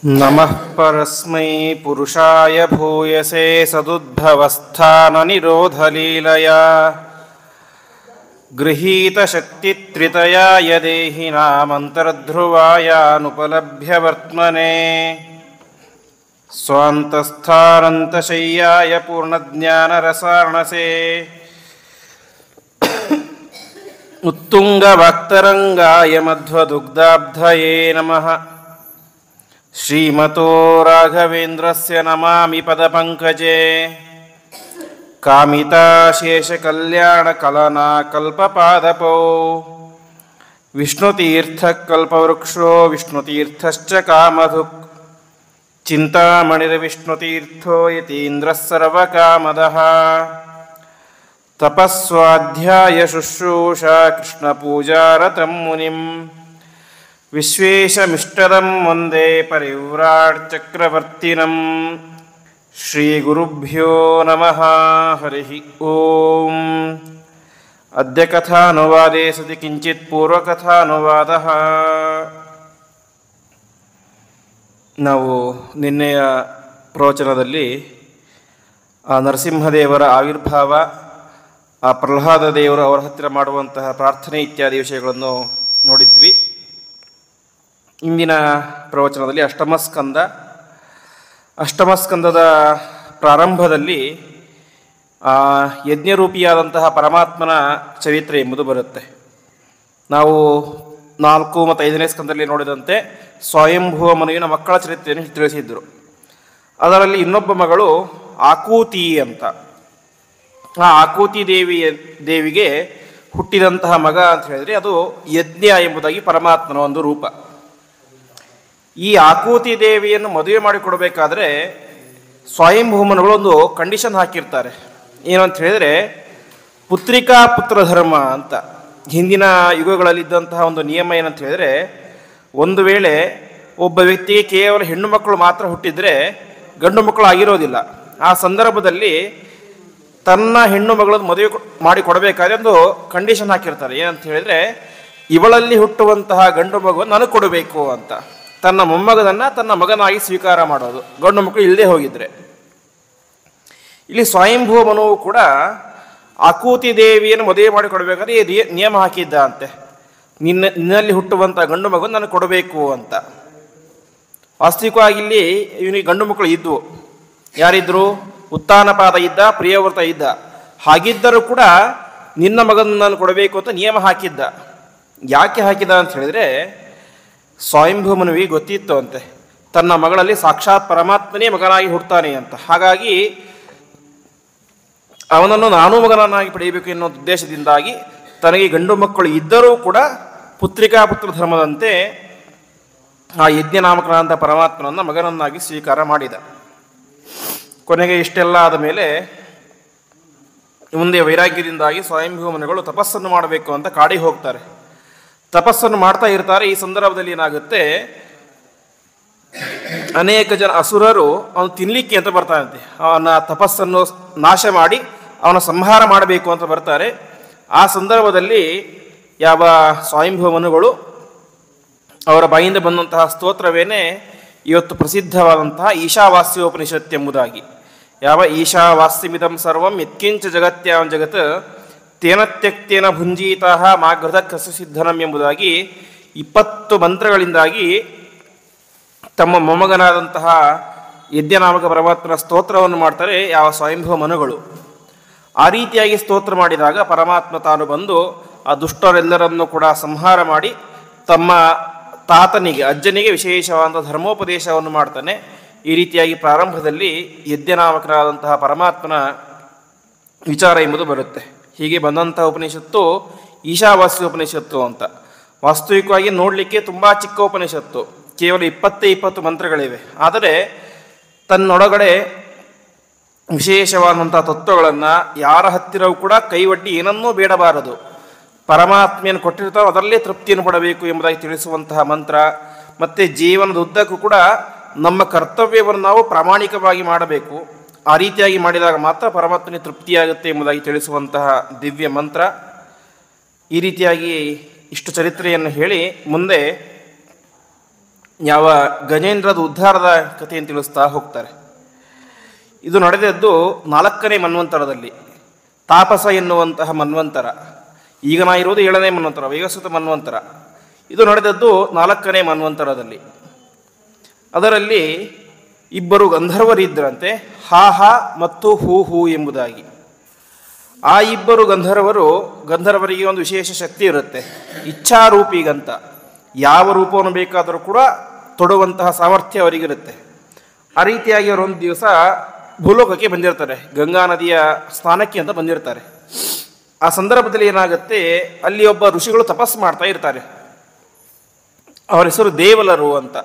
ನಮಃ ಪರಸ್ಮೈ ಪುರುಷಾಯ ಭೂಯಸೆ ಸದುದ್ಭವಸ್ಥಾನನಿರೋಧಲೀಲಯ ಗೃಹೀತಶಕ್ತಿತ್ರಿತಯಾಯ ದೇಹಿನಾಮಂತರ್ಧ್ರುವಾಯಾನುಪಲಭ್ಯವರ್ತ್ಮನೆ ಸ್ವಾಂತಸ್ಥಾನಂತಶಯ್ಯಾಯ ಪೂರ್ಣಜ್ಞಾನರಸಾರ್ಣಸೆ ಉತ್ತುಂಗವಾಕ್ತರಂಗಾಯ ಮಧ್ವದುಗ್ಧಾಬ್ಧಯೇ ನಮಃ. ಶ್ರೀಮತೋ ರಾಘವೇಂದ್ರಸ್ಯ ನಮಾಮಿ ಪದಪಂಕಜೇ. ಕಾಮಿತಾಶೇಷಕಲ್ಯಾಣಕಲನಾ ಕಲ್ಪಪಾದಪೌ ವಿಷ್ಣುತೀರ್ಥಕಲ್ಪವೃಕ್ಷೋ ವಿಷ್ಣುತೀರ್ಥಶ್ಚ ಕಾಮಧುಕ್ ಚಿಂತಾಮಣಿರ್ವಿಷ್ಣುತೀರ್ಥೋ ಯತೀಂದ್ರಃ ಸರ್ವಕಾಮದಃ. ತಪಸ್ವಾಧ್ಯಾಯ ಶುಶ್ರೂಷಾ ಕೃಷ್ಣಪೂಜಾರತಂ ಮುನಿಂ ವಿಶ್ವೇಶಮಿಷ್ಟದಂ ವಂದೇ ಪರಿವ್ರಾಟ್ ಚಕ್ರವರ್ತಿನಂ. ಶ್ರೀಗುರುಭ್ಯೋ ನಮಃ. ಹರಿ ಓಂ. ಅದ್ಯ ಕಥಾನುವಾದೇ ಸತಿ ಕಿಂಚಿತ್ ಪೂರ್ವಕಥಾನುವಾದಃ. ನಾವು ನಿನ್ನೆಯ ಪ್ರವಚನದಲ್ಲಿ ಆ ನರಸಿಂಹದೇವರ ಆವಿರ್ಭಾವ, ಆ ಪ್ರಹ್ಲಾದ ದೇವರು ಅವರ ಹತ್ತಿರ ಮಾಡುವಂತಹ ಪ್ರಾರ್ಥನೆ ಇತ್ಯಾದಿ ವಿಷಯಗಳನ್ನು ನೋಡಿದ್ವಿ. ಇಂದಿನ ಪ್ರವಚನದಲ್ಲಿ ಅಷ್ಟಮಸ್ಕಂದದ ಪ್ರಾರಂಭದಲ್ಲಿ ಯಜ್ಞರೂಪಿಯಾದಂತಹ ಪರಮಾತ್ಮನ ಚರಿತ್ರೆ ಎಂಬುದು ಬರುತ್ತೆ. ನಾವು 4 ಮತ್ತು 5ನೇ ಸ್ಕಂದದಲ್ಲಿ ನೋಡಿದಂತೆ ಸ್ವಯಂಭುವ ಮನುವಿನ ಮಕ್ಕಳ ಚರಿತ್ರೆಯನ್ನು ತಿಳಿಸಿದ್ದರು. ಅದರಲ್ಲಿ ಇನ್ನೊಬ್ಬ ಮಗಳು ಆಕೂತಿ ಅಂತ. ಆ ಆಕೂತಿ ದೇವಿಗೆ ಹುಟ್ಟಿದಂತಹ ಮಗ ಅಂತ ಹೇಳಿದರೆ ಅದು ಯಜ್ಞ ಎಂಬುದಾಗಿ ಪರಮಾತ್ಮನ ಒಂದು ರೂಪ. ಈ ಆಕೂತಿ ದೇವಿಯನ್ನು ಮದುವೆ ಮಾಡಿಕೊಡಬೇಕಾದ್ರೆ ಸ್ವಯಂಭೂಮನುಗಳು ಒಂದು ಕಂಡೀಷನ್ ಹಾಕಿರ್ತಾರೆ. ಏನು ಅಂತ ಹೇಳಿದರೆ ಪುತ್ರಿಕಾ ಪುತ್ರ ಧರ್ಮ ಅಂತ. ಹಿಂದಿನ ಯುಗಗಳಲ್ಲಿದ್ದಂತಹ ಒಂದು ನಿಯಮ ಏನಂತ ಹೇಳಿದರೆ, ಒಂದು ವೇಳೆ ಒಬ್ಬ ವ್ಯಕ್ತಿಗೆ ಕೇವಲ ಹೆಣ್ಣು ಮಕ್ಕಳು ಮಾತ್ರ ಹುಟ್ಟಿದರೆ ಗಂಡು ಮಕ್ಕಳು ಆಗಿರೋದಿಲ್ಲ. ಆ ಸಂದರ್ಭದಲ್ಲಿ ತನ್ನ ಹೆಣ್ಣು ಮಗಳನ್ನು ಮದುವೆ ಮಾಡಿಕೊಡಬೇಕಾದ್ರೆ ಒಂದು ಕಂಡೀಷನ್ ಹಾಕಿರ್ತಾರೆ. ಏನಂತ ಹೇಳಿದರೆ, ಇವಳಲ್ಲಿ ಹುಟ್ಟುವಂತಹ ಗಂಡು ಮಗುವನ್ನು ನನಗೆ ಕೊಡಬೇಕು ಅಂತ. ತನ್ನ ಮೊಮ್ಮಗನನ್ನು ತನ್ನ ಮಗನಾಗಿ ಸ್ವೀಕಾರ ಮಾಡೋದು, ಗಂಡು ಮಕ್ಕಳು ಇಲ್ಲದೆ ಹೋಗಿದ್ರೆ. ಇಲ್ಲಿ ಸ್ವಯಂಭೂ ಮನುವು ಕೂಡ ಆಕೂತಿ ದೇವಿಯನ್ನು ಮದುವೆ ಮಾಡಿಕೊಡ್ಬೇಕಾದ್ರೆ ಈ ನಿಯಮ ಹಾಕಿದ್ದ ಅಂತೆ. ನಿನ್ನಲ್ಲಿ ಹುಟ್ಟುವಂಥ ಗಂಡು ಮಗನ ನನಗೆ ಕೊಡಬೇಕು ಅಂತ. ವಾಸ್ತವಿಕವಾಗಿ ಇಲ್ಲಿ ಇವನಿಗೆ ಗಂಡು ಮಕ್ಕಳು ಇದ್ದವು. ಯಾರಿದ್ರು? ಉತ್ತಾನಪಾದ ಇದ್ದ, ಪ್ರಿಯವ್ರತ ಇದ್ದ. ಹಾಗಿದ್ದರೂ ಕೂಡ ನಿನ್ನ ಮಗನ ನಾನು ಕೊಡಬೇಕು ಅಂತ ನಿಯಮ ಹಾಕಿದ್ದ. ಯಾಕೆ ಹಾಕಿದ ಅಂತ ಹೇಳಿದರೆ, ಸ್ವಯಂಭೂಮನುವಿಗೆ ಗೊತ್ತಿತ್ತು ಅಂತೆ ತನ್ನ ಮಗಳಲ್ಲಿ ಸಾಕ್ಷಾತ್ ಪರಮಾತ್ಮನೇ ಮಗನಾಗಿ ಹುಡ್ತಾನೆ ಅಂತ. ಹಾಗಾಗಿ ಅವನನ್ನು ನಾನೂ ಮಗನನ್ನಾಗಿ ಪಡೆಯಬೇಕು ಎನ್ನುವ ಉದ್ದೇಶದಿಂದಾಗಿ ತನಗೆ ಗಂಡು ಮಕ್ಕಳು ಇದ್ದರೂ ಕೂಡ ಪುತ್ರಿಕಾ ಪುತ್ರ ಧರ್ಮದಂತೆ ಆ ಯಜ್ಞನಾಮಕನಾದಂಥ ಪರಮಾತ್ಮನನ್ನು ಮಗನನ್ನಾಗಿ ಸ್ವೀಕಾರ ಮಾಡಿದ. ಕೊನೆಗೆ ಇಷ್ಟೆಲ್ಲ ಆದ ಮೇಲೆ ಮುಂದೆ ವೈರಾಗ್ಯದಿಂದಾಗಿ ಸ್ವಯಂಭೂಮನುಗಳು ತಪಸ್ಸನ್ನು ಮಾಡಬೇಕು ಅಂತ ಕಾಡಿಗೆ ಹೋಗ್ತಾರೆ. ತಪಸ್ಸನ್ನು ಮಾಡ್ತಾ ಇರ್ತಾರೆ. ಈ ಸಂದರ್ಭದಲ್ಲಿ ಏನಾಗುತ್ತೆ, ಅನೇಕ ಜನ ಅಸುರರು ಅವನು ತಿನ್ನಲಿಕ್ಕೆ ಅಂತ ಬರ್ತಾನಂತೆ. ಅವನ ತಪಸ್ಸನ್ನು ನಾಶ ಮಾಡಿ ಅವನ ಸಂಹಾರ ಮಾಡಬೇಕು ಅಂತ ಬರ್ತಾರೆ. ಆ ಸಂದರ್ಭದಲ್ಲಿ ಯಾವ ಸ್ವಯಂಭೂ ಮನುಗಳು ಅವರ ಬಾಯಿಂದ ಬಂದಂತಹ ಸ್ತೋತ್ರವೇನೆ ಇವತ್ತು ಪ್ರಸಿದ್ಧವಾದಂತಹ ಈಶಾವಾಸ್ಯೋಪನಿಷತ್ ಎಂಬುದಾಗಿ. ಯಾವ ಈಶಾವಾಸ್ಯಮಿದಂ ಸರ್ವಂ ಯತ್ಕಿಂಚ ಜಗತ್ಯಾಂ ಜಗತ್ ತೇನ ತ್ಯಕ್ತೇನ ಭುಂಜೀತಃ ಮಾಘೃತ ಕಸಸಿದ್ಧನಂ ಎಂಬುದಾಗಿ 20 ಮಂತ್ರಗಳಿಂದಾಗಿ ತಮ್ಮ ಮೊಮ್ಮಗನಾದಂತಹ ಯಜ್ಞನಾಮಕ ಪರಮಾತ್ಮನ ಸ್ತೋತ್ರವನ್ನು ಮಾಡ್ತಾರೆ ಯಾವ ಸ್ವಯಂಭೂ ಮನುಗಳು. ಆ ರೀತಿಯಾಗಿ ಸ್ತೋತ್ರ ಮಾಡಿದಾಗ ಪರಮಾತ್ಮ ತಾನು ಬಂದು ಆ ದುಷ್ಟರೆಲ್ಲರನ್ನು ಕೂಡ ಸಂಹಾರ ಮಾಡಿ ತಮ್ಮ ತಾತನಿಗೆ, ಅಜ್ಜನಿಗೆ ವಿಶೇಷವಾದ ಧರ್ಮೋಪದೇಶವನ್ನು ಮಾಡ್ತಾನೆ. ಈ ರೀತಿಯಾಗಿ ಪ್ರಾರಂಭದಲ್ಲಿ ಯಜ್ಞನಾಮಕನಾದಂತಹ ಪರಮಾತ್ಮನ ವಿಚಾರ ಎಂಬುದು ಬರುತ್ತೆ. ಹೀಗೆ ಬಂದಂತಹ ಉಪನಿಷತ್ತು ಈಶಾವಾಸ್ಯ ಉಪನಿಷತ್ತು ಅಂತ. ವಾಸ್ತವಿಕವಾಗಿ ನೋಡಲಿಕ್ಕೆ ತುಂಬ ಚಿಕ್ಕ ಉಪನಿಷತ್ತು, ಕೇವಲ 20 ಮಂತ್ರಗಳಿವೆ. ಆದರೆ ತನ್ನೊಳಗಡೆ ವಿಶೇಷವಾದಂಥ ತತ್ವಗಳನ್ನು ಯಾರ ಹತ್ತಿರವೂ ಕೂಡ ಕೈವಡ್ಡಿ ಏನನ್ನೂ ಬೇಡಬಾರದು, ಪರಮಾತ್ಮೆಯನ್ನು ಕೊಟ್ಟಿರ್ತಾರೋ ಅದರಲ್ಲೇ ತೃಪ್ತಿಯನ್ನು ಪಡಬೇಕು ಎಂಬುದಾಗಿ ತಿಳಿಸುವಂತಹ ಮಂತ್ರ. ಮತ್ತು ಜೀವನದ ಉದ್ದಕ್ಕೂ ಕೂಡ ನಮ್ಮ ಕರ್ತವ್ಯವನ್ನು ನಾವು ಪ್ರಾಮಾಣಿಕವಾಗಿ ಮಾಡಬೇಕು. ಆ ರೀತಿಯಾಗಿ ಮಾಡಿದಾಗ ಮಾತ್ರ ಪರಮಾತ್ಮನಿಗೆ ತೃಪ್ತಿಯಾಗುತ್ತೆ ಎಂಬುದಾಗಿ ತಿಳಿಸುವಂತಹ ದಿವ್ಯ ಮಂತ್ರ. ಈ ರೀತಿಯಾಗಿ ಇಷ್ಟು ಚರಿತ್ರೆಯನ್ನು ಹೇಳಿ ಮುಂದೆ ಯಾವ ಗಜೇಂದ್ರದ ಉದ್ಧಾರದ ಕಥೆಯನ್ನು ತಿಳಿಸ್ತಾ ಹೋಗ್ತಾರೆ. ಇದು ನಡೆದದ್ದು 4ನೇ ಮನ್ವಂತರದಲ್ಲಿ, ತಾಪಸ ಎನ್ನುವಂತಹ ಮನ್ವಂತರ. ಈಗ ನಾ ಇರೋದು 7ನೇ ಮನ್ವಂತರ, ವೈವಸ್ವತ ಮನ್ವಂತರ. ಇದು ನಡೆದದ್ದು 4ನೇ ಮನ್ವಂತರದಲ್ಲಿ. ಅದರಲ್ಲಿ ಇಬ್ಬರು ಗಂಧರ್ವರಿದ್ದರಂತೆ, ಹಾ ಹಾ ಮತ್ತು ಹೂ ಹೂ ಎಂಬುದಾಗಿ. ಆ ಇಬ್ಬರು ಗಂಧರ್ವರಿಗೆ ಒಂದು ವಿಶೇಷ ಶಕ್ತಿ ಇರುತ್ತೆ, ಇಚ್ಛಾರೂಪಿಗಂತ. ಯಾವ ರೂಪವನ್ನು ಬೇಕಾದರೂ ಕೂಡ ತೊಡುವಂತಹ ಸಾಮರ್ಥ್ಯ ಅವರಿಗಿರುತ್ತೆ. ಆ ರೀತಿಯಾಗಿ ಅವರು ಒಂದು ದಿವಸ ಭೂಲೋಕಕ್ಕೆ ಬಂದಿರ್ತಾರೆ, ಗಂಗಾ ನದಿಯ ಸ್ನಾನಕ್ಕೆ ಅಂತ ಬಂದಿರ್ತಾರೆ. ಆ ಸಂದರ್ಭದಲ್ಲಿ ಏನಾಗುತ್ತೆ, ಅಲ್ಲಿ ಒಬ್ಬ ಋಷಿಗಳು ತಪಸ್ಸು ಮಾಡ್ತಾ ಇರ್ತಾರೆ. ಅವರ ಹೆಸರು ದೇವಲರು ಅಂತ.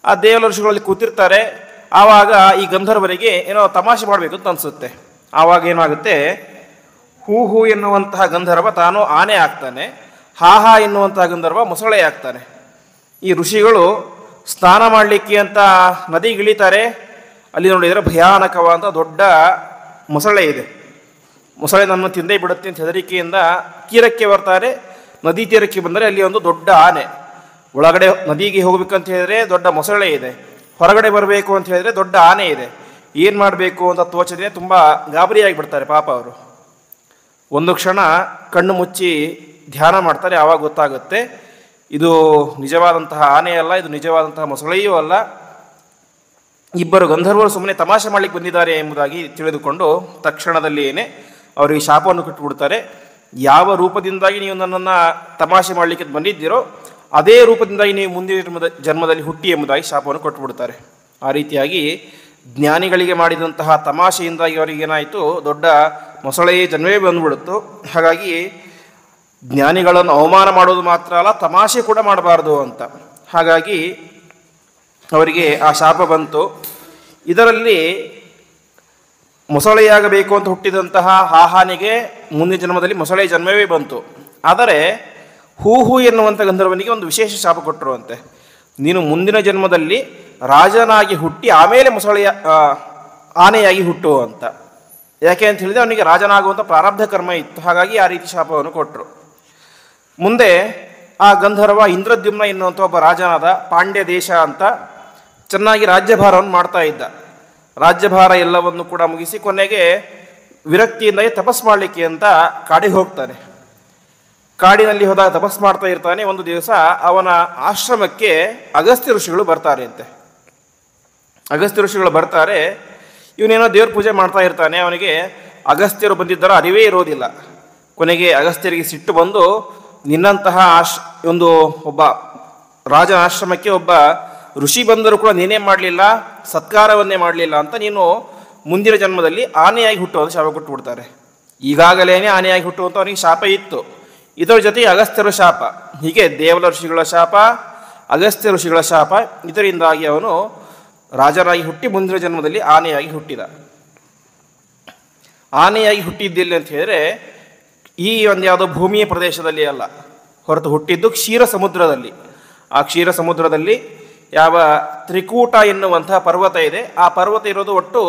ಆ ದೇವಲ ಋಷಿಗಳಲ್ಲಿ ಕೂತಿರ್ತಾರೆ. ಆವಾಗ ಈ ಗಂಧರ್ವರಿಗೆ ಏನೋ ತಮಾಷೆ ಮಾಡಬೇಕು ಅಂತ ಅನಿಸುತ್ತೆ. ಆವಾಗ ಏನಾಗುತ್ತೆ, ಹೂ ಹೂ ಎನ್ನುವಂತಹ ಗಂಧರ್ವ ತಾನು ಆನೆ ಆಗ್ತಾನೆ, ಹಾ ಹಾ ಎನ್ನುವಂತಹ ಗಂಧರ್ವ ಮೊಸಳೆ ಆಗ್ತಾನೆ. ಈ ಋಷಿಗಳು ಸ್ನಾನ ಮಾಡಲಿಕ್ಕೆ ಅಂತ ನದಿಗಿಳಿತಾರೆ. ಅಲ್ಲಿ ನೋಡಿದರೆ ಭಯಾನಕವಾದ ದೊಡ್ಡ ಮೊಸಳೆ ಇದೆ. ಮೊಸಳೆ ನನ್ನ ತಿಂದೇ ಬಿಡುತ್ತೆ ಅಂತ ಹೆದರಿಕೆಯಿಂದ ತೀರಕ್ಕೆ ಬರ್ತಾರೆ. ನದಿ ತೀರಕ್ಕೆ ಬಂದರೆ ಅಲ್ಲಿ ಒಂದು ದೊಡ್ಡ ಆನೆ. ಒಳಗಡೆ ನದಿಗೆ ಹೋಗ್ಬೇಕಂತ ಹೇಳಿದ್ರೆ ದೊಡ್ಡ ಮೊಸಳೆ ಇದೆ, ಹೊರಗಡೆ ಬರಬೇಕು ಅಂತ ಹೇಳಿದ್ರೆ ದೊಡ್ಡ ಆನೆ ಇದೆ. ಏನು ಮಾಡಬೇಕು ಅಂತ ತೋಚದೆ ತುಂಬ ಗಾಬರಿಯಾಗಿ ಬಿಡ್ತಾರೆ ಪಾಪ ಅವರು. ಒಂದು ಕ್ಷಣ ಕಣ್ಣು ಮುಚ್ಚಿ ಧ್ಯಾನ ಮಾಡ್ತಾರೆ. ಆವಾಗ ಗೊತ್ತಾಗುತ್ತೆ, ಇದು ನಿಜವಾದಂತಹ ಆನೆ ಅಲ್ಲ, ಇದು ನಿಜವಾದಂತಹ ಮೊಸಳೆಯೂ ಅಲ್ಲ. ಇಬ್ಬರು ಗಂಧರ್ವರು ಸುಮ್ಮನೆ ತಮಾಷೆ ಮಾಡಲಿಕ್ಕೆ ಬಂದಿದ್ದಾರೆ ಎಂಬುದಾಗಿ ತಿಳಿದುಕೊಂಡು ತಕ್ಷಣದಲ್ಲಿಯೇ ಅವರಿಗೆ ಶಾಪವನ್ನು ಕೊಟ್ಟುಬಿಡ್ತಾರೆ. ಯಾವ ರೂಪದಿಂದಾಗಿ ನೀವು ನನ್ನನ್ನು ತಮಾಷೆ ಮಾಡಲಿಕ್ಕೆ ಬಂದಿದ್ದೀರೋ ಅದೇ ರೂಪದಿಂದಾಗಿ ನೀವು ಮುಂದಿನ ಜನ್ಮದಲ್ಲಿ ಹುಟ್ಟಿ ಎಂಬುದಾಗಿ ಶಾಪವನ್ನು ಕೊಟ್ಟುಬಿಡ್ತಾರೆ. ಆ ರೀತಿಯಾಗಿ ಜ್ಞಾನಿಗಳಿಗೆ ಮಾಡಿದಂತಹ ತಮಾಷೆಯಿಂದಾಗಿ ಅವರಿಗೇನಾಯಿತು, ದೊಡ್ಡ ಮೊಸಳೆಯೇ ಜನ್ಮವೇ ಬಂದ್ಬಿಡುತ್ತು. ಹಾಗಾಗಿ ಜ್ಞಾನಿಗಳನ್ನು ಅವಮಾನ ಮಾಡೋದು ಮಾತ್ರ ಅಲ್ಲ, ತಮಾಷೆ ಕೂಡ ಮಾಡಬಾರ್ದು ಅಂತ. ಹಾಗಾಗಿ ಅವರಿಗೆ ಆ ಶಾಪ ಬಂತು. ಇದರಲ್ಲಿ ಮೊಸಳೆಯಾಗಬೇಕು ಅಂತ ಹುಟ್ಟಿದಂತಹ ಹಾಹಾನಿಗೆ ಮುಂದಿನ ಜನ್ಮದಲ್ಲಿ ಮೊಸಳೆ ಜನ್ಮವೇ ಬಂತು. ಆದರೆ ಹೂ ಹೂ ಎನ್ನುವಂಥ ಗಂಧರ್ವನಿಗೆ ಒಂದು ವಿಶೇಷ ಶಾಪ ಕೊಟ್ಟರು ಅಂತೆ. ನೀನು ಮುಂದಿನ ಜನ್ಮದಲ್ಲಿ ರಾಜನಾಗಿ ಹುಟ್ಟಿ ಆಮೇಲೆ ಮೊಸಳೆಯ ಆನೆಯಾಗಿ ಹುಟ್ಟು ಅಂತ. ಯಾಕೆ ಅಂತ ಹೇಳಿದರೆ ಅವನಿಗೆ ರಾಜನಾಗುವಂಥ ಪ್ರಾರಬ್ಧ ಕರ್ಮ ಇತ್ತು. ಹಾಗಾಗಿ ಆ ರೀತಿ ಶಾಪವನ್ನು ಕೊಟ್ಟರು. ಮುಂದೆ ಆ ಗಂಧರ್ವ ಇಂದ್ರದ್ಯುಮ್ನ ಎನ್ನುವಂಥ ಒಬ್ಬ ರಾಜನಾದ, ಪಾಂಡ್ಯ ದೇಶ ಅಂತ ಚೆನ್ನಾಗಿ ರಾಜ್ಯಭಾರವನ್ನು ಮಾಡ್ತಾ ಇದ್ದ. ರಾಜ್ಯಭಾರ ಎಲ್ಲವನ್ನು ಕೂಡ ಮುಗಿಸಿ ಕೊನೆಗೆ ವಿರಕ್ತಿಯಿಂದಾಗಿ ತಪಸ್ ಮಾಡಲಿಕ್ಕೆ ಅಂತ ಕಾಡಿಗೆ ಹೋಗ್ತಾನೆ. ಕಾಡಿನಲ್ಲಿ ಹೋದಾಗ ತಪಸ್ ಮಾಡ್ತಾ ಇರ್ತಾನೆ. ಒಂದು ದಿವಸ ಅವನ ಆಶ್ರಮಕ್ಕೆ ಅಗಸ್ತ್ಯ ಋಷಿಗಳು ಬರ್ತಾರೆ ಅಂತೆ. ಅಗಸ್ತ್ಯ ಋಷಿಗಳು ಬರ್ತಾರೆ. ಇವನೇನೋ ದೇವ್ರ ಪೂಜೆ ಮಾಡ್ತಾ ಇರ್ತಾನೆ. ಅವನಿಗೆ ಅಗಸ್ತ್ಯರು ಬಂದಿದ್ದರ ಅರಿವೇ ಇರೋದಿಲ್ಲ. ಕೊನೆಗೆ ಅಗಸ್ತ್ಯರಿಗೆ ಸಿಟ್ಟು ಬಂದು, ನಿನ್ನಂತಹ ಒಬ್ಬ ರಾಜನ ಆಶ್ರಮಕ್ಕೆ ಒಬ್ಬ ಋಷಿ ಬಂದರೂ ಕೂಡ ನೀನೇ ಮಾಡಲಿಲ್ಲ, ಸತ್ಕಾರವನ್ನೇ ಮಾಡಲಿಲ್ಲ ಅಂತ ನೀನು ಮುಂದಿನ ಜನ್ಮದಲ್ಲಿ ಆನೆಯಾಗಿ ಹುಟ್ಟುವಂತ ಶಾಪ ಕೊಟ್ಟು ಬಿಡ್ತಾರೆ. ಈಗಾಗಲೇ ಆನೆಯಾಗಿ ಹುಟ್ಟುವಂಥ ಅವನಿಗೆ ಶಾಪ ಇತ್ತು. ಇದರ ಜೊತೆಗೆ ಅಗಸ್ತ್ಯರ ಶಾಪ, ಹೀಗೆ ದೇವಲ ಋಷಿಗಳ ಶಾಪ, ಅಗಸ್ತ್ಯ ಋಷಿಗಳ ಶಾಪ. ಇದರಿಂದಾಗಿ ಅವನು ರಾಜನಾಗಿ ಹುಟ್ಟಿ ಮುಂದಿನ ಜನ್ಮದಲ್ಲಿ ಆನೆಯಾಗಿ ಹುಟ್ಟಿದ. ಆನೆಯಾಗಿ ಹುಟ್ಟಿದ್ದಿಲ್ಲ ಅಂತ ಹೇಳಿದ್ರೆ ಈ ಒಂದು ಯಾವುದೋ ಭೂಮಿಯ ಪ್ರದೇಶದಲ್ಲಿ ಅಲ್ಲ, ಹೊರತು ಹುಟ್ಟಿದ್ದು ಕ್ಷೀರ ಸಮುದ್ರದಲ್ಲಿ. ಆ ಕ್ಷೀರ ಸಮುದ್ರದಲ್ಲಿ ಯಾವ ತ್ರಿಕೂಟ ಎನ್ನುವಂತಹ ಪರ್ವತ ಇದೆ. ಆ ಪರ್ವತ ಇರೋದು ಒಟ್ಟು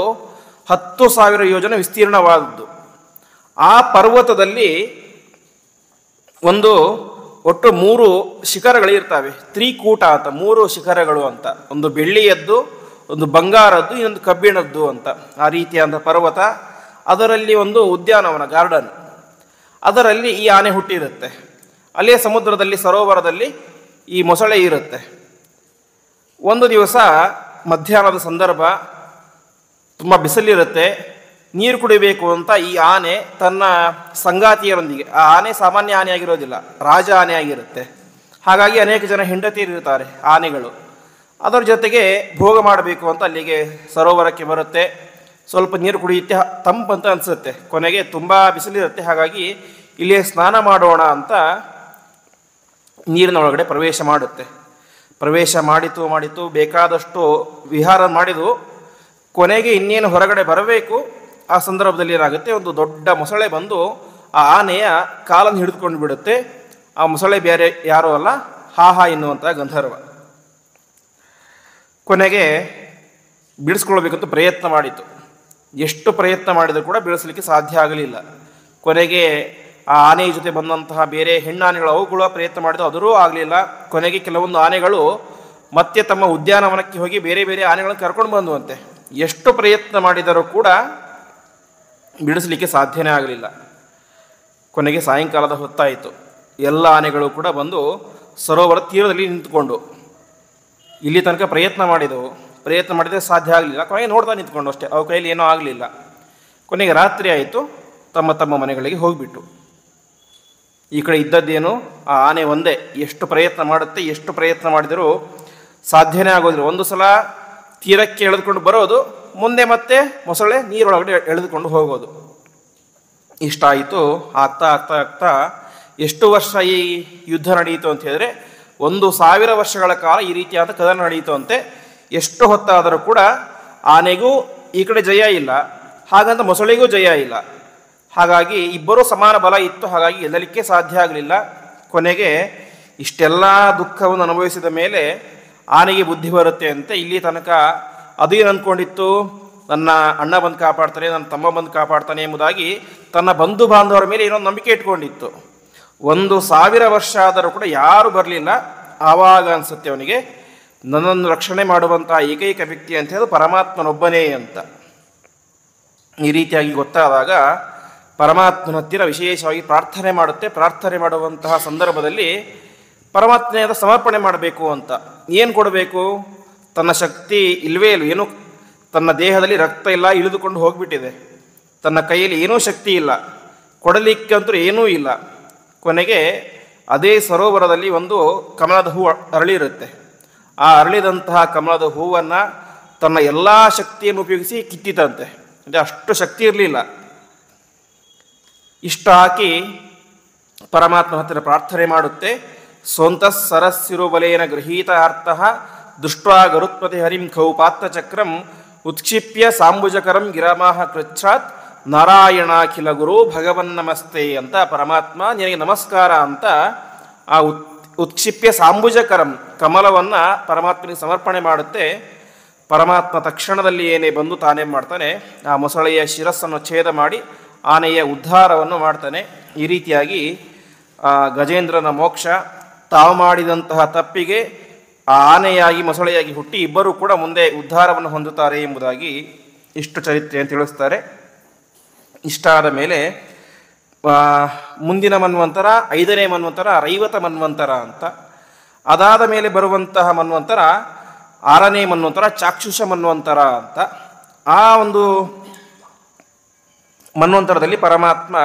10,000 ಯೋಜನೆ ವಿಸ್ತೀರ್ಣವಾದದ್ದು. ಆ ಪರ್ವತದಲ್ಲಿ ಒಟ್ಟು 3 ಶಿಖರಗಳಿರ್ತವೆ. ತ್ರಿಕೂಟ ಅಂತ 3 ಶಿಖರಗಳು ಅಂತ. ಒಂದು ಬೆಳ್ಳಿಯದ್ದು, ಒಂದು ಬಂಗಾರದ್ದು, ಇನ್ನೊಂದು ಕಬ್ಬಿಣದ್ದು ಅಂತ. ಆ ರೀತಿಯಾದ ಪರ್ವತ. ಅದರಲ್ಲಿ ಒಂದು ಉದ್ಯಾನವನ, ಗಾರ್ಡನ್. ಅದರಲ್ಲಿ ಈ ಆನೆ ಹುಟ್ಟಿರುತ್ತೆ. ಅಲ್ಲೇ ಸಮುದ್ರದಲ್ಲಿ, ಸರೋವರದಲ್ಲಿ ಈ ಮೊಸಳೆ ಇರುತ್ತೆ. ಒಂದು ದಿವಸ ಮಧ್ಯಾಹ್ನದ ಸಂದರ್ಭ, ತುಂಬ ಬಿಸಿಲಿರುತ್ತೆ. ನೀರು ಕುಡಿಬೇಕು ಅಂತ ಈ ಆನೆ ತನ್ನ ಸಂಗಾತಿಯರೊಂದಿಗೆ, ಆ ಆನೆ ಸಾಮಾನ್ಯ ಆನೆ ಆಗಿರೋದಿಲ್ಲ, ರಾಜ ಆನೆ ಆಗಿರುತ್ತೆ. ಹಾಗಾಗಿ ಅನೇಕ ಜನ ಹೆಂಡತಿಯರಿರ್ತಾರೆ ಆನೆಗಳು. ಅದರ ಜೊತೆಗೆ ಭೋಗ ಮಾಡಬೇಕು ಅಂತ ಅಲ್ಲಿಗೆ ಸರೋವರಕ್ಕೆ ಬರುತ್ತೆ. ಸ್ವಲ್ಪ ನೀರು ಕುಡಿಯುತ್ತೆ, ತಂಪಂತ ಅನಿಸುತ್ತೆ. ಕೊನೆಗೆ ತುಂಬ ಬಿಸಿಲಿರುತ್ತೆ. ಹಾಗಾಗಿ ಇಲ್ಲಿಯೇ ಸ್ನಾನ ಮಾಡೋಣ ಅಂತ ನೀರಿನ ಒಳಗಡೆ ಪ್ರವೇಶ ಮಾಡುತ್ತೆ. ಪ್ರವೇಶ ಮಾಡಿತು ಬೇಕಾದಷ್ಟು ವಿಹಾರ ಮಾಡಿದು. ಕೊನೆಗೆ ಇನ್ನೇನು ಹೊರಗಡೆ ಬರಬೇಕು. ಆ ಸಂದರ್ಭದಲ್ಲಿ ಏನಾಗುತ್ತೆ, ಒಂದು ದೊಡ್ಡ ಮೊಸಳೆ ಬಂದು ಆ ಆನೆಯ ಕಾಲನ್ನು ಹಿಡಿದುಕೊಂಡು ಬಿಡುತ್ತೆ. ಆ ಮೊಸಳೆ ಬೇರೆ ಯಾರೂ ಅಲ್ಲ, ಹಾಹಾ ಎನ್ನುವಂಥ ಗಂಧರ್ವ. ಕೊನೆಗೆ ಬಿಡಿಸ್ಕೊಳ್ಬೇಕಂತ ಪ್ರಯತ್ನ ಮಾಡಿತು. ಎಷ್ಟು ಪ್ರಯತ್ನ ಮಾಡಿದರೂ ಕೂಡ ಬಿಡಿಸಲಿಕ್ಕೆ ಸಾಧ್ಯ ಆಗಲಿಲ್ಲ. ಕೊನೆಗೆ ಆ ಆನೆಯ ಜೊತೆ ಬಂದಂತಹ ಬೇರೆ ಹೆಣ್ಣಾನೆಗಳು ಅವುಗಳ ಪ್ರಯತ್ನ ಮಾಡಿದ್ರು, ಆದರೂ ಆಗಲಿಲ್ಲ. ಕೊನೆಗೆ ಕೆಲವೊಂದು ಆನೆಗಳು ಮತ್ತೆ ತಮ್ಮ ಉದ್ಯಾನವನಕ್ಕೆ ಹೋಗಿ ಬೇರೆ ಬೇರೆ ಆನೆಗಳನ್ನು ಕರ್ಕೊಂಡು ಬಂದುವಂತೆ. ಎಷ್ಟು ಪ್ರಯತ್ನ ಮಾಡಿದರೂ ಕೂಡ ಬಿಡಿಸಲಿಕ್ಕೆ ಸಾಧ್ಯನೇ ಆಗಲಿಲ್ಲ. ಕೊನೆಗೆ ಸಾಯಂಕಾಲದ ಹೊತ್ತಾಯಿತು. ಎಲ್ಲ ಆನೆಗಳು ಕೂಡ ಬಂದು ಸರೋವರ ತೀರದಲ್ಲಿ ನಿಂತುಕೊಂಡು ಇಲ್ಲಿ ತನಕ ಪ್ರಯತ್ನ ಮಾಡಿದರೆ ಸಾಧ್ಯ ಆಗಲಿಲ್ಲ. ಕೊನೆಗೆ ನೋಡ್ತಾ ನಿಂತ್ಕೊಂಡು ಅಷ್ಟೇ, ಅವ್ರ ಕೈಯಲ್ಲಿ ಏನೂ ಆಗಲಿಲ್ಲ. ಕೊನೆಗೆ ರಾತ್ರಿ ಆಯಿತು, ತಮ್ಮ ತಮ್ಮ ಮನೆಗಳಿಗೆ ಹೋಗಿಬಿಟ್ಟು. ಈ ಕಡೆ ಇದ್ದದ್ದೇನು ಆ ಆನೆ ಒಂದೇ. ಎಷ್ಟು ಪ್ರಯತ್ನ ಮಾಡಿದರೂ ಸಾಧ್ಯನೇ ಆಗೋದಿಲ್ಲ. ಒಂದು ಸಲ ತೀರಕ್ಕೆ ಎಳೆದುಕೊಂಡು ಬರೋದು, ಮುಂದೆ ಮತ್ತೆ ಮೊಸಳೆ ನೀರೊಳಗಡೆ ಎಳೆದುಕೊಂಡು ಹೋಗೋದು. ಇಷ್ಟ ಆಯಿತು. ಆಗ್ತಾ ಎಷ್ಟು ವರ್ಷ ಈ ಯುದ್ಧ ನಡೆಯಿತು ಅಂತ ಹೇಳಿದ್ರೆ 1000 ವರ್ಷಗಳ ಕಾಲ ಈ ರೀತಿಯಾದ ಕದನ ನಡೆಯಿತು ಅಂತೆ. ಎಷ್ಟು ಹೊತ್ತಾದರೂ ಕೂಡ ಆನೆಗೂ ಈ ಕಡೆ ಜಯ ಇಲ್ಲ, ಹಾಗಂತ ಮೊಸಳೆಗೂ ಜಯ ಇಲ್ಲ. ಹಾಗಾಗಿ ಇಬ್ಬರೂ ಸಮಾನ ಬಲ ಇತ್ತು. ಹಾಗಾಗಿ ಗೆಲ್ಲಲಿಕ್ಕೆ ಸಾಧ್ಯ ಆಗಲಿಲ್ಲ. ಕೊನೆಗೆ ಇಷ್ಟೆಲ್ಲ ದುಃಖವನ್ನು ಅನುಭವಿಸಿದ ಮೇಲೆ ಆನೆಗೆ ಬುದ್ಧಿ ಬರುತ್ತೆ ಅಂತ ಇಲ್ಲಿ ತನಕ ಅದು ಏನು ಅಂದ್ಕೊಂಡಿತ್ತು, ನನ್ನ ಅಣ್ಣ ಬಂದು ಕಾಪಾಡ್ತಾನೆ, ನನ್ನ ತಮ್ಮ ಬಂದು ಕಾಪಾಡ್ತಾನೆ ಎಂಬುದಾಗಿ ತನ್ನ ಬಂಧು ಬಾಂಧವರ ಮೇಲೆ ಏನೋ ನಂಬಿಕೆ ಇಟ್ಕೊಂಡಿತ್ತು. 1000 ವರ್ಷ ಆದರೂ ಕೂಡ ಯಾರೂ ಬರಲಿಲ್ಲ. ಆವಾಗ ಅನಿಸುತ್ತೆ ಅವನಿಗೆ, ನನ್ನನ್ನು ರಕ್ಷಣೆ ಮಾಡುವಂಥ ಏಕೈಕ ವ್ಯಕ್ತಿ ಅಂತ ಹೇಳೋದು ಪರಮಾತ್ಮನೊಬ್ಬನೇ ಅಂತ. ಈ ರೀತಿಯಾಗಿ ಗೊತ್ತಾದಾಗ ಪರಮಾತ್ಮನ ಹತ್ತಿರ ವಿಶೇಷವಾಗಿ ಪ್ರಾರ್ಥನೆ ಮಾಡುತ್ತೆ. ಪ್ರಾರ್ಥನೆ ಮಾಡುವಂತಹ ಸಂದರ್ಭದಲ್ಲಿ ಪರಮಾತ್ಮನ ಸಮರ್ಪಣೆ ಮಾಡಬೇಕು ಅಂತ. ಏನು ಕೊಡಬೇಕು? ತನ್ನ ಶಕ್ತಿ ಇಲ್ಲವೇ ಇಲ್ಲ, ಏನು ತನ್ನ ದೇಹದಲ್ಲಿ ರಕ್ತ ಇಲ್ಲ, ಇಳಿದುಕೊಂಡು ಹೋಗಿಬಿಟ್ಟಿದೆ. ತನ್ನ ಕೈಯಲ್ಲಿ ಏನೂ ಶಕ್ತಿ ಇಲ್ಲ, ಕೊಡಲಿಕ್ಕಂತೂ ಏನೂ ಇಲ್ಲ. ಕೊನೆಗೆ ಅದೇ ಸರೋವರದಲ್ಲಿ ಒಂದು ಕಮಲದ ಹೂವು ಅರಳಿರುತ್ತೆ. ಆ ಅರಳಿದಂತಹ ಕಮಲದ ಹೂವನ್ನು ತನ್ನ ಎಲ್ಲ ಶಕ್ತಿಯನ್ನು ಉಪಯೋಗಿಸಿ ಕಿತ್ತಿತಂತೆ. ಅಂದರೆ ಅಷ್ಟು ಶಕ್ತಿ ಇರಲಿಲ್ಲ. ಇಷ್ಟ ಹಾಕಿ ಪರಮಾತ್ಮನ ಹತ್ತಿರ ಪ್ರಾರ್ಥನೆ ಮಾಡುತ್ತೆ. ಸ್ವಂತ ಸರಸ್ಸಿರುಬಲೇನ ಗೃಹೀತ ಅರ್ಥಃ ದೃಷ್ಟ್ವಾ ಗರುತ್ಪತಿ ಹರಿಂ ಖೌಪಾತ್ತ ಚಕ್ರಂ ಉತ್ಕ್ಷಿಪ್ಯ ಸಾಂಬುಜಕರಂ ಗಿರಮಾಹ ಕೃಚ್ಛಾತ್ ನಾರಾಯಣಾಖಿಲ ಗುರು ಭಗವನ್ ನಮಸ್ತೆ ಅಂತ ಪರಮಾತ್ಮ ನಿನಗೆ ನಮಸ್ಕಾರ ಅಂತ ಆ ಉತ್ಕ್ಷಿಪ್ಯ ಸಾಂಬುಜಕರಂ ಕಮಲವನ್ನು ಪರಮಾತ್ಮನಿಗೆ ಸಮರ್ಪಣೆ ಮಾಡುತ್ತೆ. ಪರಮಾತ್ಮ ತಕ್ಷಣದಲ್ಲಿ ಏನೇ ಬಂದು ತಾನೇನು ಮಾಡ್ತಾನೆ, ಆ ಮೊಸಳೆಯ ಶಿರಸ್ಸನ್ನು ಛೇದ ಮಾಡಿ ಆನೆಯ ಉದ್ಧಾರವನ್ನು ಮಾಡ್ತಾನೆ. ಈ ರೀತಿಯಾಗಿ ಗಜೇಂದ್ರನ ಮೋಕ್ಷ, ತಾವು ಮಾಡಿದಂತಹ ತಪ್ಪಿಗೆ ಆ ಆನೆಯಾಗಿ ಮೊಸಳೆಯಾಗಿ ಹುಟ್ಟಿ ಇಬ್ಬರೂ ಕೂಡ ಮುಂದೆ ಉದ್ಧಾರವನ್ನು ಹೊಂದುತ್ತಾರೆ ಎಂಬುದಾಗಿ ಇಷ್ಟು ಚರಿತ್ರೆಯನ್ನು ತಿಳಿಸ್ತಾರೆ. ಇಷ್ಟಾದ ಮೇಲೆ ಮುಂದಿನ ಮನ್ವಂತರ 5ನೇ ಮನ್ವಂತರ ರೈವತ ಮನ್ವಂತರ ಅಂತ. ಅದಾದ ಮೇಲೆ ಬರುವಂತಹ ಮನ್ವಂತರ 6ನೇ ಮನ್ವಂತರ ಚಾಕ್ಷುಷ ಮನ್ವಂತರ ಅಂತ. ಆ ಒಂದು ಮನ್ವಂತರದಲ್ಲಿ ಪರಮಾತ್ಮ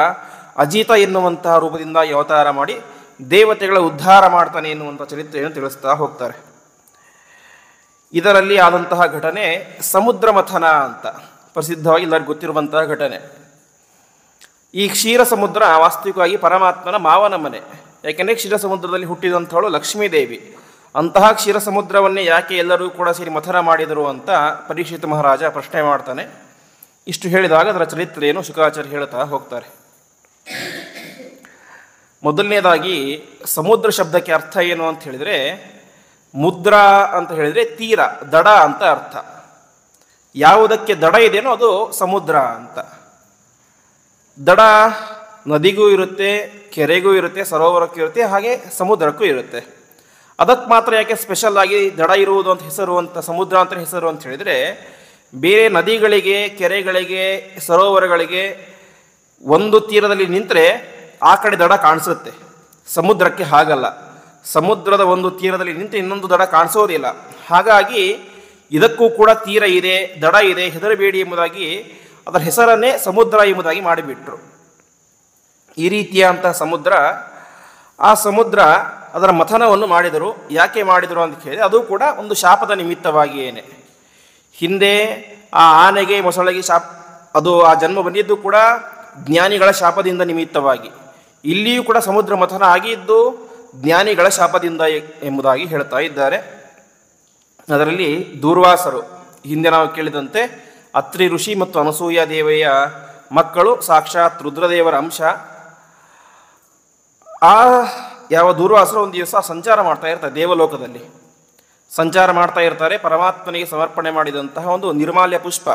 ಅಜಿತ ಎನ್ನುವಂತಹ ರೂಪದಿಂದ ಅವತಾರ ಮಾಡಿ ದೇವತೆಗಳ ಉದ್ಧಾರ ಮಾಡ್ತಾನೆ ಎನ್ನುವಂಥ ಚರಿತ್ರೆಯನ್ನು ತಿಳಿಸ್ತಾ ಹೋಗ್ತಾರೆ. ಇದರಲ್ಲಿ ಆದಂತಹ ಘಟನೆ ಸಮುದ್ರ ಮಥನ ಅಂತ ಪ್ರಸಿದ್ಧವಾಗಿ ಎಲ್ಲರಿಗೂ ಗೊತ್ತಿರುವಂತಹ ಘಟನೆ. ಈ ಕ್ಷೀರ ಸಮುದ್ರ ವಾಸ್ತವಿಕವಾಗಿ ಪರಮಾತ್ಮನ ಮಾವನ ಮನೆ. ಯಾಕೆಂದರೆ ಕ್ಷೀರ ಸಮುದ್ರದಲ್ಲಿ ಹುಟ್ಟಿದಂಥವಳು ಲಕ್ಷ್ಮೀದೇವಿ. ಅಂತಹ ಕ್ಷೀರ ಸಮುದ್ರವನ್ನೇ ಯಾಕೆ ಎಲ್ಲರೂ ಕೂಡ ಸೇರಿ ಮಥನ ಮಾಡಿದರು ಅಂತ ಪರೀಕ್ಷಿತ ಮಹಾರಾಜ ಪ್ರಶ್ನೆ ಮಾಡ್ತಾನೆ. ಇಷ್ಟು ಹೇಳಿದಾಗ ಅದರ ಚರಿತ್ರೆಯನ್ನು ಶುಕಾಚಾರ್ಯ ಹೇಳ್ತಾ ಹೋಗ್ತಾರೆ. ಮೊದಲನೇದಾಗಿ ಸಮುದ್ರ ಶಬ್ದಕ್ಕೆ ಅರ್ಥ ಏನು ಅಂತ ಹೇಳಿದರೆ, ಮುದ್ರ ಅಂತ ಹೇಳಿದರೆ ತೀರ, ದಡ ಅಂತ ಅರ್ಥ. ಯಾವುದಕ್ಕೆ ದಡ ಇದೆಯೋ ಅದು ಸಮುದ್ರ ಅಂತ. ದಡ ನದಿಗೂ ಇರುತ್ತೆ, ಕೆರೆಗೂ ಇರುತ್ತೆ, ಸರೋವರಕ್ಕೂ ಇರುತ್ತೆ, ಹಾಗೆ ಸಮುದ್ರಕ್ಕೂ ಇರುತ್ತೆ. ಅದಕ್ಕೆ ಮಾತ್ರ ಯಾಕೆ ಸ್ಪೆಷಲ್ ಆಗಿ ದಡ ಇರುವುದು ಅಂತ ಹೆಸರು ಅಂತ, ಸಮುದ್ರ ಅಂತ ಹೆಸರು ಅಂತ ಹೇಳಿದರೆ, ಬೇರೆ ನದಿಗಳಿಗೆ, ಕೆರೆಗಳಿಗೆ, ಸರೋವರಗಳಿಗೆ ಒಂದು ತೀರದಲ್ಲಿ ನಿಂತರೆ ಆ ಕಡೆ ದಡ ಕಾಣಿಸುತ್ತೆ. ಸಮುದ್ರಕ್ಕೆ ಹಾಗಲ್ಲ. ಸಮುದ್ರದ ಒಂದು ತೀರದಲ್ಲಿ ನಿಂತು ಇನ್ನೊಂದು ದಡ ಕಾಣಿಸೋದಿಲ್ಲ. ಹಾಗಾಗಿ ಇದಕ್ಕೂ ಕೂಡ ತೀರ ಇದೆ, ದಡ ಇದೆ, ಹೆದರಬೇಡಿ ಎಂಬುದಾಗಿ ಅದರ ಹೆಸರನ್ನೇ ಸಮುದ್ರ ಎಂಬುದಾಗಿ ಮಾಡಿಬಿಟ್ರು. ಈ ರೀತಿಯಾದಂತಹ ಸಮುದ್ರ, ಆ ಸಮುದ್ರ ಅದರ ಮಥನವನ್ನು ಮಾಡಿದರು. ಯಾಕೆ ಮಾಡಿದರು ಅಂತ ಕೇಳಿದರೆ, ಅದು ಕೂಡ ಒಂದು ಶಾಪದ ನಿಮಿತ್ತವಾಗಿಯೇನೆ. ಹಿಂದೆ ಆ ಆನೆಗೆ ಮೊಸಳೆಗೆ ಅದು ಆ ಜನ್ಮ ಬಂದಿದ್ದು ಕೂಡ ಜ್ಞಾನಿಗಳ ಶಾಪದಿಂದ ನಿಮಿತ್ತವಾಗಿ. ಇಲ್ಲಿಯೂ ಕೂಡ ಸಮುದ್ರ ಮಥನ ಆಗಿದ್ದು ಜ್ಞಾನಿಗಳ ಶಾಪದಿಂದ ಎಂಬುದಾಗಿ ಹೇಳ್ತಾ ಇದ್ದಾರೆ. ಅದರಲ್ಲಿ ದೂರ್ವಾಸರು, ಹಿಂದೆ ನಾವು ಕೇಳಿದಂತೆ ಅತ್ರಿ ಋಷಿ ಮತ್ತು ಅನಸೂಯ ದೇವಿಯ ಮಕ್ಕಳು, ಸಾಕ್ಷಾತ್ ರುದ್ರದೇವರ ಅಂಶ. ಆ ಯಾವ ದೂರ್ವಾಸರು ಒಂದು ದಿವಸ ಸಂಚಾರ ಮಾಡ್ತಾ ಇರ್ತಾರೆ, ದೇವಲೋಕದಲ್ಲಿ ಸಂಚಾರ ಮಾಡ್ತಾ ಇರ್ತಾರೆ. ಪರಮಾತ್ಮನಿಗೆ ಸಮರ್ಪಣೆ ಮಾಡಿದಂತಹ ಒಂದು ನಿರ್ಮಾಲ್ಯ ಪುಷ್ಪ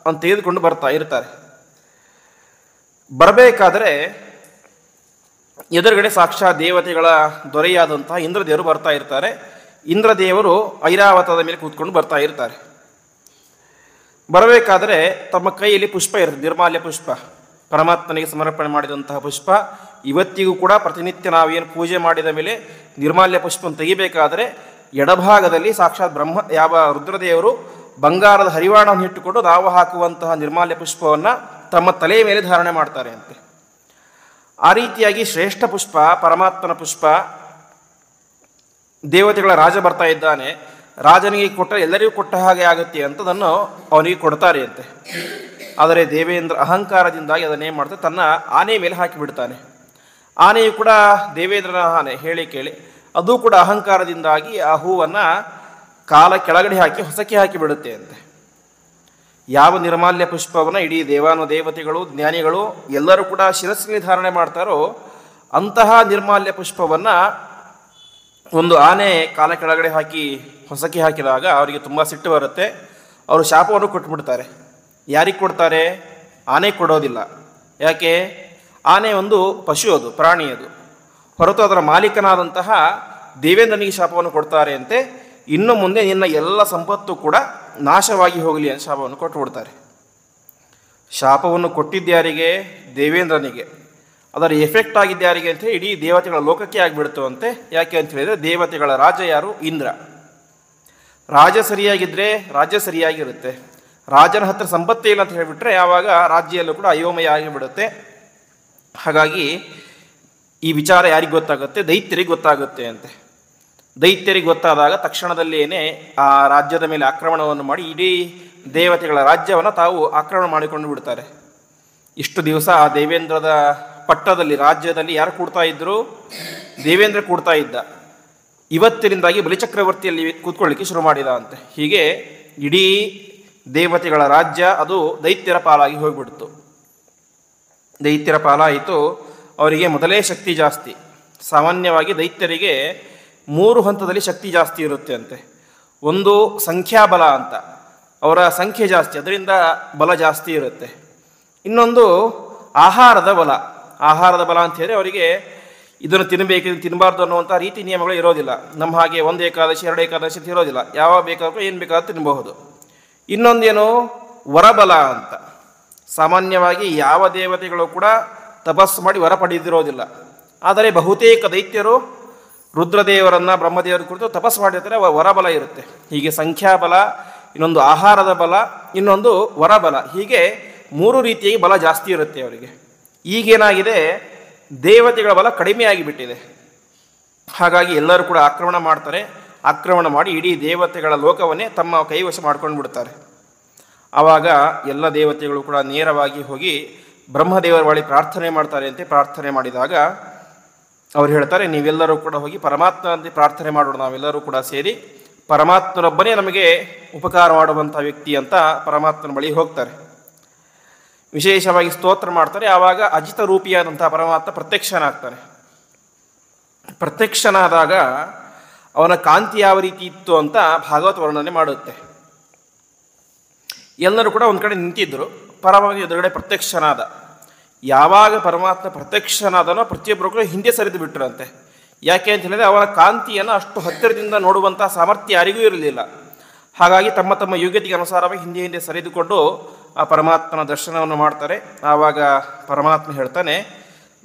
ಅಂತ ತೆಗೆದುಕೊಂಡು ಬರ್ತಾ ಇರ್ತಾರೆ. ಬರಬೇಕಾದರೆ ಎದುರುಗಡೆ ಸಾಕ್ಷಾತ್ ದೇವತೆಗಳ ದೊರೆಯಾದಂತಹ ಇಂದ್ರದೇವರು ಬರ್ತಾ ಇರ್ತಾರೆ. ಇಂದ್ರದೇವರು ಐರಾವತದ ಮೇಲೆ ಕೂತ್ಕೊಂಡು ಬರ್ತಾ ಇರ್ತಾರೆ. ಬರಬೇಕಾದರೆ ತಮ್ಮ ಕೈಯಲ್ಲಿ ಪುಷ್ಪ ಇರುತ್ತೆ, ನಿರ್ಮಾಲ್ಯ ಪುಷ್ಪ, ಪರಮಾತ್ಮನಿಗೆ ಸಮರ್ಪಣೆ ಮಾಡಿದಂತಹ ಪುಷ್ಪ. ಇವತ್ತಿಗೂ ಕೂಡ ಪ್ರತಿನಿತ್ಯ ನಾವೇನು ಪೂಜೆ ಮಾಡಿದ ಮೇಲೆ ನಿರ್ಮಾಲ್ಯ ಪುಷ್ಪವನ್ನು ತೆಗಿಬೇಕಾದರೆ ಎಡಭಾಗದಲ್ಲಿ ಸಾಕ್ಷಾತ್ ಯಾವ ರುದ್ರದೇವರು ಬಂಗಾರದ ಹರಿವಾಣವನ್ನು ಇಟ್ಟುಕೊಂಡು ನಾವು ಹಾಕುವಂತಹ ನಿರ್ಮಾಲ್ಯ ಪುಷ್ಪವನ್ನು ತಮ್ಮ ತಲೆಯ ಮೇಲೆ ಧಾರಣೆ ಮಾಡ್ತಾರೆ ಅಂತೆ. ಆ ರೀತಿಯಾಗಿ ಶ್ರೇಷ್ಠ ಪುಷ್ಪ, ಪರಮಾತ್ಮನ ಪುಷ್ಪ, ದೇವತೆಗಳ ರಾಜ ಬರ್ತಾ ಇದ್ದಾನೆ, ರಾಜನಿಗೆ ಕೊಟ್ಟರೆ ಎಲ್ಲರಿಗೂ ಕೊಟ್ಟ ಹಾಗೆ ಆಗುತ್ತೆ ಅಂತದನ್ನು ಅವನಿಗೆ ಕೊಡ್ತಾರೆ ಅಂತೆ. ಆದರೆ ದೇವೇಂದ್ರ ಅಹಂಕಾರದಿಂದಾಗಿ ಅದನ್ನೇನು ಮಾಡ್ತಾರೆ, ತನ್ನ ಆನೆ ಮೇಲೆ ಹಾಕಿಬಿಡ್ತಾನೆ. ಆನೆಯು ಕೂಡ ದೇವೇಂದ್ರನ ಆನೆ ಹೇಳಿ ಕೇಳಿ ಅದು ಕೂಡ ಅಹಂಕಾರದಿಂದಾಗಿ ಆ ಹೂವನ್ನು ಕಾಲ ಕೆಳಗಡೆ ಹಾಕಿ ಹೊಸಕ್ಕೆ ಹಾಕಿಬಿಡುತ್ತೆ ಅಂತೆ. ಯಾವ ನಿರ್ಮಾಲ್ಯ ಪುಷ್ಪವನ್ನು ಇಡೀ ದೇವಾನುದೇವತೆಗಳು, ಜ್ಞಾನಿಗಳು ಎಲ್ಲರೂ ಕೂಡ ಶಿರಸ್ಸಿನಲ್ಲಿ ಧಾರಣೆ ಮಾಡ್ತಾರೋ ಅಂತಹ ನಿರ್ಮಾಲ್ಯ ಪುಷ್ಪವನ್ನು ಒಂದು ಆನೆ ಕಾಲ ಕೆಳಗಡೆ ಹಾಕಿ ಹೊಸಕ್ಕೆ ಹಾಕಿದಾಗ ಅವರಿಗೆ ತುಂಬ ಸಿಟ್ಟು ಬರುತ್ತೆ. ಅವರು ಶಾಪವನ್ನು ಕೊಟ್ಬಿಡ್ತಾರೆ. ಯಾರಿಗೆ ಕೊಡ್ತಾರೆ? ಆನೆ ಕೊಡೋದಿಲ್ಲ. ಯಾಕೆ? ಆನೆ ಒಂದು ಪಶು, ಅದು ಪ್ರಾಣಿ, ಅದು ಹೊರತು ಅದರ ಮಾಲೀಕನಾದಂತಹ ದೇವೇಂದ್ರನಿಗೆ ಶಾಪವನ್ನು ಕೊಡ್ತಾರೆ ಅಂತೆ. ಇನ್ನು ಮುಂದೆ ನಿನ್ನ ಎಲ್ಲ ಸಂಪತ್ತು ಕೂಡ ನಾಶವಾಗಿ ಹೋಗಲಿ ಅಂತ ಶಾಪವನ್ನು ಕೊಟ್ಟುಬಿಡ್ತಾರೆ. ಶಾಪವನ್ನು ಕೊಟ್ಟಿದ್ದ್ಯಾರಿಗೆ? ದೇವೇಂದ್ರನಿಗೆ. ಅದರ ಎಫೆಕ್ಟ್ ಆಗಿದ್ದ್ಯಾರಿಗೆ ಅಂತ ಇಡೀ ದೇವತೆಗಳ ಲೋಕಕ್ಕೆ ಆಗಿಬಿಡ್ತು ಅಂತೆ. ಯಾಕೆ ಅಂತ ಹೇಳಿದರೆ ದೇವತೆಗಳ ರಾಜ ಯಾರು? ಇಂದ್ರ. ರಾಜ ಸರಿಯಾಗಿದ್ದರೆ ರಾಜ್ಯ ಸರಿಯಾಗಿರುತ್ತೆ. ರಾಜನ ಹತ್ರ ಸಂಪತ್ತೇ ಇಲ್ಲ ಅಂತ ಹೇಳಿಬಿಟ್ರೆ ಯಾವಾಗ ರಾಜ್ಯಲ್ಲೂ ಕೂಡ ಅಯೋಮಯ ಆಗಿಬಿಡುತ್ತೆ. ಹಾಗಾಗಿ ಈ ವಿಚಾರ ಯಾರಿಗೆ ಗೊತ್ತಾಗುತ್ತೆ? ದೈತ್ಯರಿಗೆ ಗೊತ್ತಾಗುತ್ತೆ ಅಂತೆ. ದೈತ್ಯರಿಗೆ ಗೊತ್ತಾದಾಗ ತಕ್ಷಣದಲ್ಲೇನೆ ಆ ರಾಜ್ಯದ ಮೇಲೆ ಆಕ್ರಮಣವನ್ನು ಮಾಡಿ ಇಡೀ ದೇವತೆಗಳ ರಾಜ್ಯವನ್ನು ತಾವು ಆಕ್ರಮಣ ಮಾಡಿಕೊಂಡು ಬಿಡ್ತಾರೆ. ಇಷ್ಟು ದಿವಸ ಆ ದೇವೇಂದ್ರದ ಪಟ್ಟದಲ್ಲಿ, ರಾಜ್ಯದಲ್ಲಿ ಯಾರು ಕೂಡ್ತಾ ಇದ್ದರು? ದೇವೇಂದ್ರ ಕೂಡ್ತಾ ಇದ್ದ. ಇವತ್ತಿನಿಂದಾಗಿ ಬಲಿಚಕ್ರವರ್ತಿಯಲ್ಲಿ ಕೂತ್ಕೊಳ್ಳಿಕ್ಕೆ ಶುರು ಮಾಡಿದ ಅಂತೆ. ಹೀಗೆ ಇಡೀ ದೇವತೆಗಳ ರಾಜ್ಯ ಅದು ದೈತ್ಯರ ಪಾಲಾಗಿ ಹೋಗಿಬಿಡ್ತು. ದೈತ್ಯರ ಪಾಲಾಯಿತು. ಅವರಿಗೆ ಮೊದಲೇ ಶಕ್ತಿ ಜಾಸ್ತಿ. ಸಾಮಾನ್ಯವಾಗಿ ದೈತ್ಯರಿಗೆ 3 ಹಂತದಲ್ಲಿ ಶಕ್ತಿ ಜಾಸ್ತಿ ಇರುತ್ತೆ ಅಂತೆ. ಒಂದು ಸಂಖ್ಯಾಬಲ ಅಂತ, ಅವರ ಸಂಖ್ಯೆ ಜಾಸ್ತಿ, ಅದರಿಂದ ಬಲ ಜಾಸ್ತಿ ಇರುತ್ತೆ. ಇನ್ನೊಂದು ಆಹಾರದ ಬಲ. ಆಹಾರದ ಬಲ ಅಂತ ಹೇಳಿದ್ರೆ ಅವರಿಗೆ ಇದನ್ನು ತಿನ್ನಬೇಕು, ಇದನ್ನು ತಿನ್ನಬಾರ್ದು ಅನ್ನುವಂಥ ರೀತಿ ನಿಯಮಗಳು ಇರೋದಿಲ್ಲ. ನಮ್ಮ ಹಾಗೆ 1 ಏಕಾದಶಿ 2 ಏಕಾದಶಿ ಅಂತ ಇರೋದಿಲ್ಲ. ಯಾವಾಗ ಬೇಕಾದ್ರೂ ಏನು ಬೇಕಾದ್ರೂ ತಿನ್ನಬಹುದು. ಇನ್ನೊಂದೇನು? ವರಬಲ ಅಂತ. ಸಾಮಾನ್ಯವಾಗಿ ಯಾವ ದೇವತೆಗಳು ಕೂಡ ತಪಸ್ಸು ಮಾಡಿ ವರ ಪಡೆದಿರೋದಿಲ್ಲ. ಆದರೆ ಬಹುತೇಕ ದೈತ್ಯರು ರುದ್ರದೇವರನ್ನು, ಬ್ರಹ್ಮದೇವರ ಕುರಿತು ತಪಸ್ಸು ಮಾಡಿರ್ತಾರೆ, ವರಬಲ ಇರುತ್ತೆ. ಹೀಗೆ ಸಂಖ್ಯಾಬಲ, ಇನ್ನೊಂದು ಆಹಾರದ ಬಲ, ಇನ್ನೊಂದು ವರಬಲ, ಹೀಗೆ 3 ರೀತಿಯಾಗಿ ಬಲ ಜಾಸ್ತಿ ಇರುತ್ತೆ ಅವರಿಗೆ. ಈಗೇನಾಗಿದೆ? ದೇವತೆಗಳ ಬಲ ಕಡಿಮೆ ಆಗಿಬಿಟ್ಟಿದೆ. ಹಾಗಾಗಿ ಎಲ್ಲರೂ ಕೂಡ ಆಕ್ರಮಣ ಮಾಡ್ತಾರೆ. ಆಕ್ರಮಣ ಮಾಡಿ ಇಡೀ ದೇವತೆಗಳ ಲೋಕವನ್ನೇ ತಮ್ಮ ಕೈವಶ ಮಾಡ್ಕೊಂಡು ಬಿಡ್ತಾರೆ. ಆವಾಗ ಎಲ್ಲ ದೇವತೆಗಳು ಕೂಡ ನೇರವಾಗಿ ಹೋಗಿ ಬ್ರಹ್ಮದೇವರ ಬಳಿ ಪ್ರಾರ್ಥನೆ ಮಾಡ್ತಾರೆ ಅಂತೆ. ಪ್ರಾರ್ಥನೆ ಮಾಡಿದಾಗ ಅವ್ರು ಹೇಳ್ತಾರೆ, ನೀವೆಲ್ಲರೂ ಕೂಡ ಹೋಗಿ ಪರಮಾತ್ಮನಂತೆ ಪ್ರಾರ್ಥನೆ ಮಾಡೋಣ, ನಾವೆಲ್ಲರೂ ಕೂಡ ಸೇರಿ ಪರಮಾತ್ಮನೊಬ್ಬನೇ ನಮಗೆ ಉಪಕಾರ ಮಾಡುವಂಥ ವ್ಯಕ್ತಿ ಅಂತ ಪರಮಾತ್ಮನ ಬಳಿ ಹೋಗ್ತಾರೆ. ವಿಶೇಷವಾಗಿ ಸ್ತೋತ್ರ ಮಾಡ್ತಾರೆ. ಆವಾಗ ಅಜಿತ ರೂಪಿಯಾದಂಥ ಪರಮಾತ್ಮ ಪ್ರತ್ಯಕ್ಷನಾಗ್ತಾನೆ. ಪ್ರತ್ಯಕ್ಷನಾದಾಗ ಅವನ ಕಾಂತಿ ಯಾವ ರೀತಿ ಇತ್ತು ಅಂತ ಭಾಗವತ ವರ್ಣನೆ ಮಾಡುತ್ತೆ. ಎಲ್ಲರೂ ಕೂಡ ಒಂದು ಕಡೆ ನಿಂತಿದ್ದರು. ಪರಮಾತ್ಮ ಎದುರುಗಡೆ ಪ್ರತ್ಯಕ್ಷನಾದ. ಯಾವಾಗ ಪರಮಾತ್ಮ ಪ್ರತ್ಯಕ್ಷನಾದನೋ ಪ್ರತಿಯೊಬ್ಬರು ಕೂಡ ಹಿಂದೆ ಸರಿದು ಬಿಟ್ಟರಂತೆ. ಯಾಕೆ ಅಂತ ಹೇಳಿದರೆ ಅವನ ಕಾಂತಿಯನ್ನು ಅಷ್ಟು ಹತ್ತಿರದಿಂದ ನೋಡುವಂಥ ಸಾಮರ್ಥ್ಯ ಯಾರಿಗೂ ಇರಲಿಲ್ಲ. ಹಾಗಾಗಿ ತಮ್ಮ ತಮ್ಮ ಯೋಗ್ಯತೆಗೆ ಅನುಸಾರವಾಗಿ ಹಿಂದೆ ಹಿಂದೆ ಸರಿದುಕೊಂಡು ಆ ಪರಮಾತ್ಮನ ದರ್ಶನವನ್ನು ಮಾಡ್ತಾರೆ. ಆವಾಗ ಪರಮಾತ್ಮ ಹೇಳ್ತಾನೆ,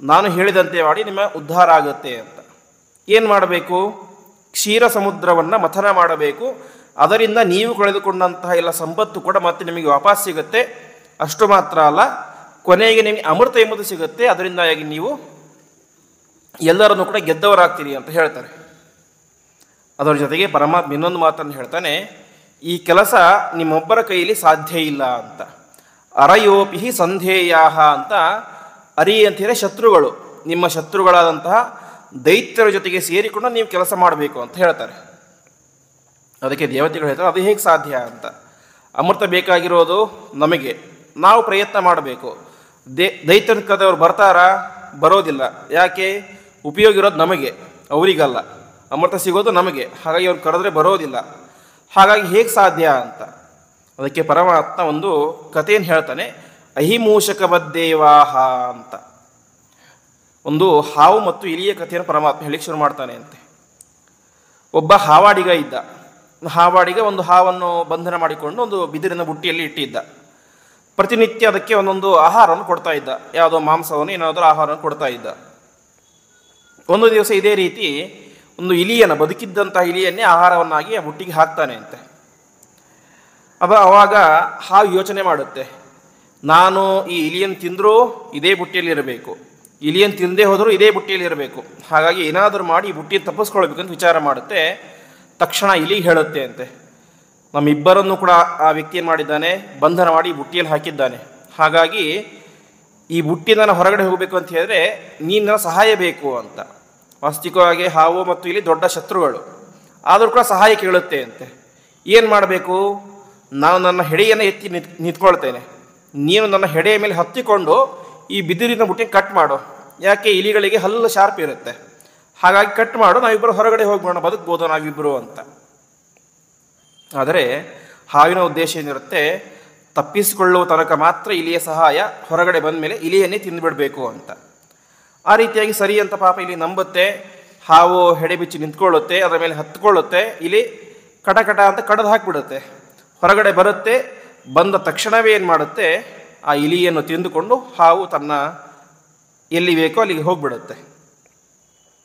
ನಾನು ಹೇಳಿದಂತೆ ಮಾಡಿ ನಿಮ್ಮ ಉದ್ಧಾರ ಆಗುತ್ತೆ ಅಂತ. ಏನು ಮಾಡಬೇಕು? ಕ್ಷೀರ ಸಮುದ್ರವನ್ನು ಮಥನ ಮಾಡಬೇಕು. ಅದರಿಂದ ನೀವು ಕಳೆದುಕೊಂಡಂತಹ ಎಲ್ಲ ಸಂಪತ್ತು ಕೂಡ ಮತ್ತೆ ನಿಮಗೆ ವಾಪಸ್ ಸಿಗುತ್ತೆ. ಅಷ್ಟು ಮಾತ್ರ ಅಲ್ಲ, ಕೊನೆಗೆ ನಿಮಗೆ ಅಮೃತ ಎಂಬುದು ಸಿಗುತ್ತೆ. ಅದರಿಂದಾಗಿ ನೀವು ಎಲ್ಲರನ್ನು ಕೂಡ ಗೆದ್ದವರಾಗ್ತೀರಿ ಅಂತ ಹೇಳ್ತಾರೆ. ಅದರ ಜೊತೆಗೆ ಪರಮಾತ್ಮ ಇನ್ನೊಂದು ಮಾತನ್ನು ಹೇಳ್ತಾನೆ, ಈ ಕೆಲಸ ನಿಮ್ಮೊಬ್ಬರ ಕೈಯಲ್ಲಿ ಸಾಧ್ಯ ಇಲ್ಲ ಅಂತ. ಅರಯೋಪಿ ಸಂಧೇಯಾಹ ಅಂತ. ಅರಿ ಅಂತ ಹೇಳಿದ್ರೆ ಶತ್ರುಗಳು, ನಿಮ್ಮ ಶತ್ರುಗಳಾದಂತಹ ದೈತ್ಯರ ಜೊತೆಗೆ ಸೇರಿಕೊಂಡು ನೀವು ಕೆಲಸ ಮಾಡಬೇಕು ಅಂತ ಹೇಳ್ತಾರೆ. ಅದಕ್ಕೆ ದೇವತೆಗಳು ಹೇಳ್ತಾರೆ, ಅದು ಹೇಗೆ ಸಾಧ್ಯ ಅಂತ. ಅಮೃತ ಬೇಕಾಗಿರೋದು ನಮಗೆ, ನಾವು ಪ್ರಯತ್ನ ಮಾಡಬೇಕು. ದೈತ್ಯನ ಕದವರು ಬರ್ತಾರಾ? ಬರೋದಿಲ್ಲ. ಯಾಕೆ? ಉಪಯೋಗ ಇರೋದು ನಮಗೆ, ಅವರಿಗಲ್ಲ. ಅಮೃತ ಸಿಗೋದು ನಮಗೆ, ಹಾಗಾಗಿ ಅವ್ರು ಕರೆದ್ರೆ ಬರೋದಿಲ್ಲ. ಹಾಗಾಗಿ ಹೇಗೆ ಸಾಧ್ಯ ಅಂತ. ಅದಕ್ಕೆ ಪರಮಾತ್ಮ ಒಂದು ಕಥೆಯನ್ನು ಹೇಳ್ತಾನೆ, ಅಹಿಮೂಷಕವದ್ದೇವಾಹ ಅಂತ. ಒಂದು ಹಾವು ಮತ್ತು ಇಲಿಯ ಕಥೆಯನ್ನು ಪರಮಾತ್ಮ ಹೇಳಿಕ್ಕೆ ಶುರು ಮಾಡ್ತಾನೆ ಅಂತೆ. ಒಬ್ಬ ಹಾವಾಡಿಗ ಇದ್ದ. ಹಾವಾಡಿಗ ಒಂದು ಹಾವನ್ನು ಬಂಧನ ಮಾಡಿಕೊಂಡು ಒಂದು ಬಿದಿರಿನ ಬುಟ್ಟಿಯಲ್ಲಿ ಇಟ್ಟಿದ್ದ. ಪ್ರತಿನಿತ್ಯ ಅದಕ್ಕೆ ಒಂದೊಂದು ಆಹಾರವನ್ನು ಕೊಡ್ತಾ ಇದ್ದ, ಯಾವುದೋ ಮಾಂಸವನ್ನು ಏನಾದರೂ ಆಹಾರವನ್ನು ಕೊಡ್ತಾ ಇದ್ದ. ಒಂದು ದಿವಸ ಇದೇ ರೀತಿ ಒಂದು ಇಲಿಯನ್ನು, ಬದುಕಿದ್ದಂತಹ ಇಲಿಯನ್ನೇ ಆಹಾರವನ್ನಾಗಿ ಆ ಬುಟ್ಟಿಗೆ ಹಾಕ್ತಾನೆ ಅಂತೆ. ಅವಾಗ ಹಾವು ಯೋಚನೆ ಮಾಡುತ್ತೆ, ನಾನು ಈ ಇಲಿಯನ್ನು ತಿಂದರೂ ಇದೇ ಬುಟ್ಟಿಯಲ್ಲಿ ಇರಬೇಕು, ಇಲಿಯನ್ನು ತಿಂದೇ ಹೋದರೂ ಇದೇ ಬುಟ್ಟಿಯಲ್ಲಿ ಇರಬೇಕು, ಹಾಗಾಗಿ ಏನಾದರೂ ಮಾಡಿ ಈ ಬುಟ್ಟಿಯನ್ನು ತಪ್ಪಿಸ್ಕೊಳ್ಬೇಕಂತ ವಿಚಾರ ಮಾಡುತ್ತೆ. ತಕ್ಷಣ ಇಲಿಗೆ ಹೇಳುತ್ತೆ ಅಂತೆ, ನಮ್ಮಿಬ್ಬರನ್ನು ಕೂಡ ಆ ವ್ಯಕ್ತಿ ಏನು ಮಾಡಿದ್ದಾನೆ, ಬಂಧನ ಮಾಡಿ ಬುಟ್ಟಿಯಲ್ಲಿ ಹಾಕಿದ್ದಾನೆ. ಹಾಗಾಗಿ ಈ ಬುಟ್ಟಿಯಿಂದ ನಾನು ಹೊರಗಡೆ ಹೋಗಬೇಕು ಅಂತ ಹೇಳಿದ್ರೆ ನೀನು ಸಹಾಯ ಬೇಕು ಅಂತ. ವಾಸ್ತವಿಕವಾಗಿ ಹಾವು ಮತ್ತು ಇಲ್ಲಿ ದೊಡ್ಡ ಶತ್ರುಗಳು, ಆದರೂ ಕೂಡ ಸಹಾಯ ಕೇಳುತ್ತೆ ಅಂತೆ. ಏನು ಮಾಡಬೇಕು, ನಾನು ನನ್ನ ಹೆಡೆಯನ್ನು ಎತ್ತಿ ನಿಂತ್ಕೊಳ್ತೇನೆ, ನೀನು ನನ್ನ ಹೆಡೆಯ ಮೇಲೆ ಹತ್ತಿಕೊಂಡು ಈ ಬಿದಿರಿನ ಬುಟ್ಟಿ ಕಟ್ ಮಾಡು, ಯಾಕೆ ಇಲಿಗಳಿಗೆ ಹಲ್ಲು ಶಾರ್ಪ್ ಇರುತ್ತೆ, ಹಾಗಾಗಿ ಕಟ್ ಮಾಡು, ನಾವಿಬ್ಬರು ಹೊರಗಡೆ ಹೋಗ್ಬೋಣ, ಬದುಕ್ಬೋದು ನಾವಿಬ್ಬರು ಅಂತ. ಆದರೆ ಹಾವಿನ ಉದ್ದೇಶ ಏನಿರುತ್ತೆ, ತಪ್ಪಿಸಿಕೊಳ್ಳುವ ತನಕ ಮಾತ್ರ ಇಲಿಯ ಸಹಾಯ, ಹೊರಗಡೆ ಬಂದ ಮೇಲೆ ಇಲಿಯನ್ನೇ ತಿಂದುಬಿಡಬೇಕು ಅಂತ. ಆ ರೀತಿಯಾಗಿ ಸರಿ ಅಂತ ಪಾಪ ಇಲ್ಲಿ ನಂಬುತ್ತೆ. ಹಾವು ಹೆಡೆ ಬಿಚ್ಚಿ ನಿಂತ್ಕೊಳ್ಳುತ್ತೆ, ಅದರ ಮೇಲೆ ಹತ್ಕೊಳ್ಳುತ್ತೆ, ಇಲಿ ಕಟ ಅಂತ ಕಡ್ದು ಹಾಕಿಬಿಡುತ್ತೆ. ಹೊರಗಡೆ ಬರುತ್ತೆ, ಬಂದ ತಕ್ಷಣವೇ ಏನು ಮಾಡುತ್ತೆ, ಆ ಇಲಿಯನ್ನು ತಿಂದುಕೊಂಡು ಹಾವು ತನ್ನ ಎಲ್ಲಿ ಬೇಕೋ ಅಲ್ಲಿಗೆ ಹೋಗಿಬಿಡುತ್ತೆ.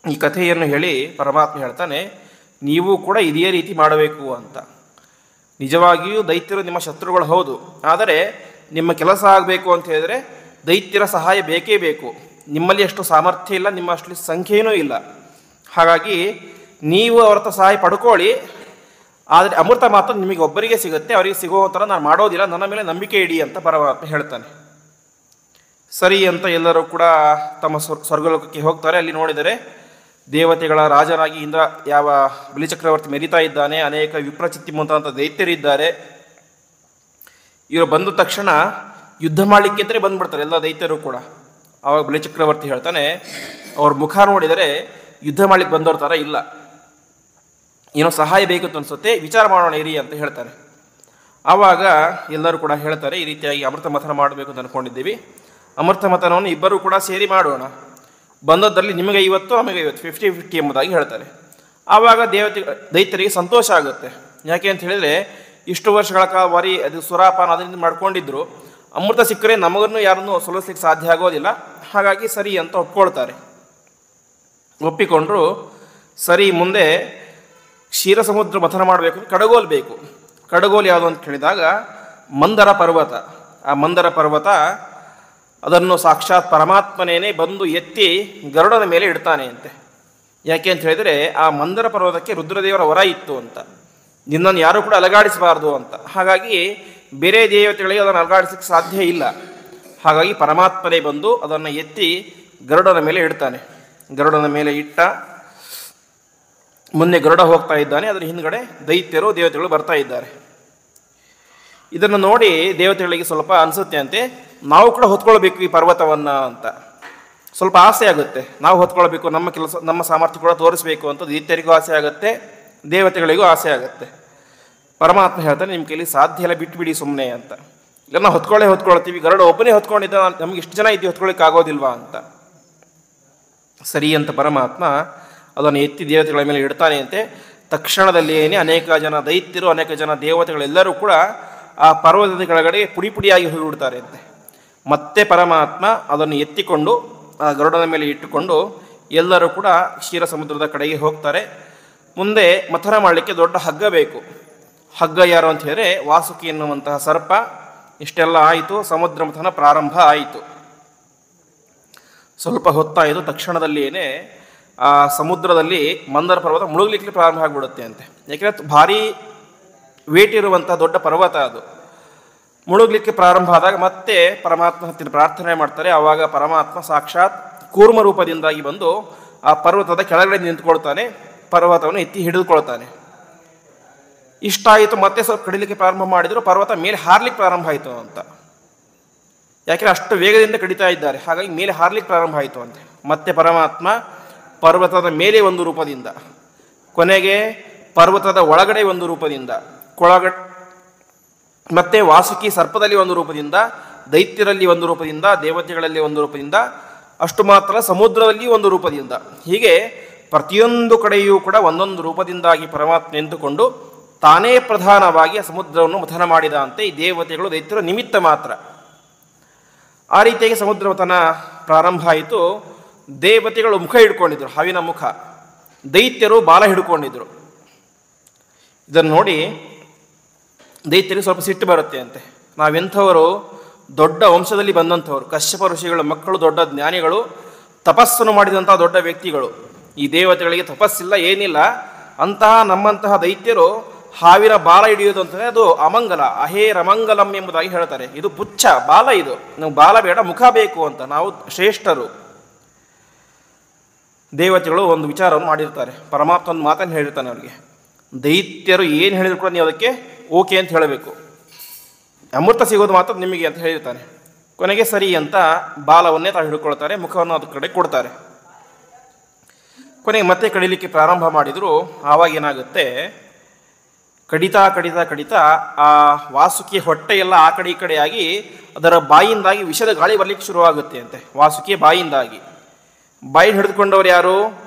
ಈ ಕಥೆಯನ್ನು ಹೇಳಿ ಪರಮಾತ್ಮ ಹೇಳ್ತಾನೆ, ನೀವು ಕೂಡ ಇದೇ ರೀತಿ ಮಾಡಬೇಕು ಅಂತ. ನಿಜವಾಗಿಯೂ ದೈತ್ಯರು ನಿಮ್ಮ ಶತ್ರುಗಳು ಹೌದು, ಆದರೆ ನಿಮ್ಮ ಕೆಲಸ ಆಗಬೇಕು ಅಂತ ಹೇಳಿದರೆ ದೈತ್ಯರ ಸಹಾಯ ಬೇಕೇ ಬೇಕು. ನಿಮ್ಮಲ್ಲಿ ಅಷ್ಟು ಸಾಮರ್ಥ್ಯ ಇಲ್ಲ, ನಿಮ್ಮ ಅಷ್ಟು ಸಂಖ್ಯೆಯೂ ಇಲ್ಲ, ಹಾಗಾಗಿ ನೀವು ಅವ್ರ ಸಹಾಯ ಪಡ್ಕೊಳ್ಳಿ, ಆದರೆ ಅಮೃತ ಮಾತ್ರ ನಿಮಗೆ ಒಬ್ಬರಿಗೆ ಸಿಗುತ್ತೆ, ಅವರಿಗೆ ಸಿಗೋ ಥರ ನಾನು ಮಾಡೋದಿಲ್ಲ, ನನ್ನ ಮೇಲೆ ನಂಬಿಕೆ ಇಡಿ ಅಂತ ಪರಮಾತ್ಮ ಹೇಳ್ತಾನೆ. ಸರಿ ಅಂತ ಎಲ್ಲರೂ ಕೂಡ ತಮ್ಮ ಸ್ವರ್ಗಲೋಕಕ್ಕೆ ಹೋಗ್ತಾರೆ. ಅಲ್ಲಿ ನೋಡಿದರೆ ದೇವತೆಗಳ ರಾಜನಾಗಿ ಇಂದ್ರ ಯಾವ ಬಲಿಚಕ್ರವರ್ತಿ ಮೆರಿತಾ ಇದ್ದಾನೆ, ಅನೇಕ ವಿಪ್ರಚಿತ್ತಿ ಮುಂತಾದಂಥ ದೈತ್ಯರಿದ್ದಾರೆ. ಇವರು ಬಂದ ತಕ್ಷಣ ಯುದ್ಧ ಮಾಡಲಿಕ್ಕೆ ಅಂತಲೇ ಬಂದ್ಬಿಡ್ತಾರೆ ಎಲ್ಲ ದೈತ್ಯರು ಕೂಡ. ಆವಾಗ ಬಲಿಚಕ್ರವರ್ತಿ ಹೇಳ್ತಾನೆ, ಅವ್ರ ಮುಖ ನೋಡಿದರೆ ಯುದ್ಧ ಮಾಡಲಿಕ್ಕೆ ಬಂದವ್ರ ಥರ ಇಲ್ಲ, ಏನೋ ಸಹಾಯ ಬೇಕು ಅಂತ ಅನಿಸುತ್ತೆ, ವಿಚಾರ ಮಾಡೋಣ ಇರಿ ಅಂತ ಹೇಳ್ತಾರೆ. ಆವಾಗ ಎಲ್ಲರೂ ಕೂಡ ಹೇಳ್ತಾರೆ, ಈ ರೀತಿಯಾಗಿ ಅಮೃತ ಮಥನ ಮಾಡಬೇಕು ಅಂತ ಅಂದ್ಕೊಂಡಿದ್ದೀವಿ, ಅಮೃತ ಮಥನವನ್ನು ಇಬ್ಬರೂ ಕೂಡ ಸೇರಿ ಮಾಡೋಣ, ಬಂದದ್ರಲ್ಲಿ ನಿಮಗೆ 50 ನಮಗೆ 50, 50-50 ಎಂಬುದಾಗಿ ಹೇಳ್ತಾರೆ. ಆವಾಗ ದೈತ್ಯರಿಗೆ ಸಂತೋಷ ಆಗುತ್ತೆ. ಯಾಕೆ ಅಂತ ಹೇಳಿದರೆ ಇಷ್ಟು ವರ್ಷಗಳ ಕಾಲ ಬರೀ ಅದು ಸುರಾಪಾನ ಅದರಿಂದ ಮಾಡ್ಕೊಂಡಿದ್ರು, ಅಮೃತ ಸಿಕ್ಕರೆ ನಮಗನ್ನು ಯಾರನ್ನು ಸೋಲಿಸ್ಲಿಕ್ಕೆ ಸಾಧ್ಯ ಆಗೋದಿಲ್ಲ, ಹಾಗಾಗಿ ಸರಿ ಅಂತ ಒಪ್ಕೊಳ್ತಾರೆ. ಒಪ್ಪಿಕೊಂಡ್ರು. ಸರಿ, ಮುಂದೆ ಕ್ಷೀರ ಸಮುದ್ರ ಮಥನ ಮಾಡಬೇಕು, ಕಡಗೋಲು ಬೇಕು. ಕಡಗೋಲು ಯಾವುದು ಅಂತ ಕೇಳಿದಾಗ ಮಂದರ ಪರ್ವತ. ಆ ಮಂದರ ಪರ್ವತ ಅದನ್ನು ಸಾಕ್ಷಾತ್ ಪರಮಾತ್ಮನೇನೆ ಬಂದು ಎತ್ತಿ ಗರುಡನ ಮೇಲೆ ಇಡ್ತಾನೆ ಅಂತೆ. ಯಾಕೆ ಅಂತ ಹೇಳಿದರೆ ಆ ಮಂದರ ಪರ್ವತಕ್ಕೆ ರುದ್ರದೇವರ ವರ ಇತ್ತು ಅಂತ, ನಿನ್ನನ್ನು ಯಾರೂ ಕೂಡ ಅಲಗಾಡಿಸಬಾರ್ದು ಅಂತ. ಹಾಗಾಗಿ ಬೇರೆ ದೇವತೆಗಳಿಗೆ ಅದನ್ನು ಅಲಗಾಡಿಸಲಿಕ್ಕೆ ಸಾಧ್ಯ ಇಲ್ಲ. ಹಾಗಾಗಿ ಪರಮಾತ್ಮನೇ ಬಂದು ಅದನ್ನು ಎತ್ತಿ ಗರುಡನ ಮೇಲೆ ಇಡ್ತಾನೆ. ಗರುಡನ ಮೇಲೆ ಇಟ್ಟ ಮುಂದೆ ಗರುಡ ಹೋಗ್ತಾ ಇದ್ದಾನೆ, ಅದರ ಹಿಂದ್ಗಡೆ ದೈತ್ಯರು ದೇವತೆಗಳು ಬರ್ತಾ ಇದ್ದಾರೆ. ಇದನ್ನು ನೋಡಿ ದೇವತೆಗಳಿಗೆ ಸ್ವಲ್ಪ ಅನಿಸುತ್ತೆ ಅಂತೆ, ನಾವು ಕೂಡ ಹೊತ್ಕೊಳ್ಬೇಕು ಈ ಪರ್ವತವನ್ನು ಅಂತ. ಸ್ವಲ್ಪ ಆಸೆ ಆಗುತ್ತೆ, ನಾವು ಹೊತ್ಕೊಳ್ಬೇಕು, ನಮ್ಮ ಕೆಲಸ ನಮ್ಮ ಸಾಮರ್ಥ್ಯ ಕೂಡ ತೋರಿಸಬೇಕು ಅಂತ ದೈತ್ಯರಿಗೂ ಆಸೆ ಆಗುತ್ತೆ, ದೇವತೆಗಳಿಗೂ ಆಸೆ ಆಗುತ್ತೆ. ಪರಮಾತ್ಮ ಹೇಳ್ತಾನೆ, ನಿಮ್ಮ ಕೈಲಿ ಸಾಧ್ಯ ಇಲ್ಲ, ಬಿಟ್ಟುಬಿಡಿ ಸುಮ್ಮನೆ ಅಂತ. ಇಲ್ಲ, ನಾವು ಹೊತ್ಕೊಳ್ತೀವಿ, ಗರುಡ ಒಬ್ಬನೇ ಹೊತ್ಕೊಂಡಿದ್ದ, ನಮ್ಗೆ ಇಷ್ಟು ಜನ ಇದ್ದು ಹೊತ್ಕೊಳ್ಳಿಕ್ಕೆ ಆಗೋದಿಲ್ವಾ ಅಂತ. ಸರಿ ಅಂತ ಪರಮಾತ್ಮ ಅದನ್ನು ಎತ್ತಿ ದೇವತೆಗಳ ಮೇಲೆ ಇಡ್ತಾನೆ ಅಂತೆ. ತಕ್ಷಣದಲ್ಲಿಯೇ ಅನೇಕ ಜನ ದೈತ್ಯರು, ಅನೇಕ ಜನ ದೇವತೆಗಳೆಲ್ಲರೂ ಕೂಡ ಆ ಪರ್ವತದ ಕೆಳಗಡೆ ಪುಡಿಯಾಗಿ ಹೋಗಿಬಿಡ್ತಾರೆ ಅಂತೆ. ಮತ್ತೆ ಪರಮಾತ್ಮ ಅದನ್ನು ಎತ್ತಿಕೊಂಡು ಆ ಗರುಡನ ಮೇಲೆ ಇಟ್ಟುಕೊಂಡು ಎಲ್ಲರೂ ಕೂಡ ಕ್ಷೀರ ಸಮುದ್ರದ ಕಡೆಗೆ ಹೋಗ್ತಾರೆ. ಮುಂದೆ ಮಥನ ಮಾಡಲಿಕ್ಕೆ ದೊಡ್ಡ ಹಗ್ಗ ಬೇಕು. ಹಗ್ಗ ಯಾರು ಅಂತ ಹೇಳಿದ್ರೆ ವಾಸುಕಿ ಎನ್ನುವಂತಹ ಸರ್ಪ. ಇಷ್ಟೆಲ್ಲ ಆಯಿತು, ಸಮುದ್ರ ಮಥನ ಪ್ರಾರಂಭ ಆಯಿತು. ಸ್ವಲ್ಪ ಹೊತ್ತಾಯಿತು, ತಕ್ಷಣದಲ್ಲಿಯೇ ಆ ಸಮುದ್ರದಲ್ಲಿ ಮಂದರ ಪರ್ವತ ಮುಳುಗಲಿಕ್ಕೆ ಪ್ರಾರಂಭ ಆಗಿಬಿಡುತ್ತೆ ಅಂತೆ. ಯಾಕೆಂದರೆ ಭಾರೀ ವೇಟ್ ಇರುವಂಥ ದೊಡ್ಡ ಪರ್ವತ ಅದು. ಮುಳುಗಲಿಕ್ಕೆ ಪ್ರಾರಂಭ ಆದಾಗ ಮತ್ತೆ ಪರಮಾತ್ಮ ಹತ್ತಿರ ಪ್ರಾರ್ಥನೆ ಮಾಡ್ತಾರೆ. ಆವಾಗ ಪರಮಾತ್ಮ ಸಾಕ್ಷಾತ್ ಕೂರ್ಮ ರೂಪದಿಂದಾಗಿ ಬಂದು ಆ ಪರ್ವತದ ಕೆಳಗಡೆ ನಿಂತ್ಕೊಳ್ತಾನೆ, ಪರ್ವತವನ್ನು ಎತ್ತಿ ಹಿಡಿದುಕೊಳ್ತಾನೆ. ಇಷ್ಟ ಆಯಿತು, ಮತ್ತೆ ಸ್ವಲ್ಪ ಕಡಿಲಿಕ್ಕೆ ಪ್ರಾರಂಭ ಮಾಡಿದ್ರು, ಪರ್ವತ ಮೇಲೆ ಹಾರ್ಲಿಕ್ಕೆ ಪ್ರಾರಂಭ ಆಯಿತು ಅಂತ. ಯಾಕೆಂದರೆ ಅಷ್ಟು ವೇಗದಿಂದ ಕಡಿತಾ ಇದ್ದಾರೆ, ಹಾಗಾಗಿ ಮೇಲೆ ಹಾರ್ಲಿಕ್ಕೆ ಪ್ರಾರಂಭ ಆಯಿತು ಅಂತೆ. ಮತ್ತೆ ಪರಮಾತ್ಮ ಪರ್ವತದ ಮೇಲೆ ಒಂದು ರೂಪದಿಂದ, ಕೊನೆಗೆ ಪರ್ವತದ ಒಳಗಡೆ ಒಂದು ರೂಪದಿಂದ, ಮತ್ತೆ ವಾಸುಕಿ ಸರ್ಪದಲ್ಲಿ ಒಂದು ರೂಪದಿಂದ, ದೈತ್ಯರಲ್ಲಿ ಒಂದು ರೂಪದಿಂದ, ದೇವತೆಗಳಲ್ಲಿ ಒಂದು ರೂಪದಿಂದ, ಅಷ್ಟು ಮಾತ್ರ ಸಮುದ್ರದಲ್ಲಿ ಒಂದು ರೂಪದಿಂದ, ಹೀಗೆ ಪ್ರತಿಯೊಂದು ಕಡೆಯೂ ಕೂಡ ಒಂದೊಂದು ರೂಪದಿಂದಾಗಿ ಪರಮಾತ್ಮ ನಿಂತುಕೊಂಡು ತಾನೇ ಪ್ರಧಾನವಾಗಿ ಆ ಸಮುದ್ರವನ್ನು ಮಥನ ಮಾಡಿದ ಅಂತೆ. ಈ ದೇವತೆಗಳು ದೈತ್ಯರು ನಿಮಿತ್ತ ಮಾತ್ರ. ಆ ರೀತಿಯಾಗಿ ಸಮುದ್ರ ಮಥನ ಪ್ರಾರಂಭ ಆಯಿತು. ದೇವತೆಗಳು ಮುಖ ಹಿಡ್ಕೊಂಡಿದ್ರು, ಹಾವಿನ ಮುಖ. ದೈತ್ಯರು ಬಾಲ ಹಿಡ್ಕೊಂಡಿದ್ರು. ಇದನ್ನು ನೋಡಿ ದೈತ್ಯರಿಗೆ ಸ್ವಲ್ಪ ಸಿಟ್ಟು ಬರುತ್ತೆ ಅಂತೆ. ನಾವೆಂಥವರು, ದೊಡ್ಡ ವಂಶದಲ್ಲಿ ಬಂದಂಥವ್ರು, ಕಶ್ಯಪ ಋಷಿಗಳ ಮಕ್ಕಳು, ದೊಡ್ಡ ಜ್ಞಾನಿಗಳು, ತಪಸ್ಸನ್ನು ಮಾಡಿದಂಥ ದೊಡ್ಡ ವ್ಯಕ್ತಿಗಳು. ಈ ದೇವತೆಗಳಿಗೆ ತಪಸ್ಸಿಲ್ಲ, ಏನಿಲ್ಲ. ಅಂತಹ ನಮ್ಮಂತಹ ದೈತ್ಯರು ಹಾವಿನ ಬಾಲ ಹಿಡಿಯೋದು ಅಂತಂದರೆ ಅದು ಅಮಂಗಲ, ಅಹೇರಮಂಗಲಂ ಎಂಬುದಾಗಿ ಹೇಳ್ತಾರೆ. ಇದು ಪುಚ್ಛ, ಬಾಲ. ಇದು ನಾವು ಬಾಲ ಬೇಡ, ಮುಖ ಬೇಕು ಅಂತ. ನಾವು ಶ್ರೇಷ್ಠರು. ದೇವತೆಗಳು ಒಂದು ವಿಚಾರವನ್ನು ಮಾಡಿರ್ತಾರೆ. ಪರಮಾತ್ಮ ಒಂದು ಮಾತನ್ನು ಹೇಳಿರ್ತಾನೆ ಅವರಿಗೆ. ದೈತ್ಯರು ಏನು ಹೇಳಿದ್ರು ಕೂಡ ನೀವು ಅದಕ್ಕೆ ಓಕೆ ಅಂತ ಹೇಳಬೇಕು. ಅಮೃತ ಸಿಗೋದು ಮಾತ್ರ ನಿಮಗೆ ಅಂತ ಹೇಳಿರ್ತಾನೆ. ಕೊನೆಗೆ ಸರಿ ಅಂತ ಬಾಲವನ್ನೇ ತಾವು ಹಿಡ್ಕೊಳ್ತಾರೆ, ಮುಖವನ್ನು ಅದ್ರ ಕಡೆ ಕೊಡ್ತಾರೆ. ಕೊನೆಗೆ ಮತ್ತೆ ಕಡಿಲಿಕ್ಕೆ ಪ್ರಾರಂಭ ಮಾಡಿದರು. ಆವಾಗ ಏನಾಗುತ್ತೆ, ಕಡಿತಾ ಕಡಿತಾ ಕಡಿತಾ ಆ ವಾಸುಕಿಯ ಹೊಟ್ಟೆಯೆಲ್ಲ ಆ ಕಡೆ ಈ ಕಡೆಯಾಗಿ ಅದರ ಬಾಯಿಂದಾಗಿ ವಿಷದ ಗಾಳಿ ಬರಲಿಕ್ಕೆ ಶುರುವಾಗುತ್ತೆ ಅಂತೆ. ವಾಸುಕಿಯ ಬಾಯಿಂದಾಗಿ. ಬಾಯಿ ಹಿಡಿದುಕೊಂಡವರು ಯಾರು?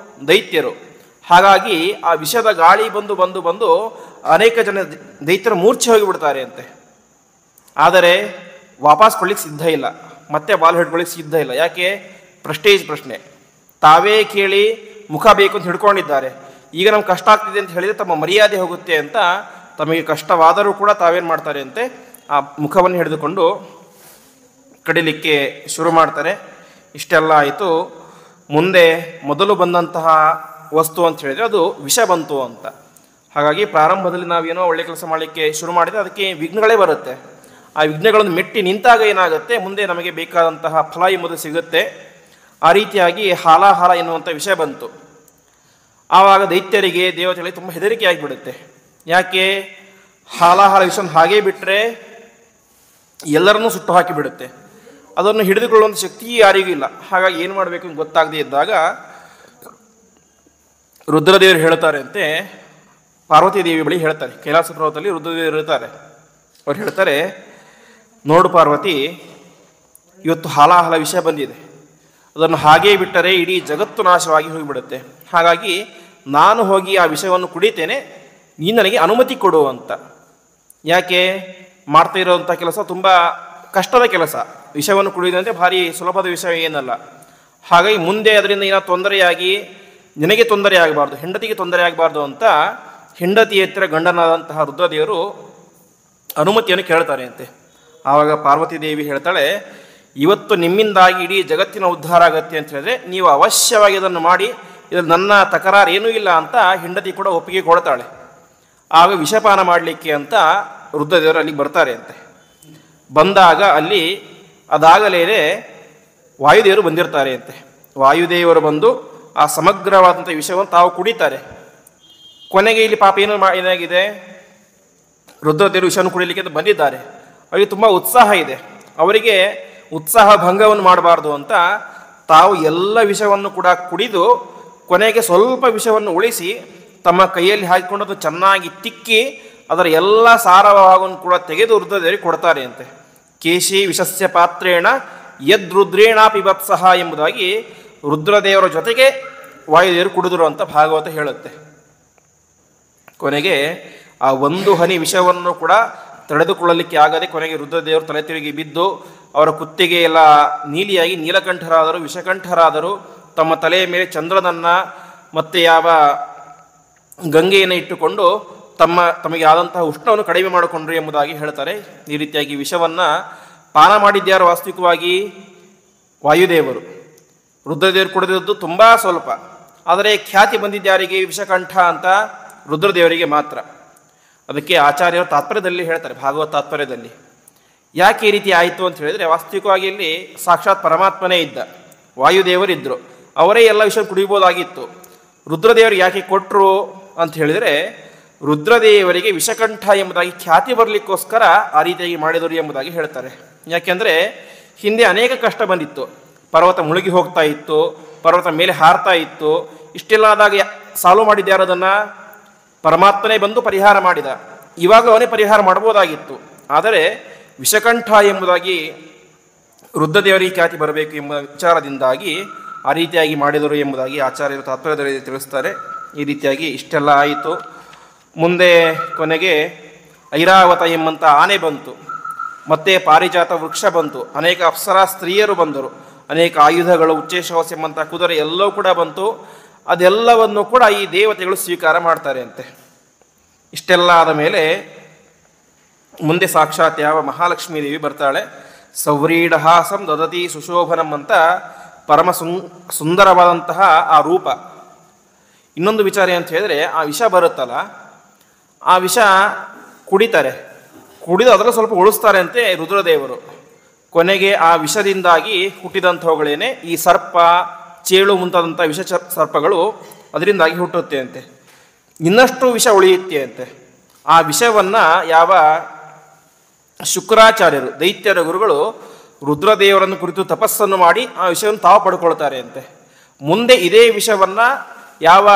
ದೈತ್ಯರು. ಹಾಗಾಗಿ ಆ ವಿಷದ ಗಾಳಿ ಬಂದು ಬಂದು ಬಂದು ಅನೇಕ ಜನ ದೈತ್ಯರು ಮೂರ್ಛೆ ಹೋಗಿಬಿಡ್ತಾರೆ ಅಂತೆ. ಆದರೆ ವಾಪಸ್ ಕೊಡ್ಲಿಕ್ಕೆ ಸಿದ್ಧ ಇಲ್ಲ, ಮತ್ತೆ ಬಾಲ್ ಹಿಡ್ಕೊಳ್ಳಿಕ್ಕೆ ಸಿದ್ಧ ಇಲ್ಲ. ಯಾಕೆ? ಪ್ರೆಸ್ಟೇಜ್ ಪ್ರಶ್ನೆ. ತಾವೇ ಕೇಳಿ ಮುಖ ಬೇಕು ಅಂತ ಹಿಡ್ಕೊಂಡಿದ್ದಾರೆ. ಈಗ ನಮ್ಗೆ ಕಷ್ಟ ಆಗ್ತಿದೆ ಅಂತ ಹೇಳಿದರೆ ತಮ್ಮ ಮರ್ಯಾದೆ ಹೋಗುತ್ತೆ ಅಂತ ತಮಗೆ ಕಷ್ಟವಾದರೂ ಕೂಡ ತಾವೇನು ಮಾಡ್ತಾರೆ ಅಂತೆ, ಆ ಮುಖವನ್ನು ಹಿಡಿದುಕೊಂಡು ಕಡಿಲಿಕ್ಕೆ ಶುರು ಮಾಡ್ತಾರೆ. ಇಷ್ಟೆಲ್ಲ ಆಯಿತು. ಮುಂದೆ ಮೊದಲು ಬಂದಂತಹ ವಸ್ತು ಅಂತ ಹೇಳಿದರೆ ಅದು ವಿಷ ಬಂತು ಅಂತ. ಹಾಗಾಗಿ ಪ್ರಾರಂಭದಲ್ಲಿ ನಾವೇನೋ ಒಳ್ಳೆ ಕೆಲಸ ಮಾಡಲಿಕ್ಕೆ ಶುರು ಮಾಡಿದರೆ ಅದಕ್ಕೆ ವಿಘ್ನಗಳೇ ಬರುತ್ತೆ. ಆ ವಿಘ್ನಗಳನ್ನು ಮೆಟ್ಟಿ ನಿಂತಾಗ ಏನಾಗುತ್ತೆ, ಮುಂದೆ ನಮಗೆ ಬೇಕಾದಂತಹ ಫಲ ಎಂಬುದು ಸಿಗುತ್ತೆ. ಆ ರೀತಿಯಾಗಿ ಹಾಲಾಹಾಲ ಎನ್ನುವಂಥ ವಿಷಯ ಬಂತು. ಆವಾಗ ದೈತ್ಯರಿಗೆ, ದೇವತೆಗಳಿಗೆ ತುಂಬ ಹೆದರಿಕೆ ಆಗಿಬಿಡುತ್ತೆ. ಯಾಕೆ? ಹಾಲಾಹಾಲ ವಿಷಯನ್ನು ಹಾಗೇ ಬಿಟ್ಟರೆ ಎಲ್ಲರನ್ನೂ ಸುಟ್ಟು ಹಾಕಿಬಿಡುತ್ತೆ. ಅದನ್ನು ಹಿಡಿದುಕೊಳ್ಳುವಂಥ ಶಕ್ತಿ ಯಾರಿಗೂ ಇಲ್ಲ. ಹಾಗಾಗಿ ಏನು ಮಾಡಬೇಕು ಅಂತ ಗೊತ್ತಾಗದೇ ಇದ್ದಾಗ ರುದ್ರದೇವರು ಹೇಳ್ತಾರೆ ಅಂತೆ, ಪಾರ್ವತಿ ದೇವಿ ಬಳಿ ಹೇಳ್ತಾರೆ. ಕೈಲಾಸ ಪರ್ವತದಲ್ಲಿ ರುದ್ರದೇವರು ಇರ್ತಾರೆ. ಅವ್ರು ಹೇಳ್ತಾರೆ, ನೋಡು ಪಾರ್ವತಿ, ಇವತ್ತು ಹಾಲಾಹಲ ವಿಷಯ ಬಂದಿದೆ. ಅದನ್ನು ಹಾಗೇ ಬಿಟ್ಟರೆ ಇಡೀ ಜಗತ್ತು ನಾಶವಾಗಿ ಹೋಗಿಬಿಡುತ್ತೆ. ಹಾಗಾಗಿ ನಾನು ಹೋಗಿ ಆ ವಿಷಯವನ್ನು ಕುಡಿತೇನೆ, ನೀನು ನನಗೆ ಅನುಮತಿ ಕೊಡು ಅಂತ. ಯಾಕೆ? ಮಾಡ್ತಾ ಇರೋವಂಥ ಕೆಲಸ ತುಂಬ ಕಷ್ಟದ ಕೆಲಸ. ವಿಷಯವನ್ನು ಕುಡಿಯುವುದಂತೆ ಭಾರಿ ಸುಲಭದ ವಿಷಯ ಏನಲ್ಲ. ಹಾಗಾಗಿ ಮುಂದೆ ಅದರಿಂದ ಏನೋ ತೊಂದರೆಯಾಗಿ ನಿನಗೆ ತೊಂದರೆ ಆಗಬಾರ್ದು, ಹೆಂಡತಿಗೆ ತೊಂದರೆ ಆಗಬಾರ್ದು ಅಂತ ಹೆಂಡತಿ ಹತ್ತಿರ ಗಂಡನಾದಂತಹ ರುದ್ರದೇವರು ಅನುಮತಿಯನ್ನು ಕೇಳ್ತಾರೆ ಅಂತೆ. ಆವಾಗ ಪಾರ್ವತಿ ದೇವಿ ಹೇಳ್ತಾಳೆ, ಇವತ್ತು ನಿಮ್ಮಿಂದಾಗಿ ಇಡೀ ಜಗತ್ತಿನ ಉದ್ಧಾರ ಆಗತ್ತೆ ಅಂತ ಹೇಳಿದ್ರೆ ನೀವು ಅವಶ್ಯವಾಗಿ ಅದನ್ನು ಮಾಡಿ, ಇದ್ರಲ್ಲಿ ನನ್ನ ತಕರಾರು ಏನೂ ಇಲ್ಲ ಅಂತ ಹೆಂಡತಿ ಕೂಡ ಒಪ್ಪಿಗೆ ಕೊಡ್ತಾಳೆ. ಆಗ ವಿಷಪಾನ ಮಾಡಲಿಕ್ಕೆ ಅಂತ ರುದ್ರದೇವರು ಅಲ್ಲಿಗೆ ಬರ್ತಾರೆ ಅಂತೆ. ಬಂದಾಗ ಅಲ್ಲಿ ಅದಾಗಲೇ ವಾಯುದೇವರು ಬಂದಿರ್ತಾರೆ ಅಂತೆ. ವಾಯುದೇವರು ಬಂದು ಆ ಸಮಗ್ರವಾದಂಥ ವಿಷಯವನ್ನು ತಾವು ಕುಡಿತಾರೆ. ಕೊನೆಗೆ ಇಲ್ಲಿ ಪಾಪ ಏನಾಗಿದೆ, ರುದ್ರದೇವರು ವಿಷಯವನ್ನು ಕುಡಿಲಿಕ್ಕೆ ಅಂತ ಬಂದಿದ್ದಾರೆ. ಅವರಿಗೆ ತುಂಬ ಉತ್ಸಾಹ ಇದೆ. ಅವರಿಗೆ ಉತ್ಸಾಹ ಭಂಗವನ್ನು ಮಾಡಬಾರ್ದು ಅಂತ ತಾವು ಎಲ್ಲ ವಿಷಯವನ್ನು ಕೂಡ ಕುಡಿದು ಕೊನೆಗೆ ಸ್ವಲ್ಪ ವಿಷಯವನ್ನು ಉಳಿಸಿ ತಮ್ಮ ಕೈಯಲ್ಲಿ ಹಾಕಿಕೊಂಡು ಅದು ಚೆನ್ನಾಗಿ ತಿಕ್ಕಿ ಅದರ ಎಲ್ಲ ಸಾರಭಾಗವನ್ನು ಕೂಡ ತೆಗೆದು ರುದ್ರದೇವರಿಗೆ ಕೊಡ್ತಾರೆ ಅಂತೆ. ಕೇಶಿ ವಿಷಸ್ಯ ಪಾತ್ರೇಣ ಯದ್ರುದ್ರೇಣ ಪಿಬತ್ಸಹ ಎಂಬುದಾಗಿ ರುದ್ರದೇವರ ಜೊತೆಗೆ ವಾಯುದೇವರು ಕುಡಿದ್ರು ಅಂತ ಭಾಗವತ ಹೇಳುತ್ತೆ. ಕೊನೆಗೆ ಆ ಒಂದು ಹನಿ ವಿಷವನ್ನು ಕೂಡ ತಡೆದುಕೊಳ್ಳಲಿಕ್ಕೆ ಆಗದೆ ಕೊನೆಗೆ ರುದ್ರದೇವರು ತಲೆ ತಿರುಗಿ ಬಿದ್ದು ಅವರ ಕುತ್ತಿಗೆ ಎಲ್ಲ ನೀಲಿಯಾಗಿ ನೀಲಕಂಠರಾದರು, ವಿಷಕಂಠರಾದರು. ತಮ್ಮ ತಲೆಯ ಮೇಲೆ ಚಂದ್ರನನ್ನು ಮತ್ತು ಯಾವ ಗಂಗೆಯನ್ನು ಇಟ್ಟುಕೊಂಡು ತಮಗೆ ಆದಂತಹ ಉಷ್ಣವನ್ನು ಕಡಿಮೆ ಮಾಡಿಕೊಂಡ್ರು ಎಂಬುದಾಗಿ ಹೇಳ್ತಾರೆ. ಈ ರೀತಿಯಾಗಿ ವಿಷವನ್ನು ಪಾನ ಮಾಡಿದ್ಯಾರು? ವಾಸ್ತವಿಕವಾಗಿ ವಾಯುದೇವರು. ರುದ್ರದೇವರು ಕುಡಿದಿದ್ದು ತುಂಬ ಸ್ವಲ್ಪ. ಆದರೆ ಖ್ಯಾತಿ ಬಂದಿದ್ಯಾರಿಗೆ? ವಿಷಕಂಠ ಅಂತ ರುದ್ರದೇವರಿಗೆ ಮಾತ್ರ. ಅದಕ್ಕೆ ಆಚಾರ್ಯರು ತಾತ್ಪರ್ಯದಲ್ಲಿ ಹೇಳ್ತಾರೆ, ಭಾಗವತ ತಾತ್ಪರ್ಯದಲ್ಲಿ. ಯಾಕೆ ಈ ರೀತಿ ಆಯಿತು ಅಂತ ಹೇಳಿದರೆ, ವಾಸ್ತವಿಕವಾಗಿ ಇಲ್ಲಿ ಸಾಕ್ಷಾತ್ ಪರಮಾತ್ಮನೇ ಇದ್ದ, ವಾಯುದೇವರಿದ್ದರು, ಅವರೇ ಎಲ್ಲ ವಿಷಯ ಕುಡಿಬೋದಾಗಿತ್ತು. ರುದ್ರದೇವರು ಯಾಕೆ ಕೊಟ್ಟರು ಅಂತ ಹೇಳಿದರೆ, ರುದ್ರದೇವರಿಗೆ ವಿಷಕಂಠ ಎಂಬುದಾಗಿ ಖ್ಯಾತಿ ಬರಲಿಕ್ಕೋಸ್ಕರ ಆ ರೀತಿಯಾಗಿ ಮಾಡಿದರು ಎಂಬುದಾಗಿ ಹೇಳ್ತಾರೆ. ಯಾಕೆಂದರೆ ಹಿಂದೆ ಅನೇಕ ಕಷ್ಟ ಬಂದಿತ್ತು. ಪರ್ವತ ಮುಳುಗಿ ಹೋಗ್ತಾ ಇತ್ತು, ಪರ್ವತ ಮೇಲೆ ಹಾರ್ತಾ ಇತ್ತು. ಇಷ್ಟೆಲ್ಲ ಆದಾಗ ಸಾಲ್ವ್ ಮಾಡಿದ್ಯಾರು? ಅದನ್ನು ಪರಮಾತ್ಮನೇ ಬಂದು ಪರಿಹಾರ ಮಾಡಿದ. ಇವಾಗ ಅವನೇ ಪರಿಹಾರ ಮಾಡ್ಬೋದಾಗಿತ್ತು. ಆದರೆ ವಿಷಕಂಠ ಎಂಬುದಾಗಿ ರುದ್ರದೇವರಿಗೆ ಖ್ಯಾತಿ ಬರಬೇಕು ಎಂಬ ವಿಚಾರದಿಂದಾಗಿ ಆ ರೀತಿಯಾಗಿ ಮಾಡಿದರು ಎಂಬುದಾಗಿ ಆಚಾರ್ಯರು ತಾತ್ಪರ್ಯದಲ್ಲಿ ತಿಳಿಸ್ತಾರೆ. ಈ ರೀತಿಯಾಗಿ ಇಷ್ಟೆಲ್ಲ ಆಯಿತು. ಮುಂದೆ ಕೊನೆಗೆ ಐರಾವತ ಎಂಬಂಥ ಆನೆ ಬಂತು, ಮತ್ತು ಪಾರಿಜಾತ ವೃಕ್ಷ ಬಂತು, ಅನೇಕ ಅಪ್ಸರಾ ಸ್ತ್ರೀಯರು ಬಂದರು, ಅನೇಕ ಆಯುಧಗಳು, ಉಚ್ಚೇಶವಸ್ ಎಂಬಂಥ ಕುದುರೆ ಎಲ್ಲವೂ ಕೂಡ ಬಂತು. ಅದೆಲ್ಲವನ್ನು ಕೂಡ ಈ ದೇವತೆಗಳು ಸ್ವೀಕಾರ ಮಾಡ್ತಾರೆ ಅಂತೆ. ಇಷ್ಟೆಲ್ಲ ಆದ ಮೇಲೆ ಮುಂದೆ ಸಾಕ್ಷಾತ್ ಯಾವ ಮಹಾಲಕ್ಷ್ಮೀ ದೇವಿ ಬರ್ತಾಳೆ. ಸವ್ರೀಡಹಾಸಂ ದದತಿ ಸುಶೋಭನಂ ಅಂತ ಪರಮ ಸುಂದರವಾದಂತಹ ಆ ರೂಪ. ಇನ್ನೊಂದು ವಿಚಾರ ಅಂತ ಹೇಳಿದ್ರೆ, ಆ ವಿಷ ಬರುತ್ತಲ್ಲ, ಆ ವಿಷ ಕುಡಿತಾರೆ, ಕುಡಿದು ಅದರ ಸ್ವಲ್ಪ ಉಳಿಸ್ತಾರೆ ಅಂತೆ ರುದ್ರದೇವರು. ಕೊನೆಗೆ ಆ ವಿಷದಿಂದಾಗಿ ಹುಟ್ಟಿದಂಥವುಗಳೇನೆ ಈ ಸರ್ಪ, ಚೇಳು ಮುಂತಾದಂಥ ವಿಷ ಸರ್ಪಗಳು ಅದರಿಂದಾಗಿ ಹುಟ್ಟುತ್ತೆ ಅಂತೆ. ಇನ್ನಷ್ಟು ವಿಷ ಉಳಿಯುತ್ತೆ ಅಂತೆ. ಆ ವಿಷವನ್ನು ಯಾವ ಶುಕ್ರಾಚಾರ್ಯರು, ದೈತ್ಯರ ಗುರುಗಳು, ರುದ್ರದೇವರನ್ನು ಕುರಿತು ತಪಸ್ಸನ್ನು ಮಾಡಿ ಆ ವಿಷಯವನ್ನು ತಾವು ಪಡ್ಕೊಳ್ತಾರೆ ಅಂತೆ. ಮುಂದೆ ಇದೇ ವಿಷವನ್ನು ಯಾವ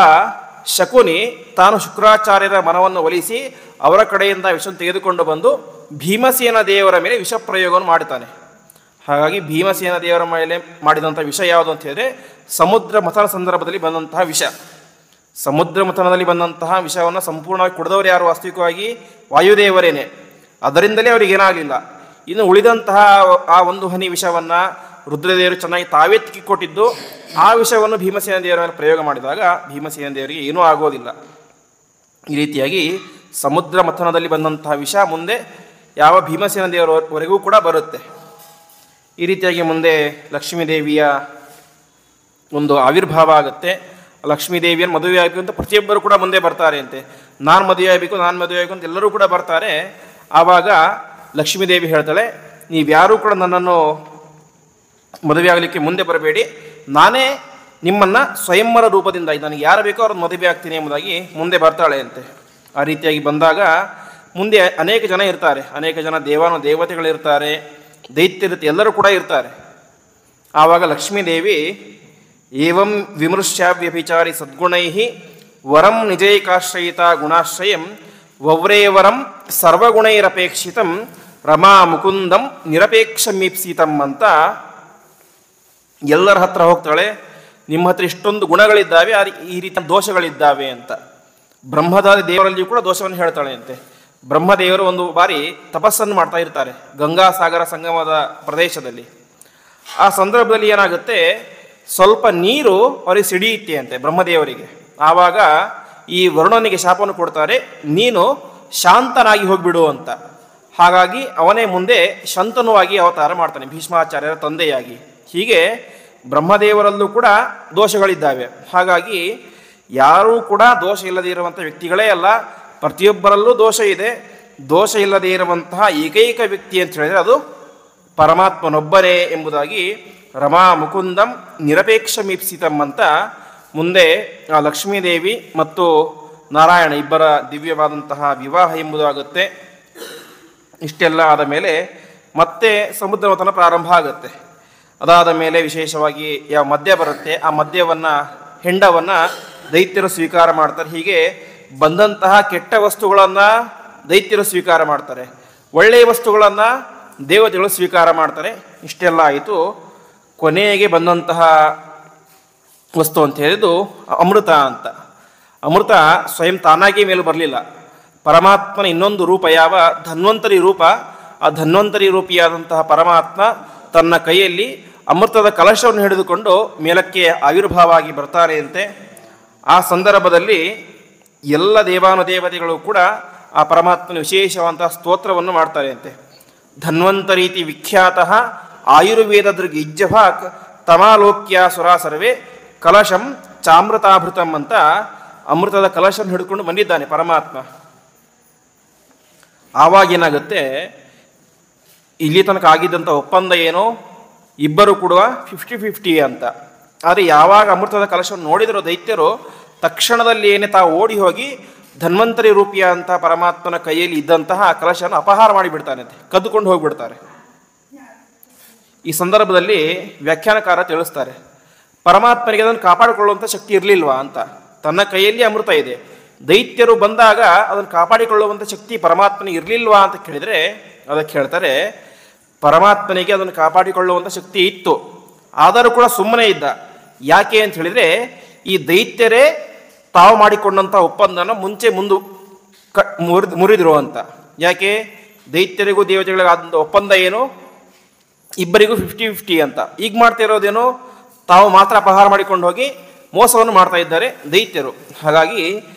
ಶಕುನಿ ತಾನು ಶುಕ್ರಾಚಾರ್ಯರ ಮನವನ್ನು ಒಲಿಸಿ ಅವರ ಕಡೆಯಿಂದ ವಿಷವನ್ನು ತೆಗೆದುಕೊಂಡು ಬಂದು ಭೀಮಸೇನ ದೇವರ ಮೇಲೆ ವಿಷ ಪ್ರಯೋಗವನ್ನು ಮಾಡ್ತಾನೆ. ಹಾಗಾಗಿ ಭೀಮಸೇನ ದೇವರ ಮೇಲೆ ಮಾಡಿದಂಥ ವಿಷ ಯಾವುದು ಅಂತ ಹೇಳಿದ್ರೆ, ಸಮುದ್ರ ಮಥನ ಸಂದರ್ಭದಲ್ಲಿ ಬಂದಂತಹ ವಿಷ. ಸಮುದ್ರ ಮಥನದಲ್ಲಿ ಬಂದಂತಹ ವಿಷವನ್ನು ಸಂಪೂರ್ಣವಾಗಿ ಕುಡಿದವರು ಯಾರು? ವಾಸ್ತವಿಕವಾಗಿ ವಾಯುದೇವರೇನೆ. ಅದರಿಂದಲೇ ಅವರಿಗೆ ಏನಾಗಲಿಲ್ಲ. ಇನ್ನು ಉಳಿದಂತಹ ಆ ಒಂದು ಹನಿ ವಿಷವನ್ನು ರುದ್ರದೇವರು ಚೆನ್ನಾಗಿ ತಾವೇ ತಿಕ್ಕಿಕೊಟ್ಟಿದ್ದು, ಆ ವಿಷಯವನ್ನು ಭೀಮಸೇನ ದೇವರ ಮೇಲೆ ಪ್ರಯೋಗ ಮಾಡಿದಾಗ ಭೀಮಸೇನ ದೇವರಿಗೆ ಏನೂ ಆಗೋದಿಲ್ಲ. ಈ ರೀತಿಯಾಗಿ ಸಮುದ್ರ ಮಥನದಲ್ಲಿ ಬಂದಂತಹ ವಿಷ ಮುಂದೆ ಯಾವ ಭೀಮಸೇನ ದೇವರವರೆಗೂ ಕೂಡ ಬರುತ್ತೆ. ಈ ರೀತಿಯಾಗಿ ಮುಂದೆ ಲಕ್ಷ್ಮೀದೇವಿಯ ಒಂದು ಆವಿರ್ಭಾವ ಆಗುತ್ತೆ. ಲಕ್ಷ್ಮೀದೇವಿಯನ್ನು ಮದುವೆ ಆಗಬೇಕು ಅಂತ ಪ್ರತಿಯೊಬ್ಬರು ಕೂಡ ಮುಂದೆ ಬರ್ತಾರೆ ಅಂತೆ. ನಾನು ಮದುವೆ ಆಗಬೇಕು, ನಾನು ಮದುವೆ ಆಗಬೇಕು ಅಂತ ಎಲ್ಲರೂ ಕೂಡ ಬರ್ತಾರೆ. ಆವಾಗ ಲಕ್ಷ್ಮೀದೇವಿ ಹೇಳ್ತಾಳೆ, ನೀವ್ಯಾರೂ ಕೂಡ ನನ್ನನ್ನು ಮದುವೆ ಆಗಲಿಕ್ಕೆ ಮುಂದೆ ಬರಬೇಡಿ, ನಾನೇ ನಿಮ್ಮನ್ನು ಸ್ವಯಂವರ ರೂಪದಿಂದ ನನಗೆ ಯಾರು ಬೇಕೋ ಅವ್ರನ್ನ ಮದುವೆ ಆಗ್ತೀನಿ ಎಂಬುದಾಗಿ ಮುಂದೆ ಬರ್ತಾಳೆ ಅಂತೆ. ಆ ರೀತಿಯಾಗಿ ಬಂದಾಗ ಮುಂದೆ ಅನೇಕ ಜನ ಇರ್ತಾರೆ, ಅನೇಕ ಜನ ದೇವತೆಗಳಿರ್ತಾರೆ, ದೈತ್ಯರಿರ್ತಾರೆ, ಎಲ್ಲರೂ ಕೂಡ ಇರ್ತಾರೆ. ಆವಾಗ ಲಕ್ಷ್ಮೀದೇವಿ ಏವಂ ವಿಮೃಶ್ಯಾವ್ಯಭಿಚಾರಿ ಸದ್ಗುಣೈ ವರಂ ನಿಜೈಕಾಶ್ರಯಿತ ಗುಣಾಶ್ರಯಂ ವವ್ರೇವರಂ ಸರ್ವಗುಣೈರಪೇಕ್ಷಿತಂ ರಮಾ ಮುಕುಂದಂ ನಿರಪೇಕ್ಷಮೀಪ್ಸಿತಂ ಅಂತ ಎಲ್ಲರ ಹತ್ರ ಹೋಗ್ತಾಳೆ. ನಿಮ್ಮ ಹತ್ರ ಇಷ್ಟೊಂದು ಗುಣಗಳಿದ್ದಾವೆ, ಈ ರೀತಿಯ ದೋಷಗಳಿದ್ದಾವೆ ಅಂತ. ಬ್ರಹ್ಮದಾದಿ ದೇವರಲ್ಲಿಯೂ ಕೂಡ ದೋಷವನ್ನು ಹೇಳ್ತಾಳೆ ಅಂತೆ. ಬ್ರಹ್ಮದೇವರು ಒಂದು ಬಾರಿ ತಪಸ್ಸನ್ನು ಮಾಡ್ತಾ ಇರ್ತಾರೆ ಗಂಗಾಸಾಗರ ಸಂಗಮದ ಪ್ರದೇಶದಲ್ಲಿ. ಆ ಸಂದರ್ಭದಲ್ಲಿ ಏನಾಗುತ್ತೆ, ಸ್ವಲ್ಪ ನೀರು ಅವರಿಗೆ ಸಿಡಿಯುತ್ತೆ ಅಂತೆ ಬ್ರಹ್ಮದೇವರಿಗೆ. ಆವಾಗ ಈ ವರುಣನಿಗೆ ಶಾಪವನ್ನು ಕೊಡ್ತಾರೆ, ನೀನು ಶಾಂತನಾಗಿ ಹೋಗಿಬಿಡು ಅಂತ. ಹಾಗಾಗಿ ಅವನೇ ಮುಂದೆ ಶಂತನುವಾಗಿ ಅವತಾರ ಮಾಡ್ತಾನೆ, ಭೀಷ್ಮಾಚಾರ್ಯರ ತಂದೆಯಾಗಿ. ಹೀಗೆ ಬ್ರಹ್ಮದೇವರಲ್ಲೂ ಕೂಡ ದೋಷಗಳಿದ್ದಾವೆ. ಹಾಗಾಗಿ ಯಾರೂ ಕೂಡ ದೋಷ ಇಲ್ಲದೇ ಇರುವಂಥ ವ್ಯಕ್ತಿಗಳೇ ಅಲ್ಲ, ಪ್ರತಿಯೊಬ್ಬರಲ್ಲೂ ದೋಷ ಇದೆ. ದೋಷ ಇಲ್ಲದೇ ಇರುವಂತಹ ಏಕೈಕ ವ್ಯಕ್ತಿ ಅಂತ ಹೇಳಿದರೆ ಅದು ಪರಮಾತ್ಮನೊಬ್ಬನೇ ಎಂಬುದಾಗಿ ರಮಾ ಮುಕುಂದಂ ನಿರಪೇಕ್ಷಮೀಪ್ಸಿತಂ ಅಂತ ಮುಂದೆ ಆ ಲಕ್ಷ್ಮೀದೇವಿ ಮತ್ತು ನಾರಾಯಣ ಇಬ್ಬರ ದಿವ್ಯವಾದಂತಹ ವಿವಾಹ ಎಂಬುದಾಗುತ್ತೆ. ಇಷ್ಟೆಲ್ಲ ಆದ ಮೇಲೆ ಮತ್ತೆ ಸಮುದ್ರ ಮಥನ ಪ್ರಾರಂಭ ಆಗುತ್ತೆ. ಅದಾದ ಮೇಲೆ ವಿಶೇಷವಾಗಿ ಯಾವ ಮದ್ಯ ಬರುತ್ತೆ, ಆ ಮದ್ಯವನ್ನು, ಹೆಂಡವನ್ನು ದೈತ್ಯರು ಸ್ವೀಕಾರ ಮಾಡ್ತಾರೆ. ಹೀಗೆ ಬಂದಂತಹ ಕೆಟ್ಟ ವಸ್ತುಗಳನ್ನು ದೈತ್ಯರು ಸ್ವೀಕಾರ ಮಾಡ್ತಾರೆ, ಒಳ್ಳೆಯ ವಸ್ತುಗಳನ್ನು ದೇವತೆಗಳು ಸ್ವೀಕಾರ ಮಾಡ್ತಾರೆ. ಇಷ್ಟೆಲ್ಲ ಆಯಿತು. ಕೊನೆಗೆ ಬಂದಂತಹ ವಸ್ತು ಅಂತ ಹೇಳಿದ್ದು ಅಮೃತ ಅಂತ. ಅಮೃತ ಸ್ವಯಂ ತಾನಾಗಿ ಮೇಲೆ ಬರಲಿಲ್ಲ. ಪರಮಾತ್ಮನ ಇನ್ನೊಂದು ರೂಪ ಯಾವ ಧನ್ವಂತರಿ ರೂಪ, ಆ ಧನ್ವಂತರಿ ರೂಪಿಯಾದಂತಹ ಪರಮಾತ್ಮ ತನ್ನ ಕೈಯಲ್ಲಿ ಅಮೃತದ ಕಲಶವನ್ನು ಹಿಡಿದುಕೊಂಡು ಮೇಲಕ್ಕೆ ಆವಿರ್ಭಾವ ಆಗಿ ಬರ್ತಾರೆ ಅಂತೆ. ಆ ಸಂದರ್ಭದಲ್ಲಿ ಎಲ್ಲ ದೇವಾನುದೇವತೆಗಳು ಕೂಡ ಆ ಪರಮಾತ್ಮನ ವಿಶೇಷವಾದಂತಹ ಸ್ತೋತ್ರವನ್ನು ಮಾಡ್ತಾರೆ ಅಂತೆ. ಧನ್ವಂತರೀತಿ ವಿಖ್ಯಾತ ಆಯುರ್ವೇದ ದೃಗ್ ಇಜ್ಜಭಾಕ್ ತಮಾಲೋಕ್ಯ ಸುರಾ ಸರ್ವೇ ಕಲಶಂ ಚಾಮೃತಾಭೃತಂ ಅಂತ ಅಮೃತದ ಕಲಶವನ್ನು ಹಿಡ್ಕೊಂಡು ಬಂದಿದ್ದಾನೆ ಪರಮಾತ್ಮ. ಆವಾಗೇನಾಗುತ್ತೆ, ಇಲ್ಲಿ ತನಕ ಆಗಿದ್ದಂಥ ಒಪ್ಪಂದ ಏನೋ ಇಬ್ಬರು ಕೊಡುವ 50-50 ಅಂತ. ಆದರೆ ಯಾವಾಗ ಅಮೃತದ ಕಲಶವನ್ನು ನೋಡಿದರೂ ದೈತ್ಯರು ತಕ್ಷಣದಲ್ಲಿ ಏನೇ ತಾವು ಓಡಿ ಹೋಗಿ ಧನ್ವಂತರಿ ರೂಪಿಯ ಅಂತ ಪರಮಾತ್ಮನ ಕೈಯಲ್ಲಿ ಇದ್ದಂತಹ ಕಲಶವನ್ನು ಅಪಹಾರ ಮಾಡಿಬಿಡ್ತಾನೆ, ಕದ್ದುಕೊಂಡು ಹೋಗಿಬಿಡ್ತಾರೆ. ಈ ಸಂದರ್ಭದಲ್ಲಿ ವ್ಯಾಖ್ಯಾನಕಾರ ತಿಳಿಸ್ತಾರೆ, ಪರಮಾತ್ಮನಿಗೆ ಅದನ್ನು ಕಾಪಾಡಿಕೊಳ್ಳುವಂಥ ಶಕ್ತಿ ಇರಲಿಲ್ವಾ ಅಂತ. ತನ್ನ ಕೈಯಲ್ಲಿ ಅಮೃತ ಇದೆ, ದೈತ್ಯರು ಬಂದಾಗ ಅದನ್ನು ಕಾಪಾಡಿಕೊಳ್ಳುವಂಥ ಶಕ್ತಿ ಪರಮಾತ್ಮನಿಗೆ ಇರಲಿಲ್ವಾ ಅಂತ ಕೇಳಿದರೆ ಅದಕ್ಕೆ ಹೇಳ್ತಾರೆ, ಪರಮಾತ್ಮನಿಗೆ ಅದನ್ನು ಕಾಪಾಡಿಕೊಳ್ಳುವಂಥ ಶಕ್ತಿ ಇತ್ತು, ಆದರೂ ಕೂಡ ಸುಮ್ಮನೆ ಇದ್ದ. ಯಾಕೆ ಅಂತ ಹೇಳಿದರೆ ಈ ದೈತ್ಯರೇ ತಾವು ಮಾಡಿಕೊಂಡಂಥ ಒಪ್ಪಂದನ ಮುಂಚೆ ಮುರಿದ್ರು ಅಂತ. ಯಾಕೆ? ದೈತ್ಯರಿಗೂ ದೇವತೆಗಳಿಗಾದಂಥ ಒಪ್ಪಂದ ಏನು? ಇಬ್ಬರಿಗೂ 50-50 ಅಂತ. ಈಗ ಮಾಡ್ತಾ ಇರೋದೇನು? ತಾವು ಮಾತ್ರ ಅಪಹಾರ ಮಾಡಿಕೊಂಡು ಹೋಗಿ ಮೋಸವನ್ನು ಮಾಡ್ತಾ ಇದ್ದಾರೆ ದೈತ್ಯರು. ಹಾಗಾಗಿ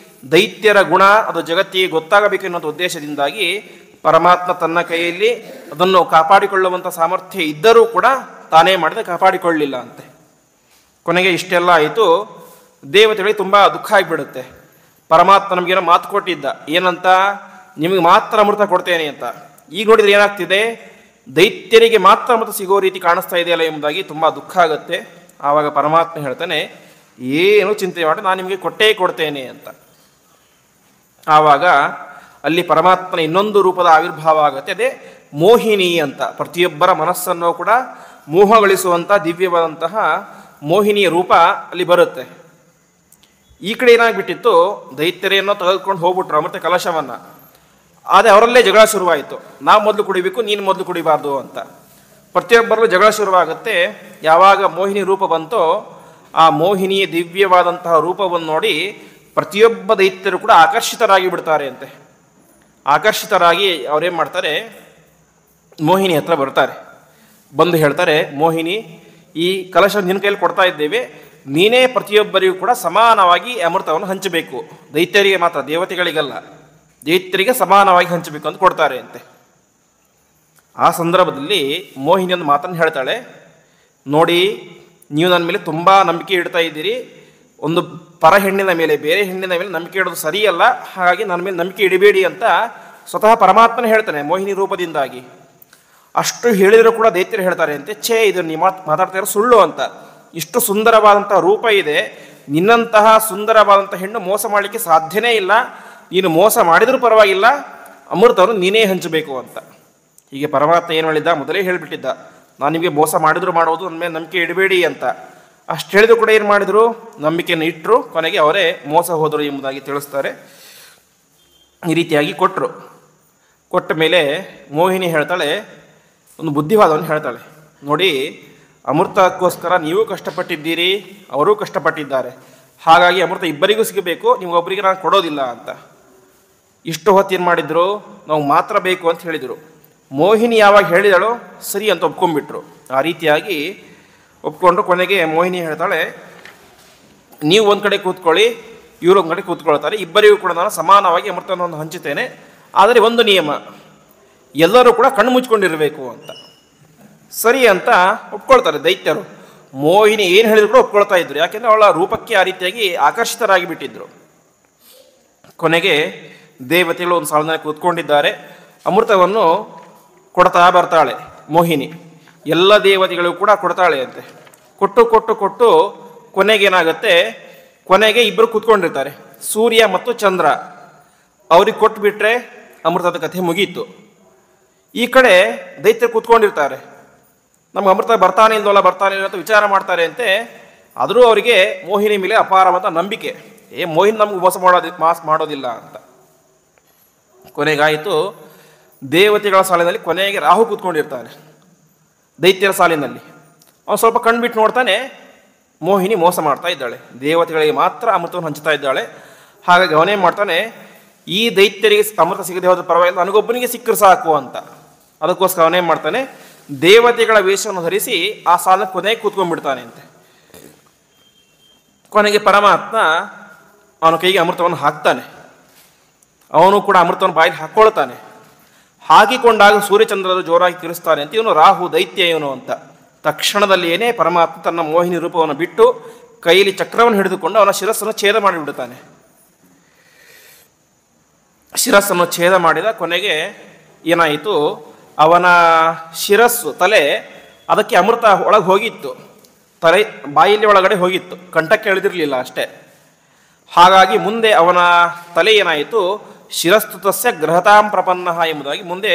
ದೈತ್ಯರ ಗುಣ ಅದು ಜಗತ್ತಿಗೆ ಗೊತ್ತಾಗಬೇಕು ಎನ್ನುವಂಥ ಉದ್ದೇಶದಿಂದಾಗಿ ಪರಮಾತ್ಮ ತನ್ನ ಕೈಯಲ್ಲಿ ಅದನ್ನು ಕಾಪಾಡಿಕೊಳ್ಳುವಂಥ ಸಾಮರ್ಥ್ಯ ಇದ್ದರೂ ಕೂಡ ತಾನೇ ಮಾಡಿದೆ ಕಾಪಾಡಿಕೊಳ್ಳಲಿಲ್ಲ ಅಂತೆ. ಕೊನೆಗೆ ಇಷ್ಟೆಲ್ಲ ಆಯಿತು. ದೇವತೆಗಳಿಗೆ ತುಂಬ ದುಃಖ ಆಗಿಬಿಡುತ್ತೆ. ಪರಮಾತ್ಮ ನಮಗೇನೋ ಮಾತು ಕೊಟ್ಟಿದ್ದ, ಏನಂತ? ನಿಮಗೆ ಮಾತ್ರ ಅಮೃತ ಕೊಡ್ತೇನೆ ಅಂತ. ಈಗ ನೋಡಿದರೆ ಏನಾಗ್ತಿದೆ? ದೈತ್ಯರಿಗೆ ಮಾತ್ರ ಅಮೃತ ಸಿಗೋ ರೀತಿ ಕಾಣಿಸ್ತಾ ಇದೆಯಲ್ಲ ಎಂಬುದಾಗಿ ತುಂಬ ದುಃಖ ಆಗುತ್ತೆ. ಆವಾಗ ಪರಮಾತ್ಮ ಹೇಳ್ತಾನೆ, ಏನು ಚಿಂತೆ ಮಾಡಿ, ನಾನು ನಿಮಗೆ ಕೊಟ್ಟೇ ಕೊಡ್ತೇನೆ ಅಂತ. ಆವಾಗ ಅಲ್ಲಿ ಪರಮಾತ್ಮನ ಇನ್ನೊಂದು ರೂಪದ ಆವಿರ್ಭಾವ ಆಗುತ್ತೆ. ಅದೇ ಮೋಹಿನಿ ಅಂತ. ಪ್ರತಿಯೊಬ್ಬರ ಮನಸ್ಸನ್ನು ಕೂಡ ಮೋಹಗೊಳಿಸುವಂಥ ದಿವ್ಯವಾದಂತಹ ಮೋಹಿನಿಯ ರೂಪ ಅಲ್ಲಿ ಬರುತ್ತೆ. ಈ ಕಡೆ ಏನಾಗ್ಬಿಟ್ಟಿತ್ತು, ದೈತ್ಯರೇನೋ ತೆಗೆದುಕೊಂಡು ಹೋಗ್ಬಿಟ್ರು ಅಮೃತ ಕಲಶವನ್ನು. ಆದರೆ ಅವರಲ್ಲೇ ಜಗಳ ಶುರುವಾಯಿತು. ನಾವು ಮೊದಲು ಕುಡಿಬೇಕು, ನೀನು ಮೊದಲು ಕುಡಿಬಾರ್ದು ಅಂತ. ಪ್ರತಿಯೊಬ್ಬರಲ್ಲೂ ಜಗಳ ಶುರುವಾಗುತ್ತೆ. ಯಾವಾಗ ಮೋಹಿನಿ ರೂಪ ಬಂತೋ ಆ ಮೋಹಿನಿಯ ದಿವ್ಯವಾದಂತಹ ರೂಪವನ್ನು ನೋಡಿ ಪ್ರತಿಯೊಬ್ಬ ದೈತ್ಯರು ಕೂಡ ಆಕರ್ಷಿತರಾಗಿ ಬಿಡ್ತಾರೆ ಅಂತೆ. ಆಕರ್ಷಿತರಾಗಿ ಅವರೇನು ಮಾಡ್ತಾರೆ, ಮೋಹಿನಿ ಹತ್ರ ಬರ್ತಾರೆ. ಬಂದು ಹೇಳ್ತಾರೆ, ಮೋಹಿನಿ, ಈ ಕಲಶ ನಿನ್ನ ಕೈಯಲ್ಲಿ ಕೊಡ್ತಾ ಇದ್ದೇವೆ, ನೀನೇ ಪ್ರತಿಯೊಬ್ಬರಿಗೂ ಕೂಡ ಸಮಾನವಾಗಿ ಅಮೃತವನ್ನು ಹಂಚಬೇಕು. ದೈತ್ಯರಿಗೆ ಮಾತ್ರ, ದೇವತೆಗಳಿಗಲ್ಲ, ದೈತ್ಯರಿಗೆ ಸಮಾನವಾಗಿ ಹಂಚಬೇಕು ಅಂತ ಕೊಡ್ತಾರೆ ಅಂತೆ. ಆ ಸಂದರ್ಭದಲ್ಲಿ ಮೋಹಿನಿ ಒಂದು ಮಾತನ್ನು ಹೇಳ್ತಾಳೆ, ನೋಡಿ, ನೀವು ನನ್ನ ಮೇಲೆ ತುಂಬ ನಂಬಿಕೆ ಇಡ್ತಾ ಇದ್ದೀರಿ. ಒಂದು ಪರ ಹೆಣ್ಣಿನ ಮೇಲೆ, ಬೇರೆ ಹೆಣ್ಣಿನ ಮೇಲೆ ನಂಬಿಕೆ ಇಡೋದು ಸರಿಯಲ್ಲ, ಹಾಗಾಗಿ ನನ್ನ ಮೇಲೆ ನಂಬಿಕೆ ಇಡಬೇಡಿ ಅಂತ ಸ್ವತಃ ಪರಮಾತ್ಮನೇ ಹೇಳ್ತಾನೆ ಮೋಹಿನಿ ರೂಪದಿಂದಾಗಿ. ಅಷ್ಟು ಹೇಳಿದರೂ ಕೂಡ ದೈತ್ಯರು ಹೇಳ್ತಾರೆ ಅಂತೆ, ಛೇ, ಇದು ನೀವು ಮಾತಾಡ್ತಾ ಇರೋ ಸುಳ್ಳು ಅಂತ. ಇಷ್ಟು ಸುಂದರವಾದಂಥ ರೂಪ ಇದೆ, ನಿನ್ನಂತಹ ಸುಂದರವಾದಂಥ ಹೆಣ್ಣು ಮೋಸ ಮಾಡಲಿಕ್ಕೆ ಸಾಧ್ಯನೇ ಇಲ್ಲ. ನೀನು ಮೋಸ ಮಾಡಿದರೂ ಪರವಾಗಿಲ್ಲ, ಅಮೃತವನ್ನು ನೀನೇ ಹಂಚಬೇಕು ಅಂತ. ಹೀಗೆ ಪರಮಾತ್ಮ ಏನು ಹೇಳಿದ್ದ, ಮೊದಲೇ ಹೇಳಿಬಿಟ್ಟಿದ್ದ, ನಾನು ನಿಮಗೆ ಮೋಸ ಮಾಡಿದ್ರು ಮಾಡೋದು, ನನ್ನ ಮೇಲೆ ನಂಬಿಕೆ ಇಡಬೇಡಿ ಅಂತ. ಅಷ್ಟು ಹೇಳಿದ್ರು ಕೂಡ ಏನು ಮಾಡಿದರು, ನಂಬಿಕೆಯನ್ನು ಇಟ್ಟರು. ಕೊನೆಗೆ ಅವರೇ ಮೋಸ ಹೋದರು ಎಂಬುದಾಗಿ ತಿಳಿಸ್ತಾರೆ. ಈ ರೀತಿಯಾಗಿ ಕೊಟ್ಟರು. ಕೊಟ್ಟ ಮೇಲೆ ಮೋಹಿನಿ ಹೇಳ್ತಾಳೆ, ಒಂದು ಬುದ್ಧಿವಾದವನ್ನು ಹೇಳ್ತಾಳೆ, ನೋಡಿ, ಅಮೃತಕ್ಕೋಸ್ಕರ ನೀವು ಕಷ್ಟಪಟ್ಟಿದ್ದೀರಿ, ಅವರೂ ಕಷ್ಟಪಟ್ಟಿದ್ದಾರೆ, ಹಾಗಾಗಿ ಅಮೃತ ಇಬ್ಬರಿಗೂ ಸಿಗಬೇಕು, ನಿಮಗೊಬ್ಬರಿಗೆ ನಾನು ಕೊಡೋದಿಲ್ಲ ಅಂತ. ಇಷ್ಟು ಹೊತ್ತು ಏನು ಮಾಡಿದ್ರು, ನಾವು ಮಾತ್ರ ಬೇಕು ಅಂತ ಹೇಳಿದರು. ಮೋಹಿನಿ ಯಾವಾಗ ಹೇಳಿದಳೋ ಸರಿ ಅಂತ ಒಪ್ಕೊಂಡ್ಬಿಟ್ರು. ಆ ರೀತಿಯಾಗಿ ಒಪ್ಕೊಂಡ್ರು. ಕೊನೆಗೆ ಮೋಹಿನಿ ಹೇಳ್ತಾಳೆ, ನೀವು ಒಂದು ಕಡೆ ಕೂತ್ಕೊಳ್ಳಿ, ಇವರು ಒಂದು ಕಡೆ ಕೂತ್ಕೊಳ್ತಾರೆ, ಇಬ್ಬರಿಗೂ ಕೂಡ ನಾನು ಸಮಾನವಾಗಿ ಅಮೃತವನ್ನು ಹಂಚುತ್ತೇನೆ. ಆದರೆ ಒಂದು ನಿಯಮ, ಎಲ್ಲರೂ ಕೂಡ ಕಣ್ಣು ಮುಚ್ಕೊಂಡಿರಬೇಕು ಅಂತ. ಸರಿ ಅಂತ ಒಪ್ಕೊಳ್ತಾರೆ ದೈತ್ಯರು. ಮೋಹಿನಿ ಏನು ಹೇಳಿದ್ರು ಕೂಡ ಒಪ್ಕೊಳ್ತಾ ಇದ್ರು, ಯಾಕೆಂದರೆ ಅವಳ ರೂಪಕ್ಕೆ ಆ ರೀತಿಯಾಗಿ ಆಕರ್ಷಿತರಾಗಿ ಬಿಟ್ಟಿದ್ರು. ಕೊನೆಗೆ ದೇವತೆಗಳು ಒಂದು ಸಾಲಿನಲ್ಲಿ ಕೂತ್ಕೊಂಡಿದ್ದಾರೆ. ಅಮೃತವನ್ನು ಕೊಡ್ತಾ ಬರ್ತಾಳೆ ಮೋಹಿನಿ. ಎಲ್ಲ ದೇವತೆಗಳಿಗೂ ಕೂಡ ಕೊಡ್ತಾಳೆ ಅಂತೆ. ಕೊಟ್ಟು ಕೊಟ್ಟು ಕೊಟ್ಟು ಕೊನೆಗೇನಾಗುತ್ತೆ, ಕೊನೆಗೆ ಇಬ್ಬರು ಕೂತ್ಕೊಂಡಿರ್ತಾರೆ, ಸೂರ್ಯ ಮತ್ತು ಚಂದ್ರ. ಅವ್ರಿಗೆ ಕೊಟ್ಟುಬಿಟ್ರೆ ಅಮೃತದ ಕಥೆ ಮುಗೀತು. ಈ ಕಡೆ ದೈತ್ಯರು ಕೂತ್ಕೊಂಡಿರ್ತಾರೆ, ನಮ್ಗೆ ಅಮೃತ ಬರ್ತಾನೆ ಇಲ್ವಲ್ಲ ಅಂತ ವಿಚಾರ ಮಾಡ್ತಾರೆ ಅಂತೆ. ಆದರೂ ಅವರಿಗೆ ಮೋಹಿನಿ ಮೇಲೆ ಅಪಾರವಾದ ನಂಬಿಕೆ, ಮೋಹಿನಿ ನಮ್ಗೆ ಮೋಸ ಮಾಡೋದಿಲ್ಲ ಅಂತ. ಕೊನೆಗಾಯಿತು, ದೇವತೆಗಳ ಸಾಲಿನಲ್ಲಿ ಕೊನೆಗೆ ರಾಹು ಕೂತ್ಕೊಂಡಿರ್ತಾನೆ ದೈತ್ಯರ ಸಾಲಿನಲ್ಲಿ. ಅವನು ಸ್ವಲ್ಪ ಕಣ್ಬಿಟ್ಟು ನೋಡ್ತಾನೆ, ಮೋಹಿನಿ ಮೋಸ ಮಾಡ್ತಾ ಇದ್ದಾಳೆ, ದೇವತೆಗಳಿಗೆ ಮಾತ್ರ ಅಮೃತವನ್ನು ಹಂಚ್ತಾ ಇದ್ದಾಳೆ. ಹಾಗಾಗಿ ಅವನೇನು ಮಾಡ್ತಾನೆ, ಈ ದೈತ್ಯರಿಗೆ ಅಮೃತ ಸಿಗದೆ ಹೋದ ಪರವಾಗಿಲ್ಲ, ನನಗೊಬ್ಬನಿಗೆ ಸಿಕ್ಕರು ಸಾಕು ಅಂತ. ಅದಕ್ಕೋಸ್ಕರ ಅವನೇನು ಮಾಡ್ತಾನೆ, ದೇವತೆಗಳ ವೇಷವನ್ನು ಧರಿಸಿ ಆ ಸಾಲಿನ ಕೊನೆಗೆ ಕೂತ್ಕೊಂಡ್ಬಿಡ್ತಾನೆ ಅಂತೆ. ಕೊನೆಗೆ ಪರಮಾತ್ಮ ಅವನ ಕೈಗೆ ಅಮೃತವನ್ನು ಹಾಕ್ತಾನೆ. ಅವನು ಕೂಡ ಅಮೃತವನ್ನು ಬಾಯಿಗೆ ಹಾಕ್ಕೊಳ್ತಾನೆ. ಹಾಕಿಕೊಂಡಾಗ ಸೂರ್ಯಚಂದ್ರರು ಜೋರಾಗಿ ತಿರುಸ್ತಾನೆ ಅಂತ. ಇವನು ರಾಹು, ದೈತ್ಯ ಇವನು ಅಂತ. ತಕ್ಷಣದಲ್ಲಿಯೇ ಪರಮಾತ್ಮ ತನ್ನ ಮೋಹಿನಿ ರೂಪವನ್ನು ಬಿಟ್ಟು ಕೈಯಲ್ಲಿ ಚಕ್ರವನ್ನು ಹಿಡಿದುಕೊಂಡು ಅವನ ಶಿರಸ್ಸನ್ನು ಛೇದ ಮಾಡಿಬಿಡುತ್ತಾನೆ. ಶಿರಸ್ಸನ್ನು ಛೇದ ಮಾಡಿದ. ಕೊನೆಗೆ ಏನಾಯಿತು, ಅವನ ಶಿರಸ್ಸು, ತಲೆ, ಅದಕ್ಕೆ ಅಮೃತ ಒಳಗೆ ಹೋಗಿತ್ತು, ತಲೆ ಬಾಯಲ್ಲಿ ಒಳಗಡೆ ಹೋಗಿತ್ತು, ಕಂಠಕ್ಕೆ ಎಳೆದಿರಲಿಲ್ಲ ಅಷ್ಟೇ. ಹಾಗಾಗಿ ಮುಂದೆ ಅವನ ತಲೆ ಏನಾಯಿತು, ಶಿರಸ್ತುತಸ್ಯ ಗ್ರಹತಾಂ ಪ್ರಪನ್ನ ಎಂಬುದಾಗಿ ಮುಂದೆ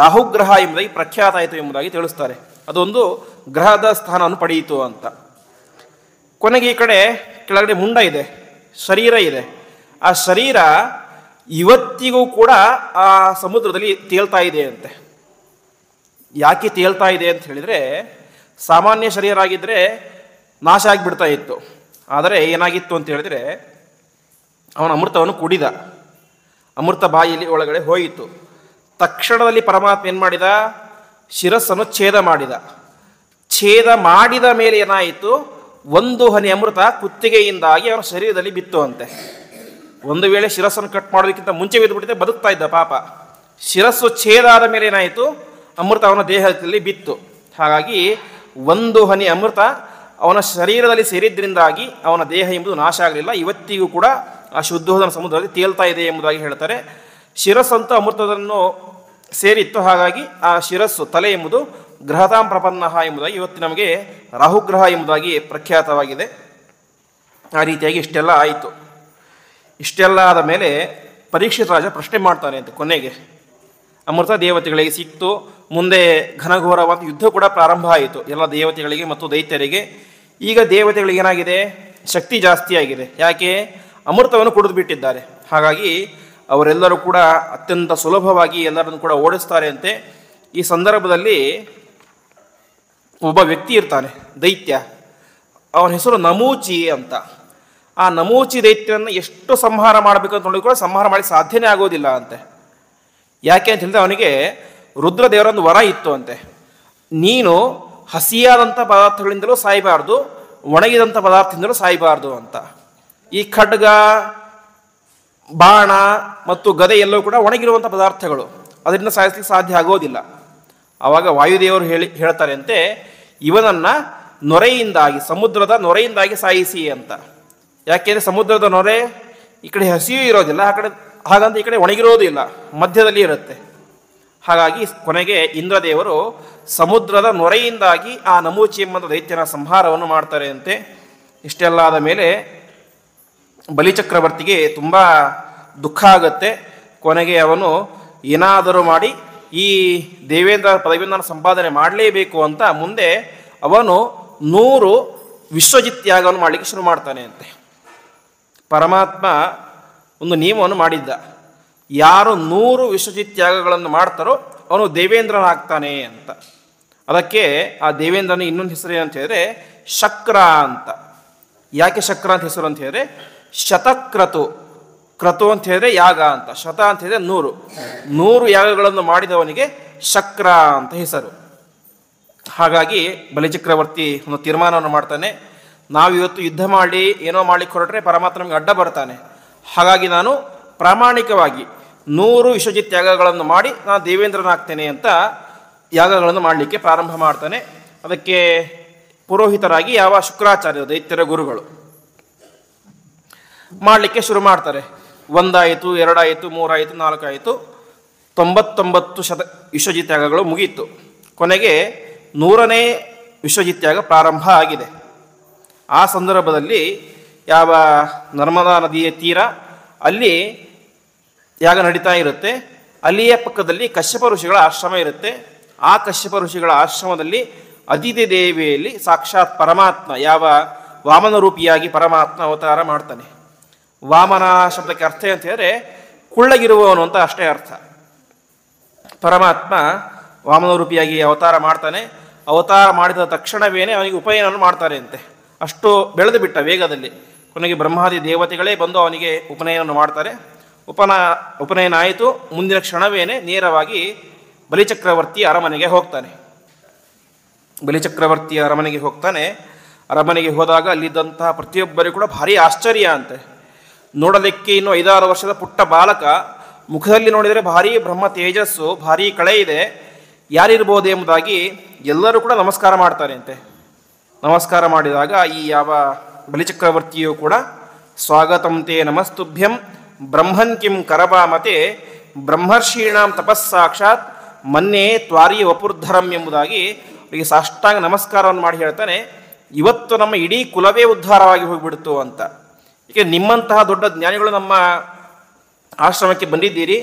ರಾಹುಗ್ರಹ ಎಂಬುದಾಗಿ ಪ್ರಖ್ಯಾತ ಆಯಿತು ಎಂಬುದಾಗಿ ತಿಳಿಸ್ತಾರೆ. ಅದೊಂದು ಗ್ರಹದ ಸ್ಥಾನವನ್ನು ಪಡೆಯಿತು ಅಂತ. ಕೊನೆಗೆ ಈ ಕಡೆ ಕೆಳಗಡೆ ಮುಂಡ ಇದೆ, ಶರೀರ ಇದೆ. ಆ ಶರೀರ ಇವತ್ತಿಗೂ ಕೂಡ ಆ ಸಮುದ್ರದಲ್ಲಿ ತೇಲ್ತಾ ಇದೆ ಅಂತೆ. ಯಾಕೆ ತೇಲ್ತಾ ಇದೆ ಅಂತ ಹೇಳಿದರೆ, ಸಾಮಾನ್ಯ ಶರೀರ ಆಗಿದ್ದರೆ ನಾಶ ಆಗಿಬಿಡ್ತಾ ಇತ್ತು. ಆದರೆ ಏನಾಗಿತ್ತು ಅಂತ ಹೇಳಿದ್ರೆ, ಅವನ ಅಮೃತವನ್ನು ಕುಡಿದ, ಅಮೃತ ಬಾಯಿಲಿ ಒಳಗಡೆ ಹೋಯಿತು. ತಕ್ಷಣದಲ್ಲಿ ಪರಮಾತ್ಮ ಏನು ಮಾಡಿದ, ಶಿರಸ್ಸನ್ನು ಛೇದ ಮಾಡಿದ. ಛೇದ ಮಾಡಿದ ಮೇಲೆ ಏನಾಯಿತು, ಒಂದು ಹನಿ ಅಮೃತ ಕುತ್ತಿಗೆಯಿಂದಾಗಿ ಅವನ ಶರೀರದಲ್ಲಿ ಬಿತ್ತು ಅಂತೆ. ಒಂದು ವೇಳೆ ಶಿರಸ್ಸನ್ನು ಕಟ್ ಮಾಡೋದಕ್ಕಿಂತ ಮುಂಚೆ ಬಿದ್ದುಬಿಟ್ಟಿದೆ, ಬದುಕ್ತಾ ಇದ್ದ ಪಾಪ. ಶಿರಸ್ಸು ಛೇದ ಆದ ಮೇಲೆ ಏನಾಯಿತು, ಅಮೃತ ಅವನ ದೇಹದಲ್ಲಿ ಬಿತ್ತು. ಹಾಗಾಗಿ ಒಂದು ಹನಿ ಅಮೃತ ಅವನ ಶರೀರದಲ್ಲಿ ಸೇರಿದ್ರಿಂದಾಗಿ ಅವನ ದೇಹ ಎಂಬುದು ನಾಶ ಆಗಲಿಲ್ಲ. ಇವತ್ತಿಗೂ ಕೂಡ ಆ ಶುದ್ಧೋಧನ ಸಮುದ್ರದಲ್ಲಿ ತೇಲ್ತಾ ಇದೆ ಎಂಬುದಾಗಿ ಹೇಳ್ತಾರೆ. ಶಿರಸ್ಸಂತೂ ಅಮೃತವನ್ನು ಸೇರಿತ್ತು. ಹಾಗಾಗಿ ಆ ಶಿರಸ್ಸು, ತಲೆ ಎಂಬುದು ಗ್ರಹತಾಂ ಪ್ರಪನ್ನಃ ಎಂಬುದಾಗಿ ಇವತ್ತು ನಮಗೆ ರಾಹುಗ್ರಹ ಎಂಬುದಾಗಿ ಪ್ರಖ್ಯಾತವಾಗಿದೆ. ಆ ರೀತಿಯಾಗಿ ಇಷ್ಟೆಲ್ಲ ಆಯಿತು. ಇಷ್ಟೆಲ್ಲ ಆದ ಮೇಲೆ ಪರೀಕ್ಷಿತ ರಾಜ ಪ್ರಶ್ನೆ ಮಾಡ್ತಾನೆ ಅಂತ, ಕೊನೆಗೆ ಅಮೃತ ದೇವತೆಗಳಿಗೆ ಸಿಕ್ತು. ಮುಂದೆ ಘನಘೋರವಾದ ಯುದ್ಧ ಕೂಡ ಪ್ರಾರಂಭ ಆಯಿತು ಎಲ್ಲ ದೇವತೆಗಳಿಗೆ ಮತ್ತು ದೈತ್ಯರಿಗೆ. ಈಗ ದೇವತೆಗಳಿಗೆ ಏನಾಗಿದೆ, ಶಕ್ತಿ ಜಾಸ್ತಿ ಆಗಿದೆ. ಯಾಕೆ, ಅಮೃತವನ್ನು ಕುಡಿದು ಬಿಟ್ಟಿದ್ದಾರೆ. ಹಾಗಾಗಿ ಅವರೆಲ್ಲರೂ ಕೂಡ ಅತ್ಯಂತ ಸುಲಭವಾಗಿ ಎಲ್ಲರನ್ನು ಕೂಡ ಓಡಿಸ್ತಾರೆ ಅಂತೆ. ಈ ಸಂದರ್ಭದಲ್ಲಿ ಒಬ್ಬ ವ್ಯಕ್ತಿ ಇರ್ತಾನೆ, ದೈತ್ಯ. ಅವನ ಹೆಸರು ನಮೂಚಿ ಅಂತ. ಆ ನಮೂಚಿ ದೈತ್ಯರನ್ನು ಎಷ್ಟು ಸಂಹಾರ ಮಾಡಬೇಕು ಅಂತ ನೋಡಿ ಕೂಡ ಸಂಹಾರ ಮಾಡಿ ಸಾಧ್ಯನೇ ಆಗೋದಿಲ್ಲ ಅಂತೆ. ಯಾಕೆ ಅಂತ ಹೇಳಿದ್ರೆ, ಅವನಿಗೆ ರುದ್ರದೇವರೊಂದು ವರ ಇತ್ತು ಅಂತೆ. ನೀನು ಹಸಿಯಾದಂಥ ಪದಾರ್ಥಗಳಿಂದಲೂ ಸಾಯಬಾರ್ದು, ಒಣಗಿದಂಥ ಪದಾರ್ಥದಿಂದಲೂ ಸಾಯಬಾರ್ದು ಅಂತ. ಈ ಖಡ್ಗ, ಬಾಣ ಮತ್ತು ಗದೆ ಎಲ್ಲವೂ ಕೂಡ ಒಣಗಿರುವಂಥ ಪದಾರ್ಥಗಳು, ಅದರಿಂದ ಸಾಯಿಸ್ಲಿಕ್ಕೆ ಸಾಧ್ಯ ಆಗೋದಿಲ್ಲ. ಆವಾಗ ವಾಯುದೇವರು ಹೇಳ್ತಾರೆ ಅಂತೆ, ಇವನನ್ನು ನೊರೆಯಿಂದಾಗಿ, ಸಮುದ್ರದ ನೊರೆಯಿಂದಾಗಿ ಸಾಯಿಸಿ ಅಂತ. ಯಾಕೆಂದರೆ ಸಮುದ್ರದ ನೊರೆ ಈ ಕಡೆ ಹಸಿಯೂ ಇರೋದಿಲ್ಲ, ಹಾಗಂತ ಈ ಕಡೆ ಒಣಗಿರೋದು ಇಲ್ಲ, ಮಧ್ಯದಲ್ಲಿ ಇರುತ್ತೆ. ಹಾಗಾಗಿ ಕೊನೆಗೆ ಇಂದ್ರದೇವರು ಸಮುದ್ರದ ನೊರೆಯಿಂದಾಗಿ ಆ ನಮೂಚಿ ಎಂಬ ದೈತ್ಯನ ಸಂಹಾರವನ್ನು ಮಾಡ್ತಾರೆ ಅಂತೆ. ಇಷ್ಟೆಲ್ಲ ಆದ ಮೇಲೆ ಬಲಿಚಕ್ರವರ್ತಿಗೆ ತುಂಬ ದುಃಖ ಆಗುತ್ತೆ. ಕೊನೆಗೆ ಅವನು ಏನಾದರೂ ಮಾಡಿ ಈ ದೇವೇಂದ್ರ ಪದವಿಯನ್ನು ಸಂಪಾದನೆ ಮಾಡಲೇಬೇಕು ಅಂತ ಮುಂದೆ ಅವನು 100 ವಿಶ್ವಜಿತ್ ಯಾಗವನ್ನು ಮಾಡಲಿಕ್ಕೆ ಶುರು ಮಾಡ್ತಾನೆ ಅಂತೆ. ಪರಮಾತ್ಮ ಒಂದು ನಿಯಮವನ್ನು ಮಾಡಿದ್ದ, ಯಾರು 100 ವಿಶ್ವಜಿತ್ ಯಾಗಗಳನ್ನು ಮಾಡ್ತಾರೋ ಅವನು ದೇವೇಂದ್ರನಾಗ್ತಾನೆ ಅಂತ. ಅದಕ್ಕೆ ಆ ದೇವೇಂದ್ರನ ಇನ್ನೊಂದು ಹೆಸರು ಏನಂತ ಹೇಳಿದ್ರೆ ಶಕ್ರ ಅಂತ. ಯಾಕೆ ಶಕ್ರ ಅಂತ ಹೆಸರು ಅಂತ ಹೇಳಿದ್ರೆ, ಶತಕ್ರತು, ಕ್ರತು ಅಂತ ಹೇಳಿದ್ರೆ ಯಾಗ ಅಂತ, ಶತ ಅಂತ ಹೇಳಿದ್ರೆ 100 ಯಾಗಗಳನ್ನು ಮಾಡಿದವನಿಗೆ ಶಕ್ರ ಅಂತ ಹೆಸರು. ಹಾಗಾಗಿ ಬಲಿಚಕ್ರವರ್ತಿ ಒಂದು ತೀರ್ಮಾನವನ್ನು ಮಾಡ್ತಾನೆ, ನಾವಿವತ್ತು ಯುದ್ಧ ಮಾಡಿ ಏನೋ ಮಾಡಲಿಕ್ಕೆ ಹೊರಟ್ರೆ ಪರಮಾತ್ಮ ನಮಗೆ ಅಡ್ಡ ಬರ್ತಾನೆ. ಹಾಗಾಗಿ ನಾನು ಪ್ರಾಮಾಣಿಕವಾಗಿ 100 ವಿಶ್ವಜಿತ್ ಯಾಗಗಳನ್ನು ಮಾಡಿ ನಾನು ದೇವೇಂದ್ರನಾಗ್ತೇನೆ ಅಂತ ಯಾಗಗಳನ್ನು ಮಾಡಲಿಕ್ಕೆ ಪ್ರಾರಂಭ ಮಾಡ್ತಾನೆ. ಅದಕ್ಕೆ ಪುರೋಹಿತರಾಗಿ ಯಾವ ಶುಕ್ರಾಚಾರ್ಯ, ದೈತ್ಯರ ಗುರುಗಳು, ಮಾಡಲಿಕ್ಕೆ ಶುರು ಮಾಡ್ತಾರೆ. 1 ಆಯಿತು, 2 ಆಯಿತು, 3 ಆಯಿತು, 4 ಆಯಿತು, 99 ವಿಶ್ವಜಿತ್ ಯಾಗಗಳು ಮುಗೀತು. ಕೊನೆಗೆ 100ನೇ ವಿಶ್ವಜಿತ್ ಯಾಗ ಪ್ರಾರಂಭ ಆಗಿದೆ. ಆ ಸಂದರ್ಭದಲ್ಲಿ ಯಾವ ನರ್ಮದಾ ನದಿಯ ತೀರ ಅಲ್ಲಿ ಯಾಗ ನಡೀತಾ ಇರುತ್ತೆ. ಅಲ್ಲಿಯ ಪಕ್ಕದಲ್ಲಿ ಕಶ್ಯಪ ಋಷಿಗಳ ಆಶ್ರಮ ಇರುತ್ತೆ. ಆ ಕಶ್ಯಪ ಋಷಿಗಳ ಆಶ್ರಮದಲ್ಲಿ ಅದಿತಿ ದೇವಿಯಲ್ಲಿ ಸಾಕ್ಷಾತ್ ಪರಮಾತ್ಮ, ಯಾವ ವಾಮನ ರೂಪಿಯಾಗಿ ಪರಮಾತ್ಮ ಅವತಾರ ಮಾಡ್ತಾನೆ. ವಾಮನ ಶಬ್ದಕ್ಕೆ ಅರ್ಥ ಅಂತ ಹೇಳಿದ್ರೆ ಕುಳ್ಳಗಿರುವವನು ಅಂತ ಅಷ್ಟೇ ಅರ್ಥ. ಪರಮಾತ್ಮ ವಾಮನ ರೂಪಿಯಾಗಿ ಅವತಾರ ಮಾಡ್ತಾನೆ. ಅವತಾರ ಮಾಡಿದ ತಕ್ಷಣವೇನೆ ಅವನಿಗೆ ಉಪನಯನವನ್ನು ಮಾಡ್ತಾರೆ ಅಂತೆ. ಅಷ್ಟು ಬೆಳೆದು ಬಿಟ್ಟ ವೇಗದಲ್ಲಿ. ಕೊನೆಗೆ ಬ್ರಹ್ಮಾದಿ ದೇವತೆಗಳೇ ಬಂದು ಅವನಿಗೆ ಉಪನಯನವನ್ನು ಮಾಡ್ತಾರೆ. ಉಪನಯನ ಆಯಿತು. ಮುಂದಿನ ಕ್ಷಣವೇನೆ ನೇರವಾಗಿ ಬಲಿಚಕ್ರವರ್ತಿ ಅರಮನೆಗೆ ಹೋಗ್ತಾನೆ. ಬಲಿಚಕ್ರವರ್ತಿಯ ಅರಮನೆಗೆ ಹೋಗ್ತಾನೆ. ಅರಮನೆಗೆ ಹೋದಾಗ ಅಲ್ಲಿದ್ದಂತಹ ಪ್ರತಿಯೊಬ್ಬರಿಗೂ ಕೂಡ ಭಾರಿ ಆಶ್ಚರ್ಯ ಅಂತೆ. ನೋಡಲಿಕ್ಕೆ ಇನ್ನು 5-6 ವರ್ಷದ ಪುಟ್ಟ ಬಾಲಕ, ಮುಖದಲ್ಲಿ ನೋಡಿದರೆ ಭಾರೀ ಬ್ರಹ್ಮ ತೇಜಸ್ಸು, ಭಾರೀ ಕಳೆ ಇದೆ, ಯಾರಿರ್ಬೋದು ಎಂಬುದಾಗಿ ಎಲ್ಲರೂ ಕೂಡ ನಮಸ್ಕಾರ ಮಾಡ್ತಾರೆ ಅಂತೆ. ನಮಸ್ಕಾರ ಮಾಡಿದಾಗ ಈ ಯಾವ ಬಲಿಚಕ್ರವರ್ತಿಯು ಕೂಡ ಸ್ವಾಗತಂ ತೇ ನಮಸ್ತುಭ್ಯಂ ಬ್ರಹ್ಮನ್ ಕಿಂ ಕರಬಾಮತೆ ಬ್ರಹ್ಮರ್ಷೀಣಾಂ ತಪಸ್ಸಾಕ್ಷಾತ್ ಮನ್ಯೇ ತ್ವಾರಿ ವಪುರ್ಧರಂ ಎಂಬುದಾಗಿ ಅವರಿಗೆ ಸಾಷ್ಟಾಂಗ ನಮಸ್ಕಾರವನ್ನು ಮಾಡಿ ಹೇಳ್ತಾನೆ, ಇವತ್ತು ನಮ್ಮ ಇಡೀ ಕುಲವೇ ಉದ್ಧಾರವಾಗಿ ಹೋಗಿಬಿಡ್ತು ಅಂತ. ಏಕೆ, ನಿಮ್ಮಂತಹ ದೊಡ್ಡ ಜ್ಞಾನಿಗಳು ನಮ್ಮ ಆಶ್ರಮಕ್ಕೆ ಬಂದಿದ್ದೀರಿ,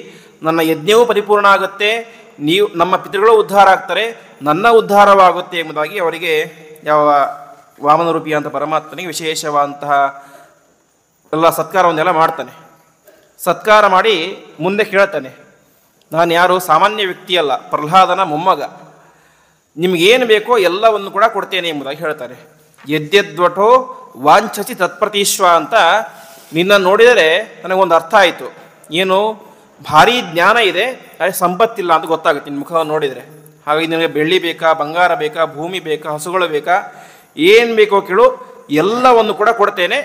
ನನ್ನ ಯಜ್ಞವೂ ಪರಿಪೂರ್ಣ ಆಗುತ್ತೆ, ನೀವು ನಮ್ಮ ಪಿತೃಗಳು ಉದ್ಧಾರ ಆಗ್ತಾರೆ, ನನ್ನ ಉದ್ಧಾರವಾಗುತ್ತೆ ಎಂಬುದಾಗಿ ಅವರಿಗೆ ಯಾವ ವಾಮನ ರೂಪಿ ಅಂತ ಪರಮಾತ್ಮನಿಗೆ ವಿಶೇಷವಾದಂತಹ ಎಲ್ಲ ಸತ್ಕಾರವನ್ನೆಲ್ಲ ಮಾಡ್ತಾನೆ. ಸತ್ಕಾರ ಮಾಡಿ ಮುಂದೆ ಕೇಳ್ತಾನೆ, ನಾನು ಯಾರು ಸಾಮಾನ್ಯ ವ್ಯಕ್ತಿಯಲ್ಲ, ಪ್ರಹ್ಲಾದನ ಮೊಮ್ಮಗ, ನಿಮಗೇನು ಬೇಕೋ ಎಲ್ಲವನ್ನು ಕೂಡ ಕೊಡ್ತೇನೆ ಎಂಬುದಾಗಿ ಹೇಳ್ತಾರೆ. ಯದ್ಯದ್ವಟೋ ವಾಂಛಸಿ ತತ್ಪ್ರತೀಶ್ವ ಅಂತ ನಿನ್ನ ನೋಡಿದರೆ ನನಗೊಂದು ಅರ್ಥ ಆಯಿತು. ಏನು, ಭಾರೀ ಜ್ಞಾನ ಇದೆ, ಆದರೆ ಸಂಪತ್ತಿಲ್ಲ ಅಂತ ಗೊತ್ತಾಗುತ್ತೆ ನಿನ್ನ ಮುಖವನ್ನು ನೋಡಿದರೆ. ಹಾಗಾಗಿ ನಿನಗೆ ಬೆಳ್ಳಿ ಬೇಕಾ, ಬಂಗಾರ ಬೇಕಾ, ಭೂಮಿ ಬೇಕಾ, ಹಸುಗಳು ಬೇಕಾ, ಏನು ಬೇಕೋ ಕೇಳು, ಎಲ್ಲವನ್ನು ಕೂಡ ಕೊಡ್ತೇನೆ.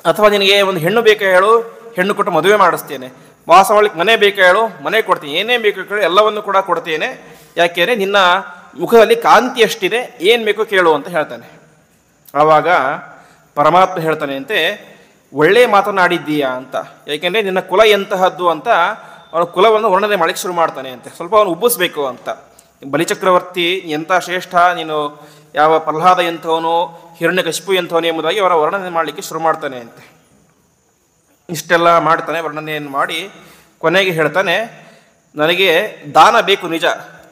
ಅಥವಾ ನಿನಗೆ ಒಂದು ಹೆಣ್ಣು ಬೇಕಾ ಹೇಳು, ಹೆಣ್ಣು ಕೊಟ್ಟು ಮದುವೆ ಮಾಡಿಸ್ತೇನೆ. ವಾಸ ಮಾಡಲಿಕ್ಕೆ ಮನೆ ಬೇಕಾ ಹೇಳು, ಮನೆ ಕೊಡ್ತೀನಿ. ಏನೇ ಬೇಕು ಕೇಳು, ಎಲ್ಲವನ್ನು ಕೂಡ ಕೊಡ್ತೇನೆ. ಯಾಕೆಂದರೆ ನಿನ್ನ ಮುಖದಲ್ಲಿ ಕಾಂತಿ ಎಷ್ಟಿದೆ, ಏನು ಬೇಕೋ ಕೇಳು ಅಂತ ಹೇಳ್ತಾನೆ. ಆವಾಗ ಪರಮಾತ್ಮ ಹೇಳ್ತಾನೆ ಅಂತೆ, ಒಳ್ಳೆಯ ಮಾತನಾಡಿದ್ದೀಯಾ ಅಂತ. ಯಾಕೆಂದರೆ ನಿನ್ನ ಕುಲ ಎಂತಹದ್ದು ಅಂತ ಅವನ ಕುಲವನ್ನು ವರ್ಣನೆ ಮಾಡಲಿಕ್ಕೆ ಶುರು ಮಾಡ್ತಾನೆ ಅಂತೆ. ಸ್ವಲ್ಪ ಅವನು ಉಬ್ಬಿಸ್ಬೇಕು ಅಂತ. ಬಲಿಚಕ್ರವರ್ತಿ ಎಂಥ ಶ್ರೇಷ್ಠ, ನೀನು ಯಾವ ಪ್ರಹ್ಲಾದ ಎಂಥವನು, ಹಿರಣ್ಯಕಶಿಪು ಎಂಥವನು ಎಂಬುದಾಗಿ ಅವರ ವರ್ಣನೆ ಮಾಡಲಿಕ್ಕೆ ಶುರು ಮಾಡ್ತಾನೆ ಅಂತೆ. ಇಷ್ಟೆಲ್ಲ ಮಾಡ್ತಾನೆ, ವರ್ಣನೆಯನ್ನು ಮಾಡಿ ಕೊನೆಗೆ ಹೇಳ್ತಾನೆ, ನನಗೆ ದಾನ ಬೇಕು ನಿಜ,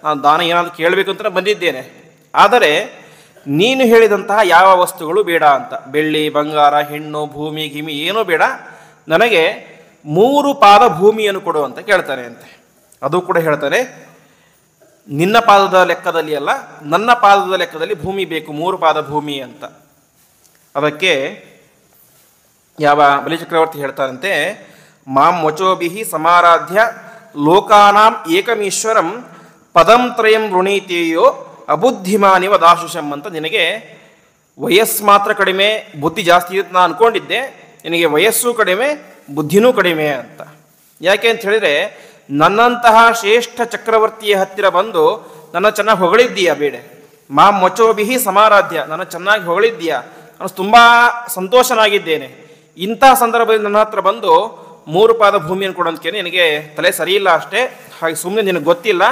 ನಾನು ದಾನ ಏನಾದರೂ ಕೇಳಬೇಕು ಅಂತ ಬಂದಿದ್ದೇನೆ. ಆದರೆ ನೀನು ಹೇಳಿದಂತಹ ಯಾವ ವಸ್ತುಗಳು ಬೇಡ ಅಂತ. ಬೆಳ್ಳಿ, ಬಂಗಾರ, ಹೆಣ್ಣು, ಭೂಮಿ, ಗಿಮಿ ಏನೂ ಬೇಡ, ನನಗೆ 3 ಪಾದ ಭೂಮಿಯನ್ನು ಕೊಡು ಅಂತ ಕೇಳ್ತಾನೆ ಅಂತೆ. ಅದು ಕೂಡ ಹೇಳ್ತಾನೆ, ನಿನ್ನ ಪಾದದ ಲೆಕ್ಕದಲ್ಲಿ ಅಲ್ಲ, ನನ್ನ ಪಾದದ ಲೆಕ್ಕದಲ್ಲಿ ಭೂಮಿ ಬೇಕು, 3 ಪಾದ ಭೂಮಿ ಅಂತ. ಅದಕ್ಕೆ ಯಾವ ಬಲಿಚಕ್ರವರ್ತಿ ಹೇಳ್ತಾರಂತೆ, ಮಾಂ ವಚೋಭಿಹಿ ಸಮಾರಾಧ್ಯ ಲೋಕಾನಾಂ ಏಕಮೀಶ್ವರಂ ಪದಂ ತ್ರಯಂ ವೃಣೀತಿಯೋ ಅಬುದ್ಧಿಮಾನಿವ ದಾಶುಷಂ ಅಂತ. ನಿನಗೆ ವಯಸ್ಸು ಮಾತ್ರ ಕಡಿಮೆ, ಬುದ್ಧಿ ಜಾಸ್ತಿ ಅಂತ ನಾನು ಅಂದ್ಕೊಂಡಿದ್ದೆ, ನಿನಗೆ ವಯಸ್ಸು ಕಡಿಮೆ, ಬುದ್ಧಿನೂ ಕಡಿಮೆ ಅಂತ. ಯಾಕೆ ಅಂತ ಹೇಳಿದರೆ, ನನ್ನಂತಹ ಶ್ರೇಷ್ಠ ಚಕ್ರವರ್ತಿಯ ಹತ್ತಿರ ಬಂದು ನನ್ನ ಚೆನ್ನಾಗಿ ಹೊಗಳಿದ್ದೀಯಾ ಬೇಡ. ಮಾಂ ವಚೋಭಿಹಿ ಸಮಾರಾಧ್ಯ, ನನ್ನ ಚೆನ್ನಾಗಿ ಹೊಗಳಿದ್ದೀಯಾ, ನಾನು ತುಂಬ ಸಂತೋಷನಾಗಿದ್ದೇನೆ. ಇಂಥ ಸಂದರ್ಭದಲ್ಲಿ ನನ್ನ ಹತ್ರ ಬಂದು 3 ಪಾದ ಭೂಮಿಯನ್ನು ಕೊಡೋದಕ್ಕೆ ನಿನಗೆ ತಲೆ ಸರಿಯಿಲ್ಲ ಅಷ್ಟೇ. ಹಾಗೆ ಸುಮ್ಮನೆ ನಿನಗೆ ಗೊತ್ತಿಲ್ಲ,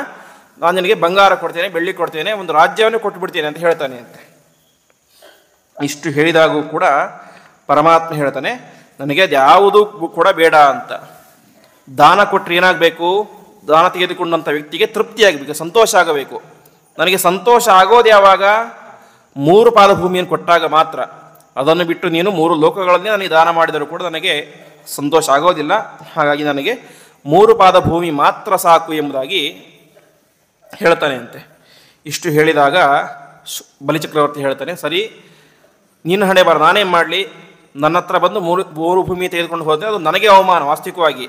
ನಾನು ನಿನಗೆ ಬಂಗಾರ ಕೊಡ್ತೇನೆ, ಬೆಳ್ಳಿ ಕೊಡ್ತೇನೆ, ಒಂದು ರಾಜ್ಯವನ್ನು ಕೊಟ್ಟು ಬಿಡ್ತೇನೆ ಅಂತ ಹೇಳ್ತಾನೆ ಅಂತೆ. ಇಷ್ಟು ಹೇಳಿದಾಗೂ ಕೂಡ ಪರಮಾತ್ಮ ಹೇಳ್ತಾನೆ, ನನಗೆ ಅದು ಯಾವುದೂ ಕೂಡ ಬೇಡ ಅಂತ. ದಾನ ಕೊಟ್ಟರೆ ಏನಾಗಬೇಕು, ದಾನ ತೆಗೆದುಕೊಂಡಂಥ ವ್ಯಕ್ತಿಗೆ ತೃಪ್ತಿ ಆಗಬೇಕು, ಸಂತೋಷ ಆಗಬೇಕು. ನನಗೆ ಸಂತೋಷ ಆಗೋದು ಯಾವಾಗ, 3 ಪಾದ ಭೂಮಿಯನ್ನು ಕೊಟ್ಟಾಗ ಮಾತ್ರ. ಅದನ್ನು ಬಿಟ್ಟು ನೀನು 3 ಲೋಕಗಳನ್ನೇ ನನಗೆ ದಾನ ಮಾಡಿದರೂ ಕೂಡ ನನಗೆ ಸಂತೋಷ ಆಗೋದಿಲ್ಲ. ಹಾಗಾಗಿ ನನಗೆ 3 ಪಾದ ಭೂಮಿ ಮಾತ್ರ ಸಾಕು ಎಂಬುದಾಗಿ ಹೇಳ್ತಾನೆ ಅಂತೆ. ಇಷ್ಟು ಹೇಳಿದಾಗ ಬಲಿಚಕ್ರವರ್ತಿ ಹೇಳ್ತಾನೆ, ಸರಿ, ನೀನು ಹಣೆ ಬಾರ, ನಾನೇನು ಮಾಡಲಿ, ನನ್ನ ಹತ್ರ ಬಂದು 3 ಭೂಮಿ ತೆಗೆದುಕೊಂಡು ಹೋದರೆ ಅದು ನನಗೆ ಅವಮಾನ. ವಾಸ್ತವಿಕವಾಗಿ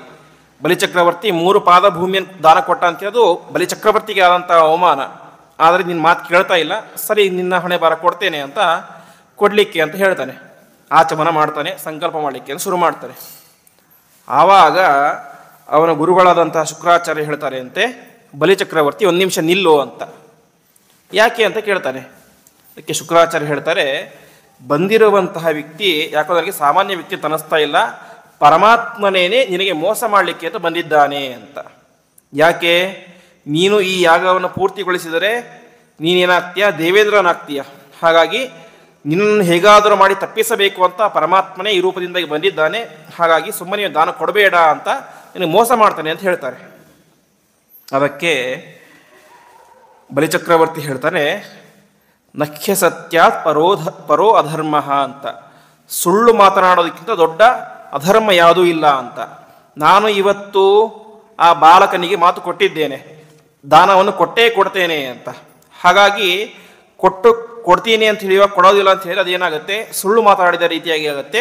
ಬಲಿಚಕ್ರವರ್ತಿ 3 ಪಾದ ಭೂಮಿಯನ್ನು ದಾನ ಕೊಟ್ಟ ಅಂತ ಅದು ಬಲಿಚಕ್ರವರ್ತಿಗೆ ಆದಂಥ ಅವಮಾನ. ಆದರೆ ನಿನ್ನ ಮಾತು ಕೇಳ್ತಾ ಇಲ್ಲ, ಸರಿ ನಿನ್ನ ಹಣೆ ಬಾರ ಕೊಡ್ತೇನೆ ಅಂತ ಕೊಡಲಿಕ್ಕೆ ಅಂತ ಹೇಳ್ತಾನೆ. ಆಚಮನ ಮಾಡ್ತಾನೆ, ಸಂಕಲ್ಪ ಮಾಡಲಿಕ್ಕೆ ಅಂತ ಶುರು ಮಾಡ್ತಾನೆ. ಆವಾಗ ಅವನ ಗುರುಗಳಾದಂತಹ ಶುಕ್ರಾಚಾರ್ಯ ಹೇಳ್ತಾರೆ ಅಂತೆ, ಬಲಿಚಕ್ರವರ್ತಿ 1 ನಿಮಿಷ ನಿಲ್ಲು ಅಂತ. ಯಾಕೆ ಅಂತ ಕೇಳ್ತಾನೆ. ಅದಕ್ಕೆ ಶುಕ್ರಾಚಾರ್ಯ ಹೇಳ್ತಾರೆ, ಬಂದಿರುವಂತಹ ವ್ಯಕ್ತಿ ಯಾಕೋ ನನಗೆ ಸಾಮಾನ್ಯ ವ್ಯಕ್ತಿ ತನಿಸ್ತಾ ಇಲ್ಲ, ಪರಮಾತ್ಮನೇನೆ ನಿನಗೆ ಮೋಸ ಮಾಡಲಿಕ್ಕೆ ಅಂತ ಬಂದಿದ್ದಾನೆ ಅಂತ. ಯಾಕೆ, ನೀನು ಈ ಯಾಗವನ್ನು ಪೂರ್ತಿಗೊಳಿಸಿದರೆ ನೀನೇನಾಗ್ತೀಯ, ದೇವೇಂದ್ರನಾಗ್ತೀಯ. ಹಾಗಾಗಿ ನಿನ್ನನ್ನು ಹೇಗಾದರೂ ಮಾಡಿ ತಪ್ಪಿಸಬೇಕು ಅಂತ ಪರಮಾತ್ಮನೇ ಈ ರೂಪದಿಂದ ಬಂದಿದ್ದಾನೆ. ಹಾಗಾಗಿ ಸುಮ್ಮನೆ ದಾನ ಕೊಡಬೇಡ ಅಂತ ನಿನಗೆ ಮೋಸ ಮಾಡ್ತಾನೆ ಅಂತ ಹೇಳ್ತಾರೆ. ಅದಕ್ಕೆ ಬಲಿಚಕ್ರವರ್ತಿ ಹೇಳ್ತಾನೆ, ನಖ್ಯ ಸತ್ಯಾತ್ ಪರೋ ಅಧರ್ಮ ಅಂತ. ಸುಳ್ಳು ಮಾತನಾಡೋದಕ್ಕಿಂತ ದೊಡ್ಡ ಅಧರ್ಮ ಯಾವುದೂ ಇಲ್ಲ ಅಂತ. ನಾನು ಇವತ್ತು ಆ ಬಾಲಕನಿಗೆ ಮಾತು ಕೊಟ್ಟಿದ್ದೇನೆ, ದಾನವನ್ನು ಕೊಟ್ಟೇ ಕೊಡ್ತೇನೆ ಅಂತ. ಹಾಗಾಗಿ ಕೊಡ್ತೀನಿ ಅಂತ ಹೇಳಿ ಕೊಡೋದಿಲ್ಲ ಅಂತ ಹೇಳಿ ಅದೇನಾಗುತ್ತೆ, ಸುಳ್ಳು ಮಾತಾಡಿದ ರೀತಿಯಾಗಿ ಆಗುತ್ತೆ,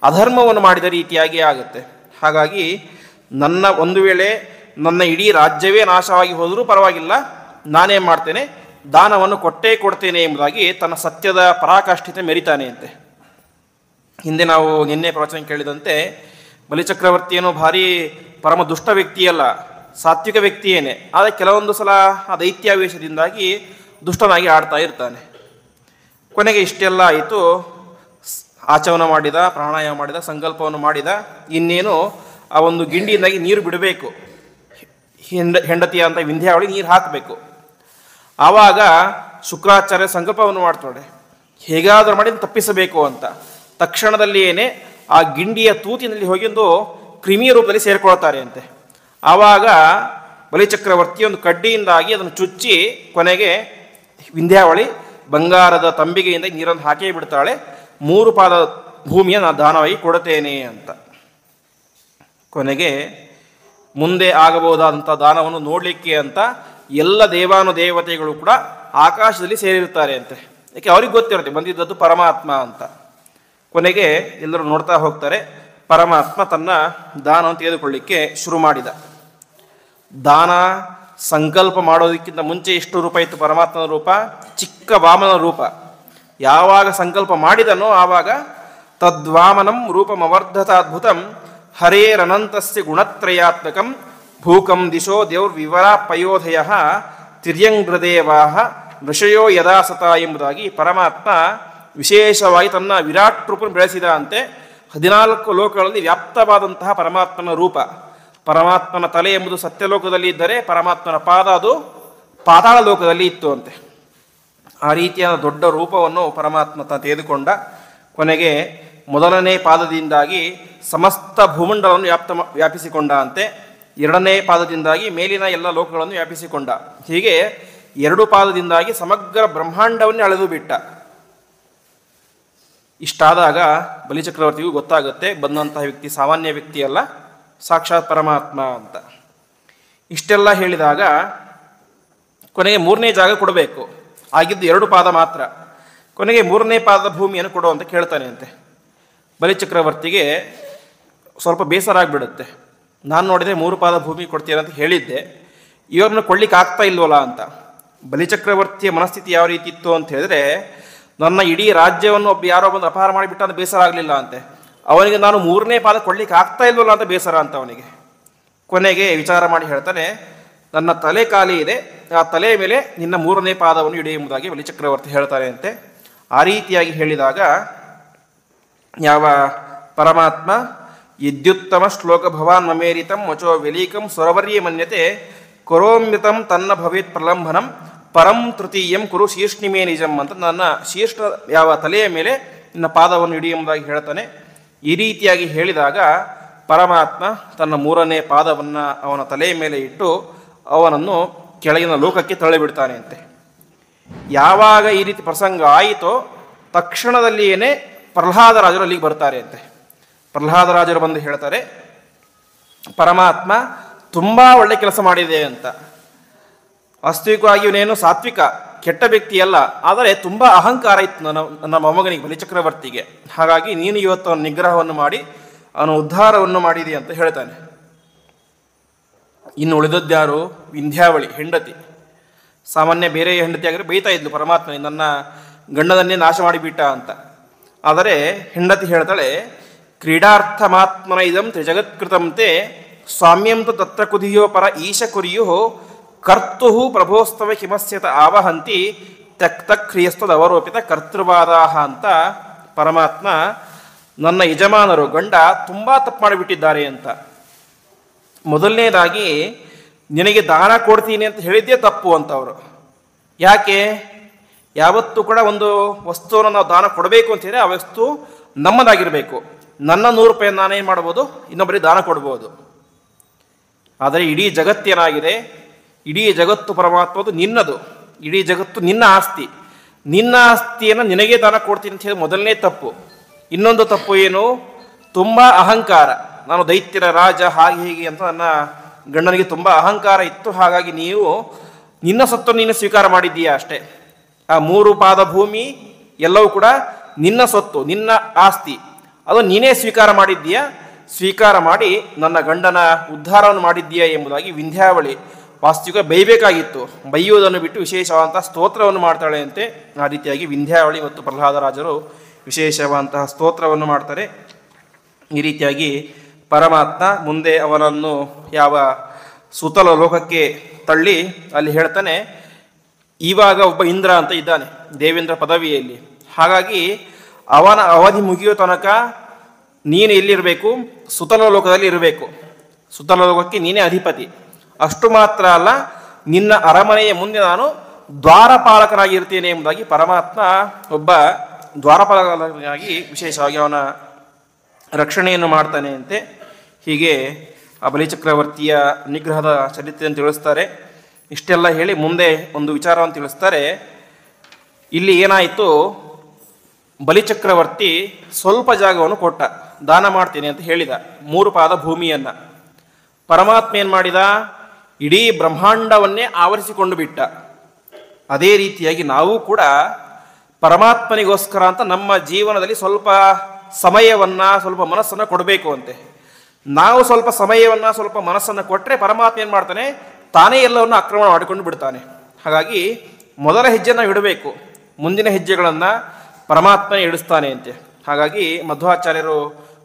ಅಧರ್ಮವನ್ನು ಮಾಡಿದ ರೀತಿಯಾಗಿ ಆಗುತ್ತೆ. ಹಾಗಾಗಿ ಒಂದು ವೇಳೆ ನನ್ನ ಇಡೀ ರಾಜ್ಯವೇ ನಾಶವಾಗಿ ಹೋದರೂ ಪರವಾಗಿಲ್ಲ, ನಾನೇನು ಮಾಡ್ತೇನೆ, ದಾನವನ್ನು ಕೊಟ್ಟೇ ಕೊಡ್ತೇನೆ ಎಂಬುದಾಗಿ ತನ್ನ ಸತ್ಯದ ಪರಾಕಾಷ್ಠತೆ ಮೆರಿತಾನೆ ಅಂತೆ. ಹಿಂದೆ ನಾವು ನಿನ್ನೆ ಪ್ರವಚನ ಕೇಳಿದಂತೆ ಬಲಿಚಕ್ರವರ್ತಿಯೇನೋ ಭಾರಿ ಪರಮ ದುಷ್ಟ ವ್ಯಕ್ತಿಯಲ್ಲ, ಸಾತ್ವಿಕ ವ್ಯಕ್ತಿಯೇನೆ. ಆದರೆ ಕೆಲವೊಂದು ಸಲ ಆ ದೈತ್ಯಾವೇಶದಿಂದಾಗಿ ದುಷ್ಟನಾಗಿ ಆಡ್ತಾ ಇರ್ತಾನೆ. ಕೊನೆಗೆ ಇಷ್ಟೆಲ್ಲ ಆಯಿತು, ಆಚಮನ ಮಾಡಿದ, ಪ್ರಾಣಾಯಾಮ ಮಾಡಿದ, ಸಂಕಲ್ಪವನ್ನು ಮಾಡಿದ. ಇನ್ನೇನು ಆ ಒಂದು ಗಿಂಡಿಯಿಂದಾಗಿ ನೀರು ಬಿಡಬೇಕು, ಹೆಂಡತಿಯ ಅಂತ ವಿಂಧ್ಯಾವಳಿ ನೀರು ಹಾಕಬೇಕು. ಆವಾಗ ಶುಕ್ರಾಚಾರ್ಯ ಸಂಕಲ್ಪವನ್ನು ಮಾಡ್ತಾಳೆ, ಹೇಗಾದರೂ ಮಾಡಿ ತಪ್ಪಿಸಬೇಕು ಅಂತ. ತಕ್ಷಣದಲ್ಲಿಯೇ ಆ ಗಿಂಡಿಯ ತೂತಿನಲ್ಲಿ ಹೋಗಿಂದು ಕ್ರಿಮಿಯ ರೂಪದಲ್ಲಿ ಸೇರಿಕೊಳ್ತಾರೆ ಅಂತೆ. ಆವಾಗ ಬಲಿಚಕ್ರವರ್ತಿ ಒಂದು ಕಡ್ಡಿಯಿಂದಾಗಿ ಅದನ್ನು ಚುಚ್ಚಿ ಕೊನೆಗೆ ವಿಂಧ್ಯಾವಳಿ ಬಂಗಾರದ ತಂಬಿಗೆಯಿಂದ ನೀರನ್ನು ಹಾಕೇ ಬಿಡ್ತಾಳೆ. 3 ಪಾದ ಭೂಮಿಯ ನಾನು ದಾನವಾಗಿ ಕೊಡುತ್ತೇನೆ ಅಂತ. ಕೊನೆಗೆ ಮುಂದೆ ಆಗಬಹುದಾದಂಥ ದಾನವನ್ನು ನೋಡಲಿಕ್ಕೆ ಅಂತ ಎಲ್ಲ ದೇವಾನುದೇವತೆಗಳು ಕೂಡ ಆಕಾಶದಲ್ಲಿ ಸೇರಿರ್ತಾರೆ ಅಂತೆ. ಯಾಕೆ ಅವ್ರಿಗೆ ಗೊತ್ತಿರುತ್ತೆ ಬಂದಿದ್ದದ್ದು ಪರಮಾತ್ಮ ಅಂತ. ಕೊನೆಗೆ ಎಲ್ಲರೂ ನೋಡ್ತಾ ಹೋಗ್ತಾರೆ. ಪರಮಾತ್ಮ ತನ್ನ ದಾನವನ್ನು ತೆಗೆದುಕೊಳ್ಳಿಕ್ಕೆ ಶುರು ಮಾಡಿದ. ದಾನ ಸಂಕಲ್ಪ ಮಾಡೋದಕ್ಕಿಂತ ಮುಂಚೆ ಎಷ್ಟು ರೂಪ ಇತ್ತು ಪರಮಾತ್ಮನ ರೂಪ? ಚಿಕ್ಕ ವಾಮನ ರೂಪ. ಯಾವಾಗ ಸಂಕಲ್ಪ ಮಾಡಿದನೋ ಆವಾಗ ತದ್ವಾಮನಂ ರೂಪಮವರ್ಧತಾದ್ಭುತಂ ಹರೇರನಂತಸ್ಯ ಗುಣತ್ರಯಾತ್ಮಕಂ ಭೂಕಂ ದಿಶೋ ದೇವ್ರ್ವಿವರ ಪಯೋಧಯ ತಿರ್ಯಂಗ್ರದೇವಾಹ ಋಷಯೋ ಯದಾಸತ ಎಂಬುದಾಗಿ ಪರಮಾತ್ಮ ವಿಶೇಷವಾಗಿ ತನ್ನ ವಿರಾಟ್ ರೂಪವನ್ನು ಬೆಳೆಸಿದ ಅಂತೆ. 14 ಲೋಕಗಳಲ್ಲಿ ವ್ಯಾಪ್ತವಾದಂತಹ ಪರಮಾತ್ಮನ ರೂಪ. ಪರಮಾತ್ಮನ ತಲೆ ಎಂಬುದು ಸತ್ಯಲೋಕದಲ್ಲಿ ಇದ್ದರೆ ಪರಮಾತ್ಮನ ಪಾದ ಅದು ಪಾತಾಳ ಲೋಕದಲ್ಲಿ ಇತ್ತು ಅಂತೆ. ಆ ರೀತಿಯಾದ ದೊಡ್ಡ ರೂಪವನ್ನು ಪರಮಾತ್ಮ ತೆಗೆದುಕೊಂಡ. ಕೊನೆಗೆ ಮೊದಲನೇ ಪಾದದಿಂದಾಗಿ ಸಮಸ್ತ ಭೂಮಂಡಲವನ್ನು ವ್ಯಾಪಿಸಿಕೊಂಡ ಅಂತೆ. 2ನೇ ಪಾದದಿಂದಾಗಿ ಮೇಲಿನ ಎಲ್ಲ ಲೋಕಗಳನ್ನು ವ್ಯಾಪಿಸಿಕೊಂಡ. ಹೀಗೆ 2 ಪಾದದಿಂದಾಗಿ ಸಮಗ್ರ ಬ್ರಹ್ಮಾಂಡವನ್ನೇ ಅಳೆದು ಬಿಟ್ಟ. ಇಷ್ಟಾದಾಗ ಬಲಿಚಕ್ರವರ್ತಿಗೂ ಗೊತ್ತಾಗುತ್ತೆ ಬಂದಂತಹ ವ್ಯಕ್ತಿ ಸಾಮಾನ್ಯ ವ್ಯಕ್ತಿ ಅಲ್ಲ, ಸಾಕ್ಷಾತ್ ಪರಮಾತ್ಮ ಅಂತ. ಇಷ್ಟೆಲ್ಲ ಹೇಳಿದಾಗ ಕೊನೆಗೆ 3ನೇ ಜಾಗ ಕೊಡಬೇಕು. ಆಗಿದ್ದು 2 ಪಾದ ಮಾತ್ರ. ಕೊನೆಗೆ 3ನೇ ಪಾದದ ಭೂಮಿಯನ್ನು ಕೊಡು ಅಂತ ಕೇಳ್ತಾನೆ ಅಂತೆ. ಬಲಿಚಕ್ರವರ್ತಿಗೆ ಸ್ವಲ್ಪ ಬೇಸರ ಆಗಿಬಿಡುತ್ತೆ. ನಾನು ನೋಡಿದರೆ 3 ಪಾದ ಭೂಮಿ ಕೊಡ್ತೀನಿ ಅಂತ ಹೇಳಿದ್ದೆ, ಇವ್ರನ್ನ ಕೊಡ್ಲಿಕ್ಕೆ ಆಗ್ತಾ ಇಲ್ವಲ್ಲ ಅಂತ. ಬಲಿಚಕ್ರವರ್ತಿಯ ಮನಸ್ಥಿತಿ ಯಾವ ರೀತಿ ಇತ್ತು ಅಂತ ಹೇಳಿದ್ರೆ, ನನ್ನ ಇಡೀ ರಾಜ್ಯವನ್ನು ಯಾರೋ ಬಂದು ಅಪಹಾರ ಮಾಡಿಬಿಟ್ಟ ಅಂತ ಬೇಸರ ಆಗಲಿಲ್ಲ ಅಂತೆ. ಅವನಿಗೆ ನಾನು 3ನೇ ಪಾದ ಕೊಡ್ಲಿಕ್ಕೆ ಆಗ್ತಾ ಇಲ್ವಲ್ಲ ಅಂತ ಬೇಸರ ಅಂತ ಅವನಿಗೆ. ಕೊನೆಗೆ ವಿಚಾರ ಮಾಡಿ ಹೇಳ್ತಾನೆ, ನನ್ನ ತಲೆ ಖಾಲಿ ಇದೆ, ಆ ತಲೆಯ ಮೇಲೆ ನಿನ್ನ 3ನೇ ಪಾದವನ್ನು ಇಡಿ ಎಂಬುದಾಗಿ ಬಲಿಚಕ್ರವರ್ತಿ ಹೇಳ್ತಾರೆ ಅಂತೆ. ಆ ರೀತಿಯಾಗಿ ಹೇಳಿದಾಗ ಯಾವ ಪರಮಾತ್ಮ ಯದ್ಯುತ್ತಮ ಶ್ಲೋಕ ಭವಾನ್ ಮಮೇರಿತಂ ವಚೋ ವೆಲೀಕಂ ಸ್ವರವರ್ಯ ಮನ್ಯತೆ ಕರೋಮ್ಯತಂ ತನ್ನ ಭವೇತ್ ಪ್ರಲಂಬನಂ ಪರಂ ತೃತೀಯಂ ಕುರು ಶೀರ್ಷ್ಣಿಮೇ ನಿಜಂ ಅಂತ ನನ್ನ ಶೀರ್ಷ ಯಾವ ತಲೆಯ ಮೇಲೆ ನಿನ್ನ ಪಾದವನ್ನು ಇಡಿ ಎಂಬುದಾಗಿ ಹೇಳ್ತಾನೆ. ಈ ರೀತಿಯಾಗಿ ಹೇಳಿದಾಗ ಪರಮಾತ್ಮ ತನ್ನ 3ನೇ ಪಾದವನ್ನು ಅವನ ತಲೆಯ ಮೇಲೆ ಇಟ್ಟು ಅವನನ್ನು ಕೆಳಗಿನ ಲೋಕಕ್ಕೆ ತಳ್ಳಿಬಿಡ್ತಾನೆ ಅಂತೆ. ಯಾವಾಗ ಈ ರೀತಿ ಪ್ರಸಂಗ ಆಯಿತೋ ತಕ್ಷಣದಲ್ಲಿಯೇ ಪ್ರಹ್ಲಾದರಾಜರು ಅಲ್ಲಿಗೆ ಬರ್ತಾರೆ ಅಂತೆ. ಪ್ರಹ್ಲಾದರಾಜರು ಬಂದು ಹೇಳ್ತಾರೆ, ಪರಮಾತ್ಮ ತುಂಬ ಒಳ್ಳೆ ಕೆಲಸ ಮಾಡಿದೆ ಅಂತ. ವಾಸ್ತವಿಕವಾಗಿ ಇವನೇನು ಸಾತ್ವಿಕ ಕೆಟ್ಟ ವ್ಯಕ್ತಿ ಅಲ್ಲ, ಆದರೆ ತುಂಬ ಅಹಂಕಾರ ಇತ್ತು ನನ್ನ ಮೊಮ್ಮಗನಿಗೆ ಬಲಿಚಕ್ರವರ್ತಿಗೆ. ಹಾಗಾಗಿ ನೀನು ಇವತ್ತು ಅವನ ನಿಗ್ರಹವನ್ನು ಮಾಡಿ ಅವನ ಉದ್ಧಾರವನ್ನು ಮಾಡಿದೆ ಅಂತ ಹೇಳ್ತಾನೆ. ಇನ್ನು ಉಳಿದದ್ಯಾರು? ವಿಂಧ್ಯಾವಳಿ ಹೆಂಡತಿ. ಸಾಮಾನ್ಯ ಬೇರೆ ಹೆಂಡತಿ ಆಗಿದ್ರೆ ಬೈತಾ ಇದ್ಲು ಪರಮಾತ್ಮ, ನನ್ನ ಗಂಡನನ್ನೇ ನಾಶ ಮಾಡಿಬಿಟ್ಟ ಅಂತ. ಆದರೆ ಹೆಂಡತಿ ಹೇಳ್ತಾಳೆ, ಕ್ರೀಡಾರ್ಥಮಾತ್ಮನ ಇದಂ ತ್ರಿಜಗತ್ಕೃತಂತೆ ಸ್ವಾಮ್ಯಂತು ತತ್ರ ಕುದಿಯೋ ಪರ ಈಶ ಕುರಿಯೋ ಕರ್ತು ಪ್ರಭೋಸ್ತವ ಕಿಮಸ್ಯತ ಆವಹಂತಿ ತ್ಯಕ್ತ ಕ್ರಿಯಸ್ತದವರೋಪಿತ ಕರ್ತೃವಾದಾಹ ಅಂತ ಪರಮಾತ್ಮ ನನ್ನ ಯಜಮಾನರು ಗಂಡ ತುಂಬ ತಪ್ಪು ಮಾಡಿಬಿಟ್ಟಿದ್ದಾರೆ ಅಂತ. ಮೊದಲನೇದಾಗಿ ನಿನಗೆ ದಾನ ಕೊಡ್ತೀನಿ ಅಂತ ಹೇಳಿದ್ದೇ ತಪ್ಪು ಅಂತ ಅವರು. ಯಾಕೆ? ಯಾವತ್ತೂ ಕೂಡ ಒಂದು ವಸ್ತುವನ್ನು ನಾವು ದಾನ ಕೊಡಬೇಕು ಅಂತಂದರೆ ಆ ವಸ್ತು ನಮ್ಮದಾಗಿರಬೇಕು. ನನ್ನ 100 ರೂಪಾಯಿ ನಾನೇನು ಮಾಡ್ಬೋದು, ಇನ್ನೊಬ್ಬರಿಗೆ ದಾನ ಕೊಡ್ಬೋದು. ಆದರೆ ಇಡೀ ಜಗತ್ತೇನಾಗಿದೆ, ಇಡೀ ಜಗತ್ತು ಪರಮಾತ್ಮದು ನಿನ್ನದು, ಇಡೀ ಜಗತ್ತು ನಿನ್ನ ಆಸ್ತಿ. ನಿನ್ನ ಆಸ್ತಿಯನ್ನು ನಿನಗೆ ದಾನ ಕೊಡ್ತೀನಿ ಅಂತ ಹೇಳಿ ಮೊದಲನೇ ತಪ್ಪು. ಇನ್ನೊಂದು ತಪ್ಪು ಏನು? ತುಂಬ ಅಹಂಕಾರ. ನಾನು ದೈತ್ಯರ ರಾಜ ಹಾಗೆ ಹೀಗೆ ಅಂತ ನನ್ನ ಗಂಡನಿಗೆ ತುಂಬ ಅಹಂಕಾರ ಇತ್ತು, ಹಾಗಾಗಿ ನೀವು ನಿನ್ನ ಸೊತ್ತು ನೀನು ಸ್ವೀಕಾರ ಮಾಡಿದ್ದೀಯಾ ಅಷ್ಟೇ. ಆ 3 ಪಾದ ಭೂಮಿ ಎಲ್ಲವೂ ಕೂಡ ನಿನ್ನ ಸೊತ್ತು, ನಿನ್ನ ಆಸ್ತಿ, ಅದು ನೀನೇ ಸ್ವೀಕಾರ ಮಾಡಿದ್ದೀಯಾ. ಸ್ವೀಕಾರ ಮಾಡಿ ನನ್ನ ಗಂಡನ ಉದ್ಧಾರವನ್ನು ಮಾಡಿದ್ದೀಯಾ ಎಂಬುದಾಗಿ ವಿಂಧ್ಯಾವಳಿ ವಾಸ್ತವಿಕ ಬೈಬೇಕಾಗಿತ್ತು. ಬೈಯುವುದನ್ನು ಬಿಟ್ಟು ವಿಶೇಷವಾದಂತಹ ಸ್ತೋತ್ರವನ್ನು ಮಾಡ್ತಾಳೆ ಅಂತೆ. ಆ ರೀತಿಯಾಗಿ ವಿಂಧ್ಯಾವಳಿ ಮತ್ತು ಪ್ರಹ್ಲಾದರಾಜರು ವಿಶೇಷವಾದಂತಹ ಸ್ತೋತ್ರವನ್ನು ಮಾಡ್ತಾರೆ. ಈ ರೀತಿಯಾಗಿ ಪರಮಾತ್ಮ ಮುಂದೆ ಅವನನ್ನು ಯಾವ ಸುತಲ ಲೋಕಕ್ಕೆ ತಳ್ಳಿ ಅಲ್ಲಿ ಹೇಳ್ತಾನೆ, ಇವಾಗ ಒಬ್ಬ ಇಂದ್ರ ಅಂತ ಇದ್ದಾನೆ ದೇವೇಂದ್ರ ಪದವಿಯಲ್ಲಿ. ಹಾಗಾಗಿ ಅವನ ಅವಧಿ ಮುಗಿಯೋ ತನಕ ನೀನು ಎಲ್ಲಿರಬೇಕು? ಸುತಲ ಲೋಕದಲ್ಲಿ ಇರಬೇಕು. ಸುತಲ ಲೋಕಕ್ಕೆ ನೀನೇ ಅಧಿಪತಿ. ಅಷ್ಟು ಮಾತ್ರ ಅಲ್ಲ, ನಿನ್ನ ಅರಮನೆಯ ಮುಂದೆ ನಾನು ದ್ವಾರಪಾಲಕನಾಗಿರ್ತೇನೆ ಎಂಬುದಾಗಿ ಪರಮಾತ್ಮ ಒಬ್ಬ ದ್ವಾರಪಾಲಕನಾಗಿ ವಿಶೇಷವಾಗಿ ಅವನ ರಕ್ಷಣೆಯನ್ನು ಮಾಡ್ತಾನೆ ಅಂತೆ. ಹೀಗೆ ಆ ಬಲಿಚಕ್ರವರ್ತಿಯ ನಿಗ್ರಹದ ಚರಿತ್ರೆಯನ್ನು ತಿಳಿಸ್ತಾರೆ. ಇಷ್ಟೆಲ್ಲ ಹೇಳಿ ಮುಂದೆ ಒಂದು ವಿಚಾರವನ್ನು ತಿಳಿಸ್ತಾರೆ. ಇಲ್ಲಿ ಏನಾಯಿತು, ಬಲಿಚಕ್ರವರ್ತಿ ಸ್ವಲ್ಪ ಜಾಗವನ್ನು ಕೊಟ್ಟ, ದಾನ ಮಾಡ್ತೀನಿ ಅಂತ ಹೇಳಿದ 3 ಪಾದ ಭೂಮಿಯನ್ನು. ಪರಮಾತ್ಮ ಏನು ಮಾಡಿದ? ಇಡೀ ಬ್ರಹ್ಮಾಂಡವನ್ನೇ ಆವರಿಸಿಕೊಂಡು ಬಿಟ್ಟ. ಅದೇ ರೀತಿಯಾಗಿ ನಾವು ಕೂಡ ಪರಮಾತ್ಮನಿಗೋಸ್ಕರ ಅಂತ ನಮ್ಮ ಜೀವನದಲ್ಲಿ ಸ್ವಲ್ಪ ಸಮಯವನ್ನು, ಸ್ವಲ್ಪ ಮನಸ್ಸನ್ನು ಕೊಡಬೇಕು ಅಂತೆ. ನಾವು ಸ್ವಲ್ಪ ಸಮಯವನ್ನು, ಸ್ವಲ್ಪ ಮನಸ್ಸನ್ನು ಕೊಟ್ಟರೆ ಪರಮಾತ್ಮ ಏನು ಮಾಡ್ತಾನೆ, ತಾನೇ ಎಲ್ಲವನ್ನು ಆಕ್ರಮಣ ಮಾಡಿಕೊಂಡು ಬಿಡ್ತಾನೆ. ಹಾಗಾಗಿ ಮೊದಲ ಹೆಜ್ಜೆಯನ್ನು ಇಡಬೇಕು, ಮುಂದಿನ ಹೆಜ್ಜೆಗಳನ್ನು ಪರಮಾತ್ಮನೇ ಇಡಿಸ್ತಾನೆ ಅಂತೆ. ಹಾಗಾಗಿ ಮಧ್ವಾಚಾರ್ಯರು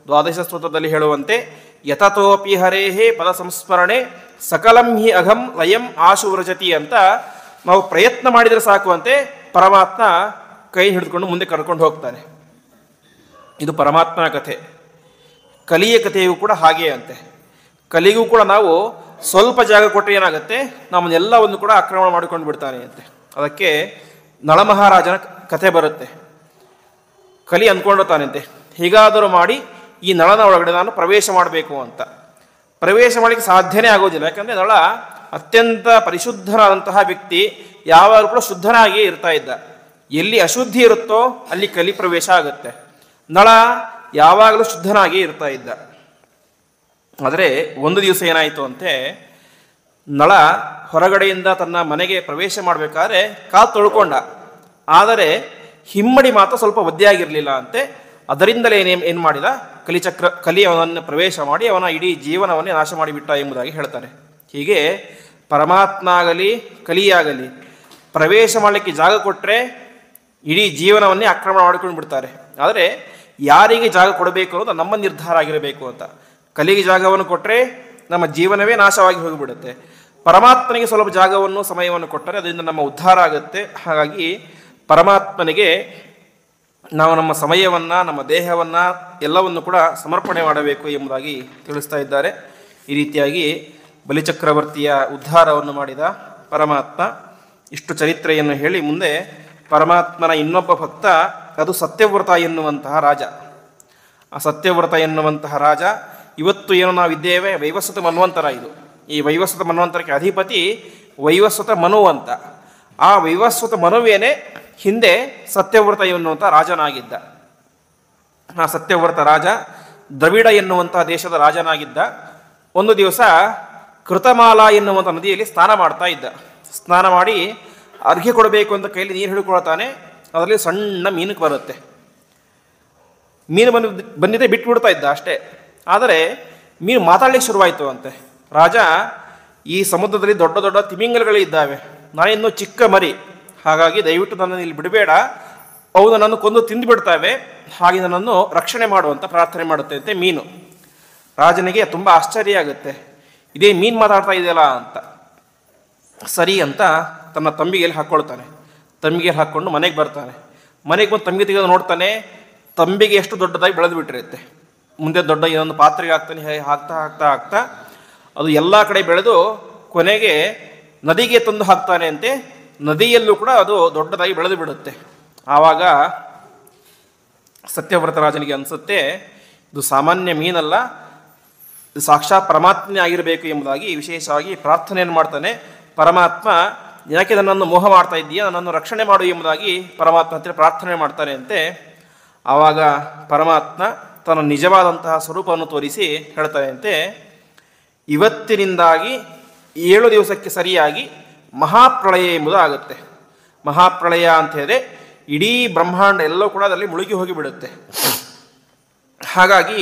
ದ್ವಾದಶ ಸ್ತೋತ್ರದಲ್ಲಿ ಹೇಳುವಂತೆ, ಯತತೋಪಿ ಹರೇಹೇ ಪದ ಸಂಸ್ಮರಣೆ ಸಕಲಂ ಹಿ ಅಘಂ ಲಯಂ ಆಶು ವ್ರಜತಿ ಅಂತ ನಾವು ಪ್ರಯತ್ನ ಮಾಡಿದರೆ ಸಾಕುವಂತೆ ಪರಮಾತ್ಮ ಕೈ ಹಿಡಿದುಕೊಂಡು ಮುಂದೆ ಕರ್ಕೊಂಡು ಹೋಗ್ತಾನೆ. ಇದು ಪರಮಾತ್ಮನ ಕಥೆ. ಕಲಿಯ ಕಥೆಯೂ ಕೂಡ ಹಾಗೇ ಅಂತೆ. ಕಲಿಗೂ ಕೂಡ ನಾವು ಸ್ವಲ್ಪ ಜಾಗ ಕೊಟ್ಟರೆ ಏನಾಗುತ್ತೆ, ನಮ್ಮನ್ನೆಲ್ಲವನ್ನು ಕೂಡ ಆಕ್ರಮಣ ಮಾಡಿಕೊಂಡು ಬಿಡ್ತಾನೆ ಅಂತೆ. ಅದಕ್ಕೆ ನಳಮಹಾರಾಜನ ಕಥೆ ಬರುತ್ತೆ. ಕಲಿ ಅಂದ್ಕೊಂಡಿರ್ತಾನಂತೆ, ಹೀಗಾದರೂ ಮಾಡಿ ಈ ನಳನ ಒಳಗಡೆ ನಾನು ಪ್ರವೇಶ ಮಾಡಬೇಕು ಅಂತ. ಪ್ರವೇಶ ಮಾಡಲಿಕ್ಕೆ ಸಾಧ್ಯನೇ ಆಗೋದಿಲ್ಲ. ಯಾಕಂದರೆ ನಳ ಅತ್ಯಂತ ಪರಿಶುದ್ಧನಾದಂತಹ ವ್ಯಕ್ತಿ, ಯಾವಾಗಲೂ ಕೂಡ ಶುದ್ಧನಾಗಿಯೇ ಇರ್ತಾ ಇದ್ದ. ಎಲ್ಲಿ ಅಶುದ್ಧಿ ಇರುತ್ತೋ ಅಲ್ಲಿ ಕಲಿ ಪ್ರವೇಶ ಆಗುತ್ತೆ. ನಳ ಯಾವಾಗಲೂ ಶುದ್ಧನಾಗಿ ಇರ್ತಾ ಇದ್ದ. ಆದರೆ ಒಂದು ದಿವಸ ಏನಾಯಿತು ಅಂತೆ, ನಳ ಹೊರಗಡೆಯಿಂದ ತನ್ನ ಮನೆಗೆ ಪ್ರವೇಶ ಮಾಡಬೇಕಾದ್ರೆ ಕಾಲು ತೊಳ್ಕೊಂಡ. ಆದರೆ ಹಿಮ್ಮಡಿ ಮಾತ್ರ ಸ್ವಲ್ಪ ಒದ್ದೆಯಾಗಿರಲಿಲ್ಲ ಅಂತೆ. ಅದರಿಂದಲೇ ಏನು ಮಾಡಿದ, ಕಲಿ ಅವನನ್ನು ಪ್ರವೇಶ ಮಾಡಿ ಅವನ ಇಡೀ ಜೀವನವನ್ನೇ ನಾಶ ಮಾಡಿಬಿಟ್ಟ ಎಂಬುದಾಗಿ ಹೇಳ್ತಾರೆ. ಹೀಗೆ ಪರಮಾತ್ಮ ಆಗಲಿ ಕಲಿಯಾಗಲಿ ಪ್ರವೇಶ ಮಾಡಲಿಕ್ಕೆ ಜಾಗ ಕೊಟ್ಟರೆ ಇಡೀ ಜೀವನವನ್ನೇ ಆಕ್ರಮಣ ಮಾಡಿಕೊಂಡು ಬಿಡ್ತಾರೆ. ಆದರೆ ಯಾರಿಗೆ ಜಾಗ ಕೊಡಬೇಕು ಅನ್ನೋದು ನಮ್ಮ ನಿರ್ಧಾರ ಆಗಿರಬೇಕು ಅಂತ. ಕಲಿಗೆ ಜಾಗವನ್ನು ಕೊಟ್ಟರೆ ನಮ್ಮ ಜೀವನವೇ ನಾಶವಾಗಿ ಹೋಗಿಬಿಡುತ್ತೆ. ಪರಮಾತ್ಮನಿಗೆ ಸ್ವಲ್ಪ ಜಾಗವನ್ನು, ಸಮಯವನ್ನು ಕೊಟ್ಟರೆ ಅದರಿಂದ ನಮ್ಮ ಉದ್ಧಾರ ಆಗುತ್ತೆ. ಹಾಗಾಗಿ ಪರಮಾತ್ಮನಿಗೆ ನಾವು ನಮ್ಮ ಸಮಯವನ್ನು, ನಮ್ಮ ದೇಹವನ್ನು ಎಲ್ಲವನ್ನು ಕೂಡ ಸಮರ್ಪಣೆ ಮಾಡಬೇಕು ಎಂಬುದಾಗಿ ತಿಳಿಸ್ತಾ ಇದ್ದಾರೆ. ಈ ರೀತಿಯಾಗಿ ಬಲಿಚಕ್ರವರ್ತಿಯ ಉದ್ಧಾರವನ್ನು ಮಾಡಿದ ಪರಮಾತ್ಮ ಇಷ್ಟು ಚರಿತ್ರೆಯನ್ನು ಹೇಳಿ ಮುಂದೆ ಪರಮಾತ್ಮನ ಇನ್ನೊಬ್ಬ ಭಕ್ತ, ಅದು ಸತ್ಯವ್ರತ ಎನ್ನುವಂತಹ ರಾಜ. ಆ ಸತ್ಯವ್ರತ ಎನ್ನುವಂತಹ ರಾಜ ಇವತ್ತು ಏನು ನಾವಿದ್ದೇವೆ, ವೈವಸ್ವತ ಮನ್ವಂತರ. ಇದು ಈ ವೈವಸ್ವತ ಮನ್ವಂತರಕ್ಕೆ ಅಧಿಪತಿ ವೈವಸ್ವತ ಮನು ಅಂತ. ಆ ವೈವಸ್ವತ ಮನುವೇನೆ ಹಿಂದೆ ಸತ್ಯವ್ರತ ಎನ್ನುವಂಥ ರಾಜನಾಗಿದ್ದ. ಆ ಸತ್ಯವ್ರತ ರಾಜ ದ್ರವಿಡ ಎನ್ನುವಂತಹ ದೇಶದ ರಾಜನಾಗಿದ್ದ. ಒಂದು ದಿವಸ ಕೃತಮಾಲಾ ಎನ್ನುವಂಥ ನದಿಯಲ್ಲಿ ಸ್ನಾನ ಮಾಡ್ತಾ ಇದ್ದ. ಸ್ನಾನ ಮಾಡಿ ಅರ್ಘ್ಯ ಕೊಡಬೇಕು ಅಂತ ಕೈಯಲ್ಲಿ ನೀರು ಹಿಡ್ಕೊಳ್ತಾನೆ. ಅದರಲ್ಲಿ ಸಣ್ಣ ಮೀನು ಬರುತ್ತೆ. ಮೀನು ಬಂದಿದ್ದೆ ಬಿಟ್ಟು ಬಿಡ್ತಾ ಇದ್ದ ಅಷ್ಟೇ. ಆದರೆ ಮೀನು ಮಾತಾಡ್ಲಿಕ್ಕೆ ಶುರುವಾಯಿತು ಅಂತೆ. ರಾಜ, ಈ ಸಮುದ್ರದಲ್ಲಿ ದೊಡ್ಡ ದೊಡ್ಡ ತಿಮಿಂಗಲಗಳಿದ್ದಾವೆ, ನಾನಿನ್ನೂ ಚಿಕ್ಕ ಮರಿ, ಹಾಗಾಗಿ ದಯವಿಟ್ಟು ನನ್ನನ್ನು ಇಲ್ಲಿ ಬಿಡಬೇಡ, ಅವು ನನ್ನನ್ನು ಕೊಂದು ತಿಂದು ಬಿಡ್ತಾವೆ, ಹಾಗೆ ನನ್ನನ್ನು ರಕ್ಷಣೆ ಮಾಡುವಂತ ಪ್ರಾರ್ಥನೆ ಮಾಡುತ್ತೆ ಅಂತೆ ಮೀನು. ರಾಜನಿಗೆ ತುಂಬ ಆಶ್ಚರ್ಯ ಆಗುತ್ತೆ, ಇದೇ ಮೀನು ಮಾತಾಡ್ತಾ ಇದೆಯಲ್ಲ ಅಂತ. ಸರಿ ಅಂತ ತನ್ನ ತಂಬಿಗೆಯಲ್ಲಿ ಹಾಕ್ಕೊಳ್ತಾನೆ. ತಂಬಿಗೆಯಲ್ಲಿ ಹಾಕ್ಕೊಂಡು ಮನೆಗೆ ಬರ್ತಾನೆ. ಮನೆಗೆ ಬಂದು ತಂಬಿಗೆ ತೆಗೆದು ನೋಡ್ತಾನೆ, ತಂಬಿಗೆ ಎಷ್ಟು ದೊಡ್ಡದಾಗಿ ಬೆಳೆದು ಬಿಟ್ಟಿರುತ್ತೆ. ಮುಂದೆ ದೊಡ್ಡ ಇನ್ನೊಂದು ಪಾತ್ರೆಗೆ ಹಾಕ್ತಾನೆ. ಹಾಕ್ತಾ ಹಾಕ್ತಾ ಹಾಕ್ತಾ ಅದು ಎಲ್ಲ ಕಡೆ ಬೆಳೆದು ಕೊನೆಗೆ ನದಿಗೆ ತಂದು ಹಾಕ್ತಾನೆ ಅಂತೆ. ನದಿಯಲ್ಲೂ ಕೂಡ ಅದು ದೊಡ್ಡದಾಗಿ ಬೆಳೆದು ಬಿಡುತ್ತೆ. ಆವಾಗ ಸತ್ಯವ್ರತ ರಾಜನಿಗೆ ಅನಿಸುತ್ತೆ, ಇದು ಸಾಮಾನ್ಯ ಮೀನಲ್ಲ, ಇದು ಸಾಕ್ಷಾತ್ ಪರಮಾತ್ಮನೇ ಆಗಿರಬೇಕು ಎಂಬುದಾಗಿ ವಿಶೇಷವಾಗಿ ಪ್ರಾರ್ಥನೆಯನ್ನು ಮಾಡ್ತಾನೆ. ಪರಮಾತ್ಮ, ಯಾಕೆ ನನ್ನನ್ನು ಮೋಹ ಮಾಡ್ತಾ ಇದ್ದೀಯಾ, ನನ್ನನ್ನು ರಕ್ಷಣೆ ಮಾಡು ಎಂಬುದಾಗಿ ಪರಮಾತ್ಮ ಹತ್ತಿರ ಪ್ರಾರ್ಥನೆ ಮಾಡ್ತಾನೆ ಅಂತೆ. ಆವಾಗ ಪರಮಾತ್ಮ ತನ್ನ ನಿಜವಾದಂತಹ ಸ್ವರೂಪವನ್ನು ತೋರಿಸಿ ಹೇಳ್ತಾನೆ ಅಂತೆ, ಇವತ್ತಿನಿಂದಾಗಿ 7 ದಿವಸಕ್ಕೆ ಸರಿಯಾಗಿ ಮಹಾಪ್ರಳಯ ಎಂಬುದು ಆಗುತ್ತೆ. ಮಹಾಪ್ರಳಯ ಅಂತ ಹೇಳಿದ್ರೆ ಇಡೀ ಬ್ರಹ್ಮಾಂಡ ಎಲ್ಲವೂ ಕೂಡ ಅದರಲ್ಲಿ ಮುಳುಗಿ ಹೋಗಿಬಿಡುತ್ತೆ. ಹಾಗಾಗಿ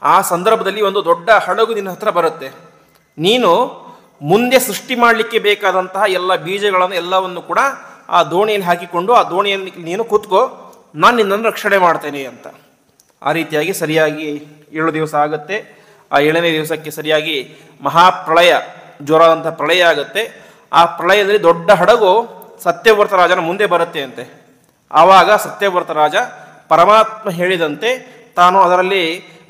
ಆ ಸಂದರ್ಭದಲ್ಲಿ ಒಂದು ದೊಡ್ಡ ಹಡಗು ನಿನ್ನ ಹತ್ರ ಬರುತ್ತೆ. ನೀನು ಮುಂದೆ ಸೃಷ್ಟಿ ಮಾಡಲಿಕ್ಕೆ ಬೇಕಾದಂತಹ ಎಲ್ಲ ಬೀಜಗಳನ್ನು ಎಲ್ಲವನ್ನು ಕೂಡ ಆ ದೋಣಿಯಲ್ಲಿ ಹಾಕಿಕೊಂಡು ಆ ದೋಣಿಯಲ್ಲಿ ನೀನು ಕೂತ್ಕೋ, ನಾನು ನಿನ್ನನ್ನು ರಕ್ಷಣೆ ಮಾಡ್ತೇನೆ ಅಂತ. ಆ ರೀತಿಯಾಗಿ ಸರಿಯಾಗಿ 7 ದಿವಸ ಆಗುತ್ತೆ. ಆ 7ನೇ ದಿವಸಕ್ಕೆ ಸರಿಯಾಗಿ ಮಹಾಪ್ರಳಯ, ಜೋರಾದಂಥ ಪ್ರಳಯ ಆಗುತ್ತೆ. ಆ ಪ್ರಳಯದಲ್ಲಿ ದೊಡ್ಡ ಹಡಗು ಸತ್ಯವ್ರತ ರಾಜನ ಮುಂದೆ ಬರುತ್ತೆ ಅಂತೆ. ಆವಾಗ ಸತ್ಯವ್ರತ ರಾಜ ಪರಮಾತ್ಮ ಹೇಳಿದಂತೆ ತಾನು ಅದರಲ್ಲಿ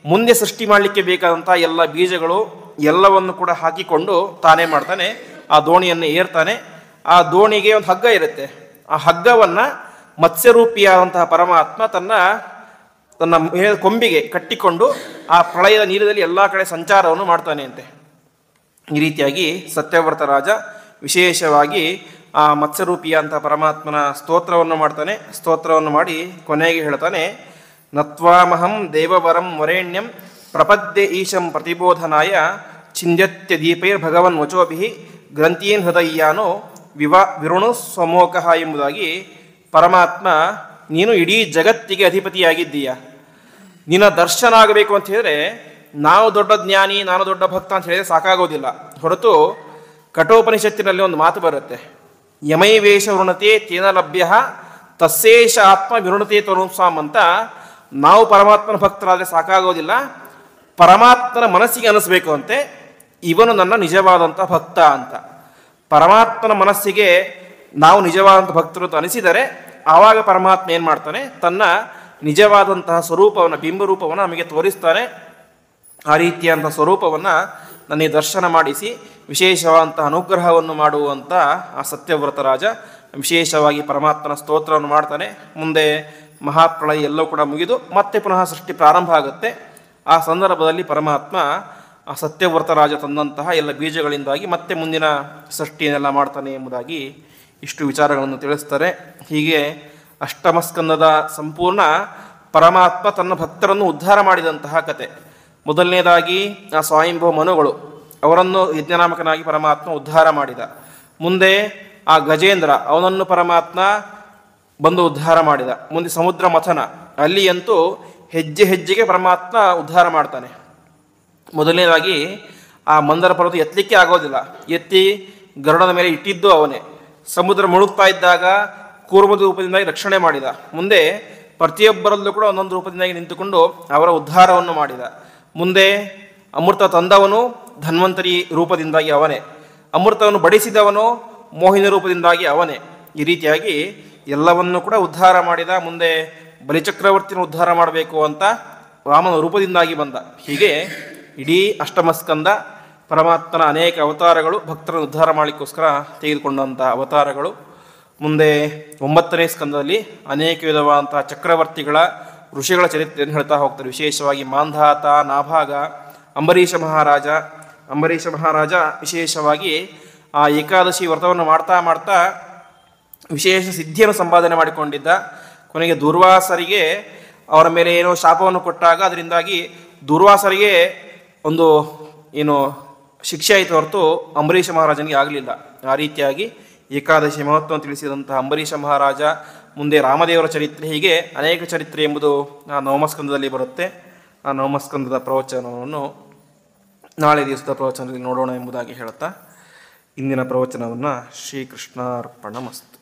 ಮುಂದೆ ಸೃಷ್ಟಿ ಮಾಡಲಿಕ್ಕೆ ಬೇಕಾದಂಥ ಎಲ್ಲ ಬೀಜಗಳು ಎಲ್ಲವನ್ನು ಕೂಡ ಹಾಕಿಕೊಂಡು ತಾನೇ ಮಾಡ್ತಾನೆ, ಆ ದೋಣಿಯನ್ನು ಏರ್ತಾನೆ. ಆ ದೋಣಿಗೆ ಒಂದು ಹಗ್ಗ ಇರುತ್ತೆ. ಆ ಹಗ್ಗವನ್ನು ಮತ್ಸ್ಯರೂಪಿಯಾದಂತಹ ಪರಮಾತ್ಮ ತನ್ನ ಕೊಂಬಿಗೆ ಕಟ್ಟಿಕೊಂಡು ಆ ಪ್ರಳಯದ ನೀರಿನಲ್ಲಿ ಎಲ್ಲ ಕಡೆ ಸಂಚಾರವನ್ನು ಮಾಡ್ತಾನೆ ಅಂತೆ. ಈ ರೀತಿಯಾಗಿ ಸತ್ಯವ್ರತ ರಾಜ ವಿಶೇಷವಾಗಿ ಆ ಮತ್ಸ್ಯರೂಪಿಯಾದಂಥ ಪರಮಾತ್ಮನ ಸ್ತೋತ್ರವನ್ನು ಮಾಡ್ತಾನೆ. ಸ್ತೋತ್ರವನ್ನು ಮಾಡಿ ಕೊನೆಗೆ ಹೇಳ್ತಾನೆ, ನತ್ವಾಮಹಂ ದೇವವರಂ ವರೇಣ್ಯಂ ಪ್ರಪದ್ಯೆ ಈಶಂ ಪ್ರತಿಬೋಧನಾಯ ಚಿಂದ್ಯತ್ಯ ದೀಪೈರ್ಭಗವನ್ ವಚೋಭಿ ಗ್ರಂಥೀನ್ ಹೃದಯ್ಯಾನೋ ವಿರುಣು ಸ್ವಮೋಕಃ ಎಂಬುದಾಗಿ ಪರಮಾತ್ಮ ನೀನು ಇಡೀ ಜಗತ್ತಿಗೆ ಅಧಿಪತಿಯಾಗಿದ್ದೀಯ. ನಿನ್ನ ದರ್ಶನ ಆಗಬೇಕು ಅಂತ ಹೇಳಿದ್ರೆ ನಾವು ದೊಡ್ಡ ಜ್ಞಾನಿ, ನಾನು ದೊಡ್ಡ ಭಕ್ತ ಅಂತ ಹೇಳಿದ್ರೆ ಸಾಕಾಗೋದಿಲ್ಲ. ಹೊರತು ಕಠೋಪನಿಷತ್ತಿನಲ್ಲಿ ಒಂದು ಮಾತು ಬರುತ್ತೆ, ಯಮೈವೇಶ ವೃಣತೆ ತೇನ ಲಭ್ಯ ತಸ್ಸೇಷ ಆತ್ಮ ವಿರುಣತೆ ತರುಸ್ವಾಮ್ ಅಂತ. ನಾವು ಪರಮಾತ್ಮನ ಭಕ್ತರಾದರೆ ಸಾಕಾಗೋದಿಲ್ಲ, ಪರಮಾತ್ಮನ ಮನಸ್ಸಿಗೆ ಅನಿಸ್ಬೇಕು ಅಂತೆ ಇವನು ನನ್ನ ನಿಜವಾದಂಥ ಭಕ್ತ ಅಂತ. ಪರಮಾತ್ಮನ ಮನಸ್ಸಿಗೆ ನಾವು ನಿಜವಾದಂಥ ಭಕ್ತರು ಅಂತ ಅನಿಸಿದರೆ ಆವಾಗ ಪರಮಾತ್ಮ ಏನು ಮಾಡ್ತಾನೆ, ತನ್ನ ನಿಜವಾದಂತಹ ಸ್ವರೂಪವನ್ನು, ಬಿಂಬರೂಪವನ್ನು ನಮಗೆ ತೋರಿಸ್ತಾನೆ. ಆ ರೀತಿಯಾದಂಥ ಸ್ವರೂಪವನ್ನು ನನಗೆ ದರ್ಶನ ಮಾಡಿಸಿ ವಿಶೇಷವಾದಂತಹ ಅನುಗ್ರಹವನ್ನು ಮಾಡುವಂಥ ಆ ಸತ್ಯವ್ರತ ರಾಜ ವಿಶೇಷವಾಗಿ ಪರಮಾತ್ಮನ ಸ್ತೋತ್ರವನ್ನು ಮಾಡ್ತಾನೆ. ಮುಂದೆ ಮಹಾಪ್ರಳಯ ಎಲ್ಲವೂ ಕೂಡ ಮುಗಿದು ಮತ್ತೆ ಪುನಃ ಸೃಷ್ಟಿ ಪ್ರಾರಂಭ ಆಗುತ್ತೆ. ಆ ಸಂದರ್ಭದಲ್ಲಿ ಪರಮಾತ್ಮ ಆ ಸತ್ಯವ್ರತ ರಾಜ ತಂದಂತಹ ಎಲ್ಲ ಬೀಜಗಳಿಂದಾಗಿ ಮತ್ತೆ ಮುಂದಿನ ಸೃಷ್ಟಿಯನ್ನೆಲ್ಲ ಮಾಡ್ತಾನೆ ಎಂಬುದಾಗಿ ಇಷ್ಟು ವಿಚಾರಗಳನ್ನು ತಿಳಿಸ್ತಾರೆ. ಹೀಗೆ ಅಷ್ಟಮಸ್ಕಂದದ ಸಂಪೂರ್ಣ ಪರಮಾತ್ಮ ತನ್ನ ಭಕ್ತರನ್ನು ಉದ್ಧಾರ ಮಾಡಿದಂತಹ ಕತೆ. ಮೊದಲನೇದಾಗಿ ಆ ಸ್ವಯಂಭವ ಮನುಗಳು, ಅವರನ್ನು ಯಜ್ಞನಾಮಕನಾಗಿ ಪರಮಾತ್ಮ ಉದ್ಧಾರ ಮಾಡಿದ. ಮುಂದೆ ಆ ಗಜೇಂದ್ರ, ಅವನನ್ನು ಪರಮಾತ್ಮ ಬಂದು ಉದ್ಧಾರ ಮಾಡಿದ. ಮುಂದೆ ಸಮುದ್ರ ಮಥನ, ಅಲ್ಲಿಯಂತೂ ಹೆಜ್ಜೆ ಹೆಜ್ಜೆಗೆ ಪರಮಾತ್ಮ ಉದ್ಧಾರ ಮಾಡ್ತಾನೆ. ಮೊದಲನೇದಾಗಿ ಆ ಮಂದರ ಪರ್ವತ ಎತ್ತಲಿಕ್ಕೆ ಆಗೋದಿಲ್ಲ, ಎತ್ತಿ ಗರುಡನ ಮೇಲೆ ಇಟ್ಟಿದ್ದು ಅವನೇ. ಸಮುದ್ರ ಮುಳುಗ್ತಾ ಇದ್ದಾಗ ಕೂರ್ಮದ ರೂಪದಿಂದಾಗಿ ರಕ್ಷಣೆ ಮಾಡಿದ. ಮುಂದೆ ಪ್ರತಿಯೊಬ್ಬರಲ್ಲೂ ಕೂಡ ಒಂದೊಂದು ರೂಪದಿಂದಾಗಿ ನಿಂತುಕೊಂಡು ಅವರ ಉದ್ಧಾರವನ್ನು ಮಾಡಿದ. ಮುಂದೆ ಅಮೃತ ತಂದವನು ಧನ್ವಂತರಿ ರೂಪದಿಂದಾಗಿ ಅವನೇ, ಅಮೃತವನ್ನು ಬಡಿಸಿದವನು ಮೋಹಿನಿ ರೂಪದಿಂದಾಗಿ ಅವನೇ. ಈ ರೀತಿಯಾಗಿ ಎಲ್ಲವನ್ನು ಕೂಡ ಉದ್ಧಾರ ಮಾಡಿದ. ಮುಂದೆ ಬಲಿಚಕ್ರವರ್ತಿನ ಉದ್ಧಾರ ಮಾಡಬೇಕು ಅಂತ ವಾಮನ ರೂಪದಿಂದಾಗಿ ಬಂದ. ಹೀಗೆ ಇಡೀ ಅಷ್ಟಮಸ್ಕಂದ ಪರಮಾತ್ಮನ ಅನೇಕ ಅವತಾರಗಳು, ಭಕ್ತರನ್ನು ಉದ್ಧಾರ ಮಾಡಲಿಕ್ಕೋಸ್ಕರ ತೆಗೆದುಕೊಂಡಂಥ ಅವತಾರಗಳು. ಮುಂದೆ 9ನೇ ಸ್ಕಂದದಲ್ಲಿ ಅನೇಕ ವಿಧವಾದಂತಹ ಚಕ್ರವರ್ತಿಗಳ, ಋಷಿಗಳ ಚರಿತ್ರೆಯನ್ನು ಹೇಳ್ತಾ ಹೋಗ್ತಾರೆ. ವಿಶೇಷವಾಗಿ ಮಾಂಧಾತ, ನಾಭಾಗ, ಅಂಬರೀಷ ಮಹಾರಾಜ ವಿಶೇಷವಾಗಿ ಆ ಏಕಾದಶಿ ವ್ರತವನ್ನು ಮಾಡ್ತಾ ಮಾಡ್ತಾ ವಿಶೇಷ ಸಿದ್ಧಿಯನ್ನು ಸಂಪಾದನೆ ಮಾಡಿಕೊಂಡಿದ್ದ. ಕೊನೆಗೆ ದುರ್ವಾಸರಿಗೆ ಅವರ ಮೇಲೆ ಏನೋ ಶಾಪವನ್ನು ಕೊಟ್ಟಾಗ ಅದರಿಂದಾಗಿ ದುರ್ವಾಸರಿಗೆ ಒಂದು ಶಿಕ್ಷೆ ಆಯಿತು, ಹೊರತು ಅಂಬರೀಷ ಮಹಾರಾಜನಿಗೆ ಆಗಲಿಲ್ಲ. ಆ ರೀತಿಯಾಗಿ ಏಕಾದಶಿ ಮಹತ್ವವನ್ನು ತಿಳಿಸಿದಂತಹ ಅಂಬರೀಷ ಮಹಾರಾಜ, ಮುಂದೆ ರಾಮದೇವರ ಚರಿತ್ರೆ, ಹೀಗೆ ಅನೇಕ ಚರಿತ್ರೆ ಎಂಬುದು ಆ ನವಮಸ್ಕಂದದಲ್ಲಿ ಬರುತ್ತೆ. ಆ ನವಮಸ್ಕಂದದ ಪ್ರವಚನವನ್ನು ನಾಳೆ ದಿವಸದ ಪ್ರವಚನದಲ್ಲಿ ನೋಡೋಣ ಎಂಬುದಾಗಿ ಹೇಳುತ್ತಾ ಇಂದಿನ ಪ್ರವಚನವನ್ನು ಶ್ರೀಕೃಷ್ಣಾರ್ಪಣಮಸ್ತು.